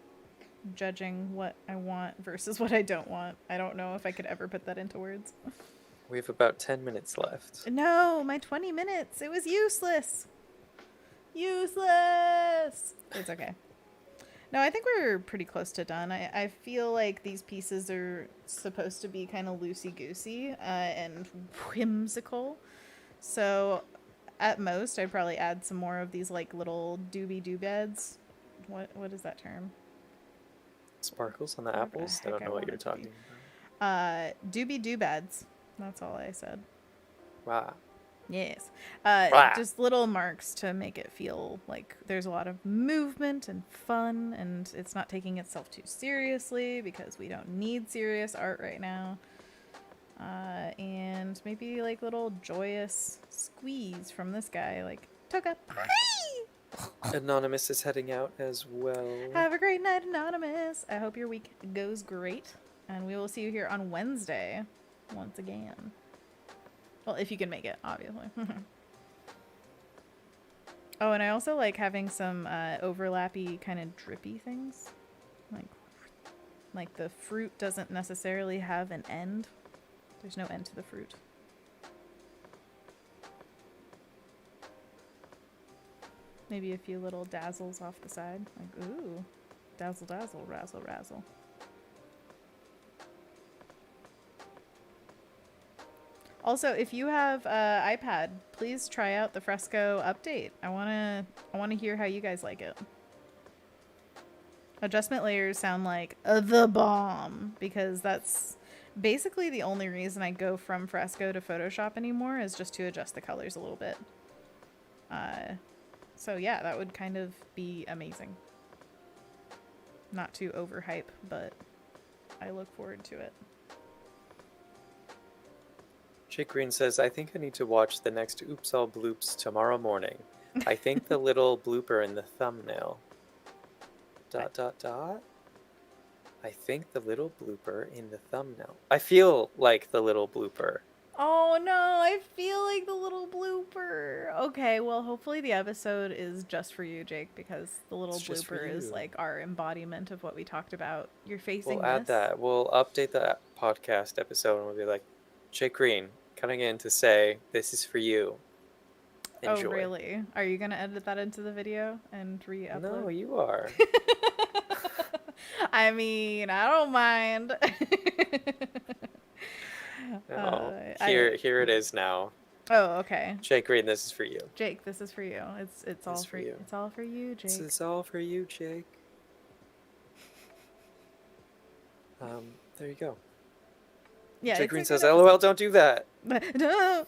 A: judging what I want versus what I don't want. I don't know if I could ever put that into words.
B: We have about 10 minutes left.
A: No, my 20 minutes. It was useless. Useless. It's okay. No, I think we're pretty close to done. I feel like these pieces are supposed to be kind of loosey-goosey and whimsical. So at most, I'd probably add some more of these like little doobie-doobads. What is that term?
B: Sparkles on the apples? I don't know what you're talking
A: about. Doobie-doobads. That's all I said.
B: Wow.
A: Yes.
B: Wow.
A: Just little marks to make it feel like there's a lot of movement and fun, and it's not taking itself too seriously because we don't need serious art right now. And maybe like little joyous squeeze from this guy, like Toka.
B: Anonymous is heading out as well.
A: Have a great night, Anonymous. I hope your week goes great, and we will see you here on Wednesday once again. Well, if you can make it, obviously. Oh, and I also like having some overlappy kind of drippy things. Like the fruit doesn't necessarily have an end. There's no end to the fruit. Maybe a few little dazzles off the side. Like, ooh, dazzle, dazzle, razzle, razzle. Also, if you have iPad, please try out the Fresco update. I wanna hear how you guys like it. Adjustment layers sound like the bomb because that's basically the only reason I go from Fresco to Photoshop anymore is just to adjust the colors a little bit. So yeah, that would kind of be amazing. Not too overhype, but I look forward to it.
B: Jake Green says, I think I need to watch the next Oops All Bloops tomorrow morning. I think the little blooper in the thumbnail. ... I think the little blooper in the thumbnail. I feel like the little blooper.
A: Oh no, I feel like the little blooper. Okay, well, hopefully the episode is just for you, Jake, because the little blooper is like our embodiment of what we talked about. You're facing
B: We'll add that. We'll update the podcast episode and we'll be like, Jake Green coming in to say, this is for you. Enjoy.
A: Oh, really? Are you going to edit that into the video and re-upload?
B: No, you are.
A: I mean, I don't mind.
B: Here it is now.
A: Oh, okay.
B: Jake Green, this is for you.
A: Jake, this is for you. It's all for you. It's all for you, Jake.
B: It's all for you, Jake. There you go.
A: Yeah,
B: Jake Green says, LOL, don't do that.
A: No.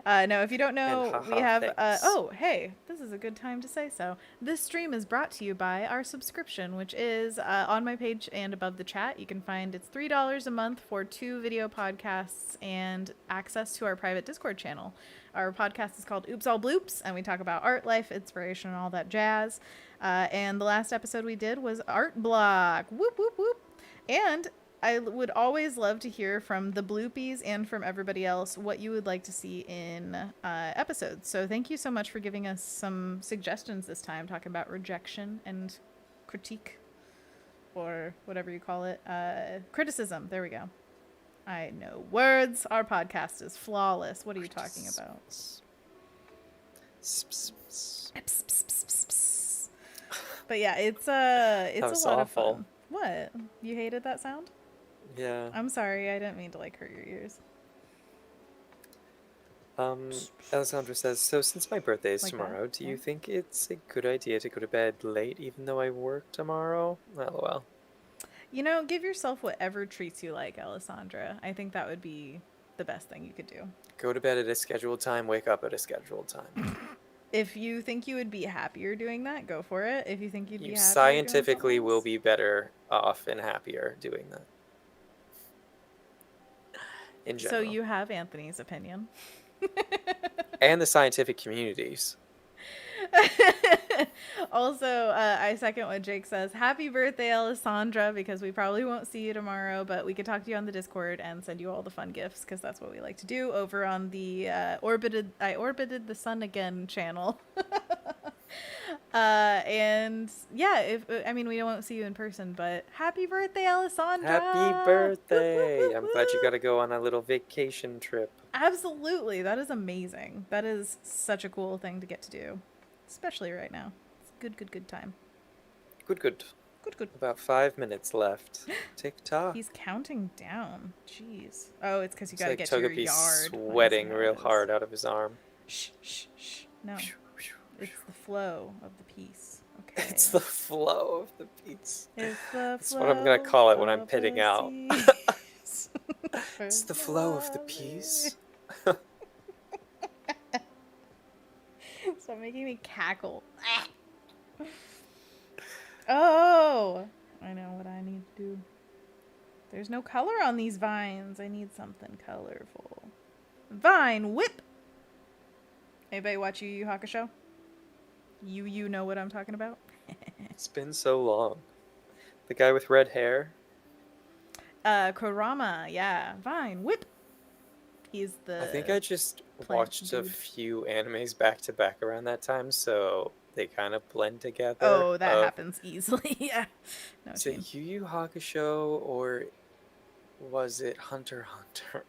A: No, if you don't know, we have...
B: thanks.
A: Hey, this is a good time to say so. This stream is brought to you by our subscription, which is on my page and above the chat. You can find it's $3 a month for 2 video podcasts and access to our private Discord channel. Our podcast is called Oops All Bloops, and we talk about art, life, inspiration, and all that jazz. And the last episode we did was Art Block. Whoop, whoop, whoop. And I would always love to hear from the bloopies and from everybody else what you would like to see in episodes. So thank you so much for giving us some suggestions this time, talking about rejection and critique, or whatever you call it. Criticism. There we go. I know words. Our podcast is flawless. What are you talking about? But yeah, it's a lot of fun. What? You hated that sound?
B: Yeah.
A: I'm sorry, I didn't mean to hurt your ears.
B: Alessandra says, so since my birthday is tomorrow, do you think it's a good idea to go to bed late even though I work tomorrow? LOL.
A: You know, give yourself whatever treats you like, Alessandra. I think that would be the best thing you could do.
B: Go to bed at a scheduled time, wake up at a scheduled time.
A: If you think you would be happier doing that, go for it. If you think you'd be
B: You
A: happier doing something
B: scientifically will
A: else.
B: be better off and happier doing that in
A: So
B: general.
A: you have Anthony's opinion.
B: And the scientific communities.
A: Also, I second what Jake says. Happy birthday, Alessandra, because we probably won't see you tomorrow, but we could talk to you on the Discord and send you all the fun gifts, because that's what we like to do over on the I orbited the sun again channel. And yeah, if I mean we won't see you in person, but happy birthday,
B: Happy
A: Alessandra! Whoop, whoop,
B: birthday!
A: whoop,
B: I'm glad you got
A: whoop.
B: to go on a little vacation trip.
A: Absolutely, that is amazing. That is such a cool thing to get to do, especially right now. It's a good time.
B: Good, good.
A: Good.
B: About 5 minutes left. Tick tock.
A: He's counting down. Jeez. Oh, it's because you
B: It's
A: got to
B: like
A: get to your
B: Togepi's
A: yard. I see
B: sweating
A: how
B: real
A: it is.
B: hard out of his arm.
A: Shh. No, it's the flow of the piece. Okay.
B: It's the flow of the beats.
A: It's the
B: That's what I'm gonna call it when I'm
A: of
B: pitting
A: the
B: out.
A: seas.
B: It's the flow of the piece.
A: Stop making me cackle. Oh, I know what I need to do. There's no color on these vines. I need something colorful. Vine whip. Anybody watch Yu Yu Hakusho? You know what I'm talking about?
B: It's been so long. The guy with red hair.
A: Kurama, yeah. Vine whip. He's the
B: I think I just
A: plant
B: watched a
A: dude.
B: few animes back to back around that time, so they kind of blend together.
A: Oh, that happens easily. Yeah. No,
B: Is it Yu Yu Hakusho or was it Hunter x Hunter?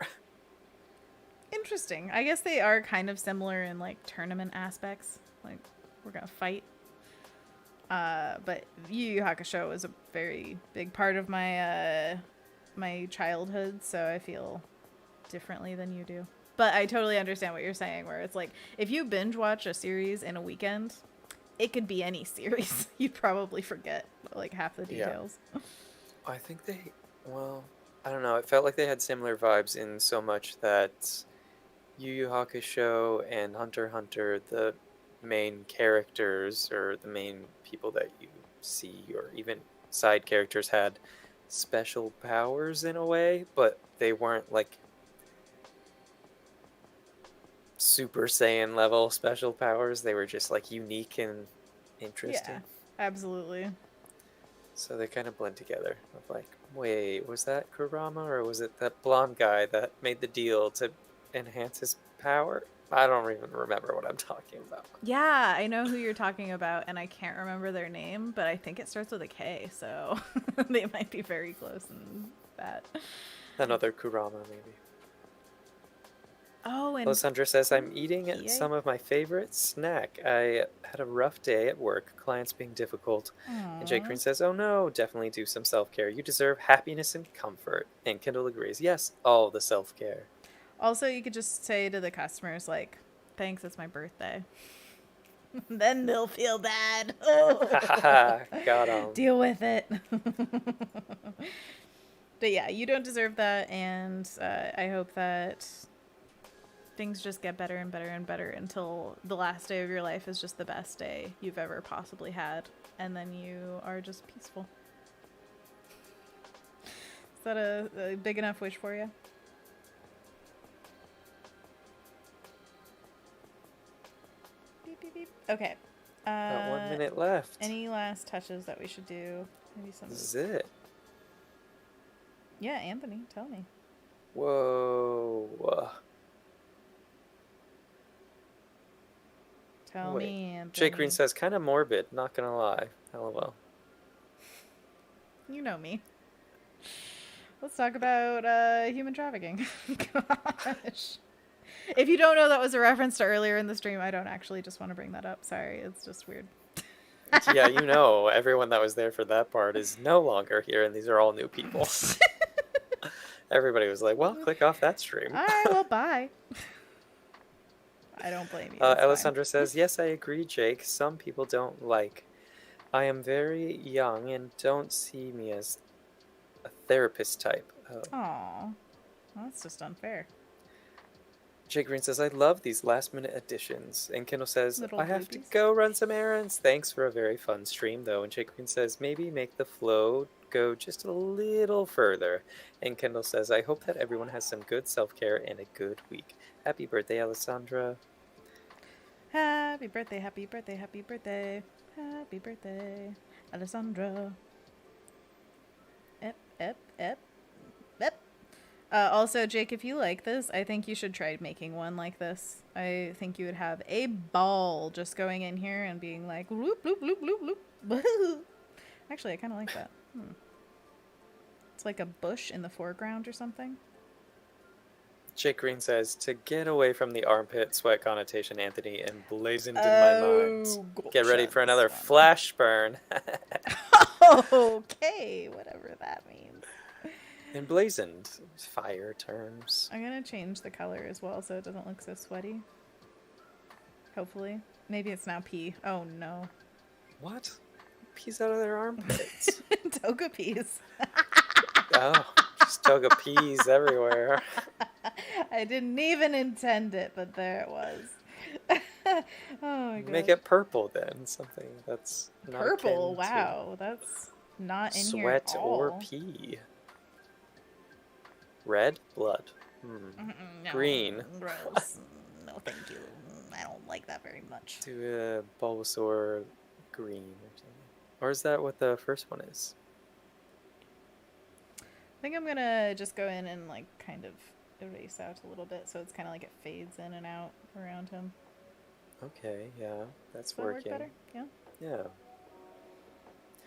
A: Interesting. I guess they are kind of similar in like tournament aspects. Like we're gonna fight. But Yu Yu Hakusho is a very big part of my my childhood, so I feel differently than you do. But I totally understand what you're saying, where it's like if you binge watch a series in a weekend, it could be any series. You'd probably forget like half the details.
B: Yeah. I think well, I don't know. It felt like they had similar vibes in so much that Yu Yu Hakusho and Hunter x Hunter, the main characters or the main people that you see or even side characters had special powers in a way, but they weren't like Super Saiyan level special powers. They were just like unique and interesting.
A: Yeah, absolutely.
B: So they kind of blend together. Of like, wait, was that Kurama or was it that blonde guy that made the deal to enhance his power? I don't even remember what I'm talking about.
A: Yeah, I know who you're talking about, and I can't remember their name, but I think it starts with a K, so they might be very close in that.
B: Another Kurama, maybe.
A: Oh, and
B: Alessandra says, I'm eating
A: PA?
B: some of my favorite snack. I had a rough day at work, clients being difficult. And Jake Green says, oh no, definitely do some self-care. You deserve happiness and comfort. And Kendall agrees, yes, all the self-care.
A: Also, you could just say to the customers, like, thanks, it's my birthday. Then they'll feel bad.
B: Got 'em.
A: Deal with it. But yeah, you don't deserve that, and I hope that things just get better and better and better until the last day of your life is just the best day you've ever possibly had, and then you are just peaceful. Is that a big enough wish for you? Beep, beep, beep. Okay.
B: About 1 minute left.
A: Any last touches that we should do? Maybe some.
B: This is it.
A: Yeah, Anthony, tell me.
B: Whoa.
A: Tell
B: Wait.
A: me, Anthony.
B: Jake Green says, kind of morbid, not gonna lie. LOL.
A: You know me. Let's talk about human trafficking. Gosh. If you don't know that was a reference to earlier in the stream, I don't actually just want to bring that up. Sorry, it's just weird.
B: Yeah, you know, everyone that was there for that part is no longer here, and these are all new people. Everybody was like, well, click off that stream.
A: All right, well, bye. I don't blame you.
B: Alessandra says, yes, I agree, Jake. Some people don't like. I am very young and don't see me as a therapist type.
A: Aw. Well, that's just unfair.
B: Jake Green says, I love these last-minute additions. And Kendall says,
A: Little
B: I have to
A: bloopies.
B: go run some errands. Thanks for a very fun stream, though. And Jake Green says, maybe make the flow go just a little further. And Kendall says, I hope that everyone has some good self-care and a good week. Happy birthday, Alessandra.
A: Happy birthday, happy birthday, happy birthday. Happy birthday, Alessandra. Ep, ep, ep, ep. Also, Jake, if you like this, I think you should try making one like this. I think you would have a ball just going in here and being like, loop, loop, loop, loop, loop. Actually, I kind of like that. It's like a bush in the foreground or something.
B: Jake Green says, to get away from the armpit sweat connotation, Anthony, emblazoned in my mind. Get ready for another flash burn.
A: Okay, whatever that means.
B: Emblazoned. Fire terms.
A: I'm going to change the color as well so it doesn't look so sweaty. Hopefully. Maybe it's now pee. Oh, no.
B: What? Peas out of their armpits.
A: Toga peas.
B: Oh, just toga peas everywhere.
A: I didn't even intend it, but there it was. Oh my god.
B: Make it purple then. Something that's not
A: purple.
B: akin to
A: Wow, that's not in here
B: sweat
A: at all.
B: or pee. Red blood.
A: No,
B: Green.
A: Gross. No, thank you. I don't like that very much.
B: Do a Bulbasaur green or something. Or is that what the first one is?
A: I think I'm gonna just go in and like kind of erase out a little bit so it's kind of like it fades in and out around him.
B: Okay, yeah, that's
A: Does that work
B: working.
A: better? Yeah.
B: Yeah.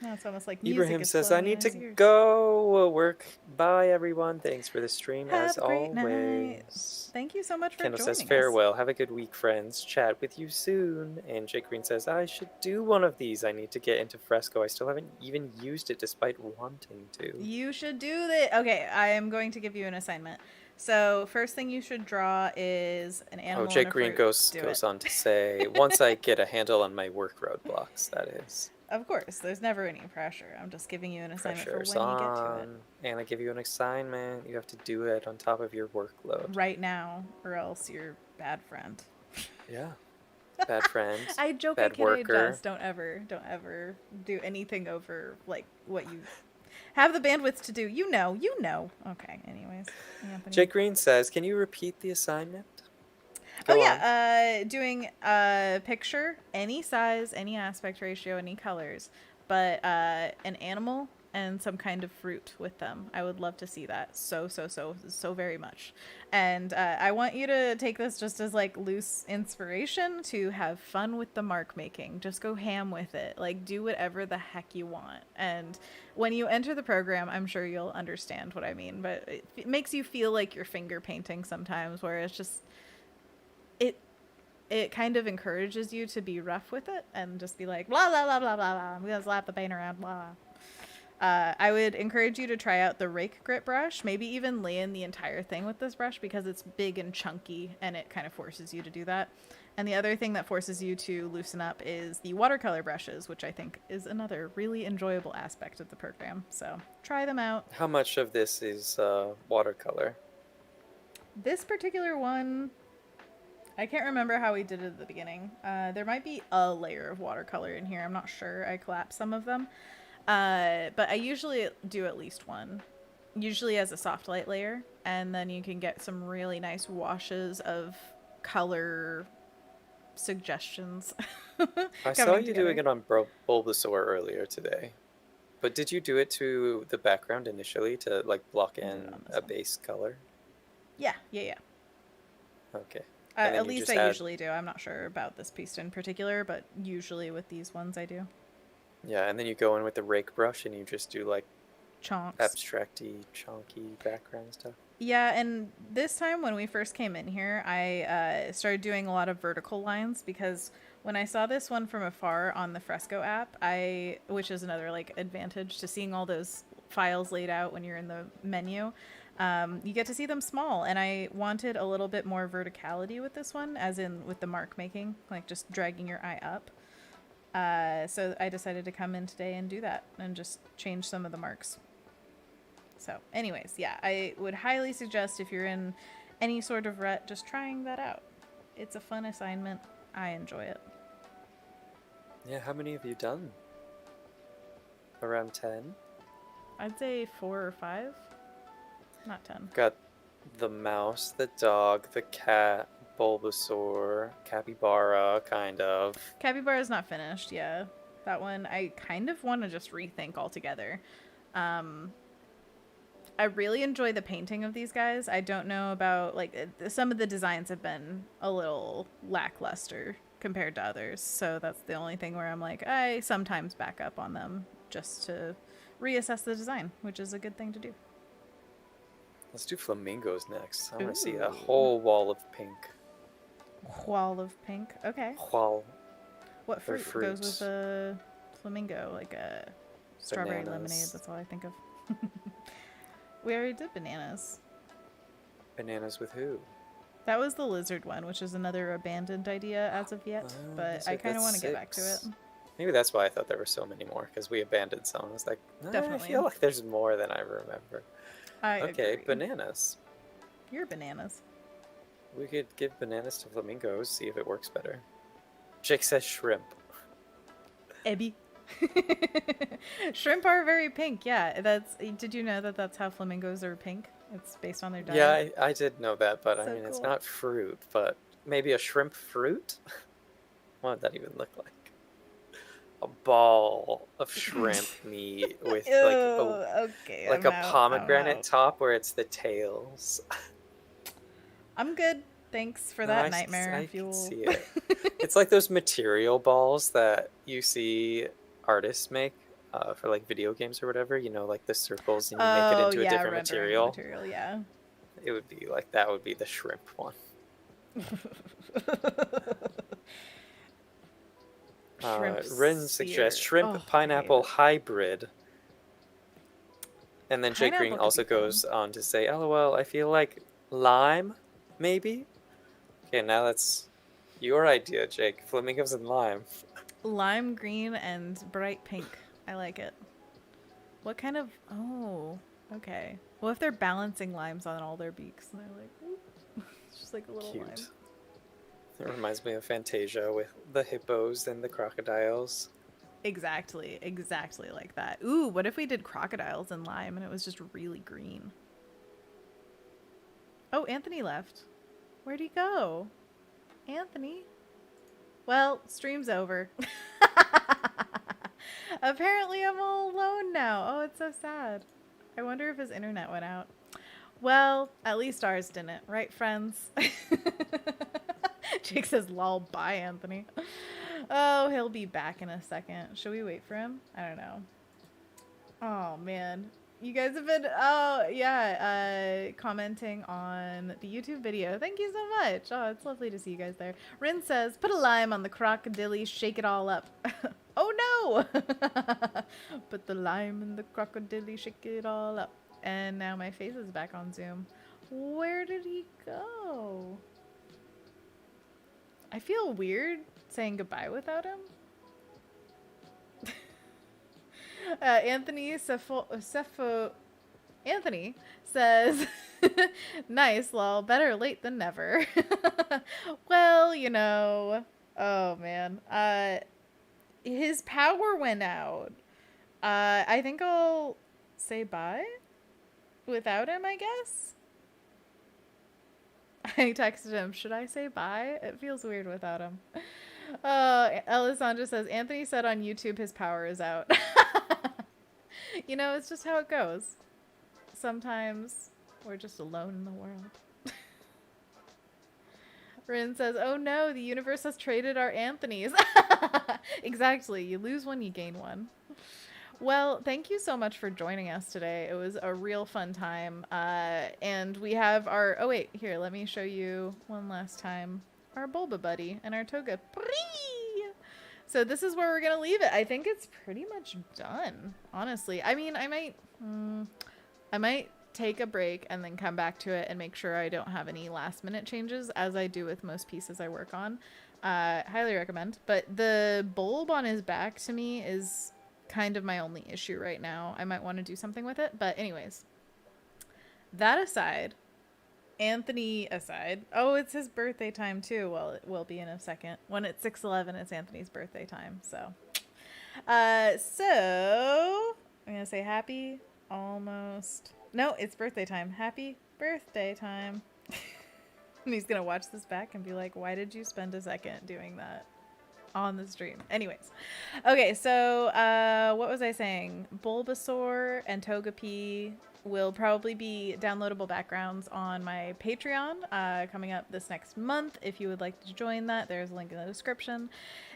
A: No, it's almost like music
B: Ibrahim
A: is
B: says,
A: flowing
B: I
A: in
B: need to
A: his ears.
B: go work. Bye, everyone. Thanks for the stream, as
A: Have a great
B: always.
A: night. Thank you so much for
B: Kendall
A: joining
B: says,
A: us.
B: farewell. Have a good week, friends. Chat with you soon. And Jake Green says, I should do one of these. I need to get into Fresco. I still haven't even used it despite wanting to.
A: You should do that. Okay, I am going to give you an assignment. So first thing you should draw is an animal.
B: Jake
A: and a
B: Green
A: fruit.
B: goes on to say, once I get a handle on my work roadblocks, that is.
A: Of course, there's never any pressure. I'm just giving you an assignment
B: Pressure's
A: for when you get to it.
B: on. And I give you an assignment. You have to do it on top of your workload.
A: Right now, or else you're a bad friend.
B: Yeah. Bad friend.
A: I joke,
B: bad
A: I kid,
B: worker.
A: I jest. Don't ever do anything over like what you have the bandwidth to do. You know. Okay. Anyways, Anthony.
B: Jake Green says, "Can you repeat the assignment?"
A: Go on. Doing a picture, any size, any aspect ratio, any colors, but an animal and some kind of fruit with them. I would love to see that so very much. And I want you to take this just as like loose inspiration to have fun with the mark making. Just go ham with it. Like do whatever the heck you want. And when you enter the program, I'm sure you'll understand what I mean, but it makes you feel like you're finger painting sometimes, where it's just it kind of encourages you to be rough with it and just be like, blah, blah, blah, blah, blah, blah. I'm going to slap the paint around, blah. I would encourage you to try out the rake grit brush, maybe even lay in the entire thing with this brush because it's big and chunky and it kind of forces you to do that. And the other thing that forces you to loosen up is the watercolor brushes, which I think is another really enjoyable aspect of the program. So try them out.
B: How much of this is watercolor?
A: This particular one, I can't remember how we did it at the beginning. There might be a layer of watercolor in here. I'm not sure. I collapsed some of them. But I usually do at least one. Usually as a soft light layer. And then you can get some really nice washes of color suggestions.
B: I saw you doing it on Bulbasaur earlier today. But did you do it to the background initially to like block in a base color?
A: Yeah.
B: Okay.
A: At least I usually do. I'm not sure about this piece in particular, but usually with these ones I do.
B: Yeah, and then you go in with the rake brush and you just do like
A: chonks,
B: abstracty, chonky background stuff.
A: Yeah, and this time when we first came in here, I started doing a lot of vertical lines because when I saw this one from afar on the Fresco app, which is another like advantage to seeing all those files laid out when you're in the menu, you get to see them small, and I wanted a little bit more verticality with this one, as in with the mark making, like just dragging your eye up. So I decided to come in today and do that and just change some of the marks. So anyways, yeah, I would highly suggest if you're in any sort of rut, just trying that out. It's a fun assignment. I enjoy it.
B: Yeah, how many have you done? Around 10?
A: I'd say 4 or 5. Not 10.
B: Got the mouse, the dog, the cat, Bulbasaur, capybara, kind of.
A: Capybara's not finished, yeah. That one, I kind of want to just rethink altogether. I really enjoy the painting of these guys. I don't know about, like, some of the designs have been a little lackluster compared to others. So that's the only thing where I'm like, I sometimes back up on them just to reassess the design, which is a good thing to do.
B: Let's do flamingos next. I want to see
A: Ooh.
B: a whole wall of pink.
A: Wall of pink. Okay.
B: Wall.
A: What
B: They're
A: fruit goes
B: fruits.
A: with a flamingo? Like a strawberry
B: Bananas.
A: lemonade. That's all I think of. We already did bananas.
B: Bananas with who?
A: That was the lizard one, which is another abandoned idea as of yet.
B: Oh,
A: But I kind of want to get back to it.
B: Maybe that's why I thought there were so many more, because we abandoned some. I was like, no,
A: Definitely.
B: I feel like there's more than I remember. Okay,
A: agree.
B: bananas.
A: You're bananas.
B: We could give bananas to flamingos, see if it works better. Jake says shrimp.
A: Ebby. Shrimp are very pink. Yeah, that's. Did you know that that's how flamingos are pink? It's based on their diet.
B: Yeah, I did know that, but
A: So
B: I mean, it's
A: cool.
B: not fruit, but maybe a shrimp fruit? What would that even look like? A ball of shrimp meat with
A: Ew, okay,
B: like
A: I'm
B: a
A: out,
B: pomegranate
A: I'm out.
B: top where it's the tails.
A: I'm good. Thanks for
B: No,
A: that
B: I
A: nightmare
B: can
A: fuel.
B: see it. It's like those material balls that you see artists make for like video games or whatever. You know, like the circles and you make it into a different
A: rendering
B: material.
A: Yeah.
B: It would be like that would be the shrimp one. Rin suggests shrimp pineapple hybrid. And then Jake Green also goes on to say, LOL, I feel like lime, maybe? Okay, now that's your idea, Jake. Flamingos and lime.
A: Lime green and bright pink. I like it. What kind of... Oh, okay. Well, if they're balancing limes on all their beaks, and they're like... Whoop. It's just like a little
B: Cute.
A: lime.
B: It reminds me of Fantasia with the hippos and the crocodiles.
A: Exactly like that. Ooh, what if we did crocodiles and lime and it was just really green? Oh, Anthony left. Where'd he go? Anthony? Well, stream's over. Apparently I'm all alone now. Oh, it's so sad. I wonder if his internet went out. Well, at least ours didn't, right, friends? Jake says, lol, bye, Anthony. Oh, he'll be back in a second. Should we wait for him? I don't know. Oh, man. You guys have been, commenting on the YouTube video. Thank you so much. Oh, it's lovely to see you guys there. Rin says, put a lime on the crocodile, shake it all up. Oh, no! Put the lime in the crocodile, shake it all up. And now my face is back on Zoom. Where did he go? I feel weird saying goodbye without him. Anthony Anthony says, nice, lol, better late than never. Well, you know, oh man, his power went out. I think I'll say bye without him, I guess. I texted him, should I say bye? It feels weird without him. Alessandra says, Anthony said on YouTube his power is out. You know, it's just how it goes. Sometimes we're just alone in the world. Rin says, oh no, the universe has traded our Anthonys. Exactly. You lose one, you gain one. Well, thank you so much for joining us today. It was a real fun time. And we have our... Oh, wait. Here, let me show you one last time. Our Bulba buddy and our Toga. So this is where we're going to leave it. I think it's pretty much done, honestly. I mean, I might take a break and then come back to it and make sure I don't have any last minute changes, as I do with most pieces I work on. Highly recommend. But the bulb on his back to me is kind of my only issue right now. I might want to do something with it. But anyways, that aside, Anthony aside. Oh, it's his birthday time too. Well, it will be in a second. When it's 6:11, it's Anthony's birthday time. So I'm gonna say happy almost. No, it's birthday time. Happy birthday time. And he's gonna watch this back and be like, "Why did you spend a second doing that on the stream?" Anyways, okay. So what was I saying? Bulbasaur and Togepi will probably be downloadable backgrounds on my Patreon coming up this next month. If you would like to join that, there's a link in the description.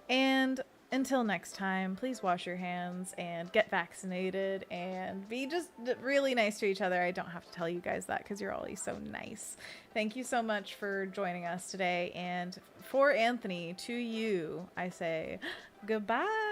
A: And until next time, please wash your hands and get vaccinated and be just really nice to each other. I don't have to tell you guys that because you're always so nice. Thank you so much for joining us today. And for Anthony, to you, I say goodbye.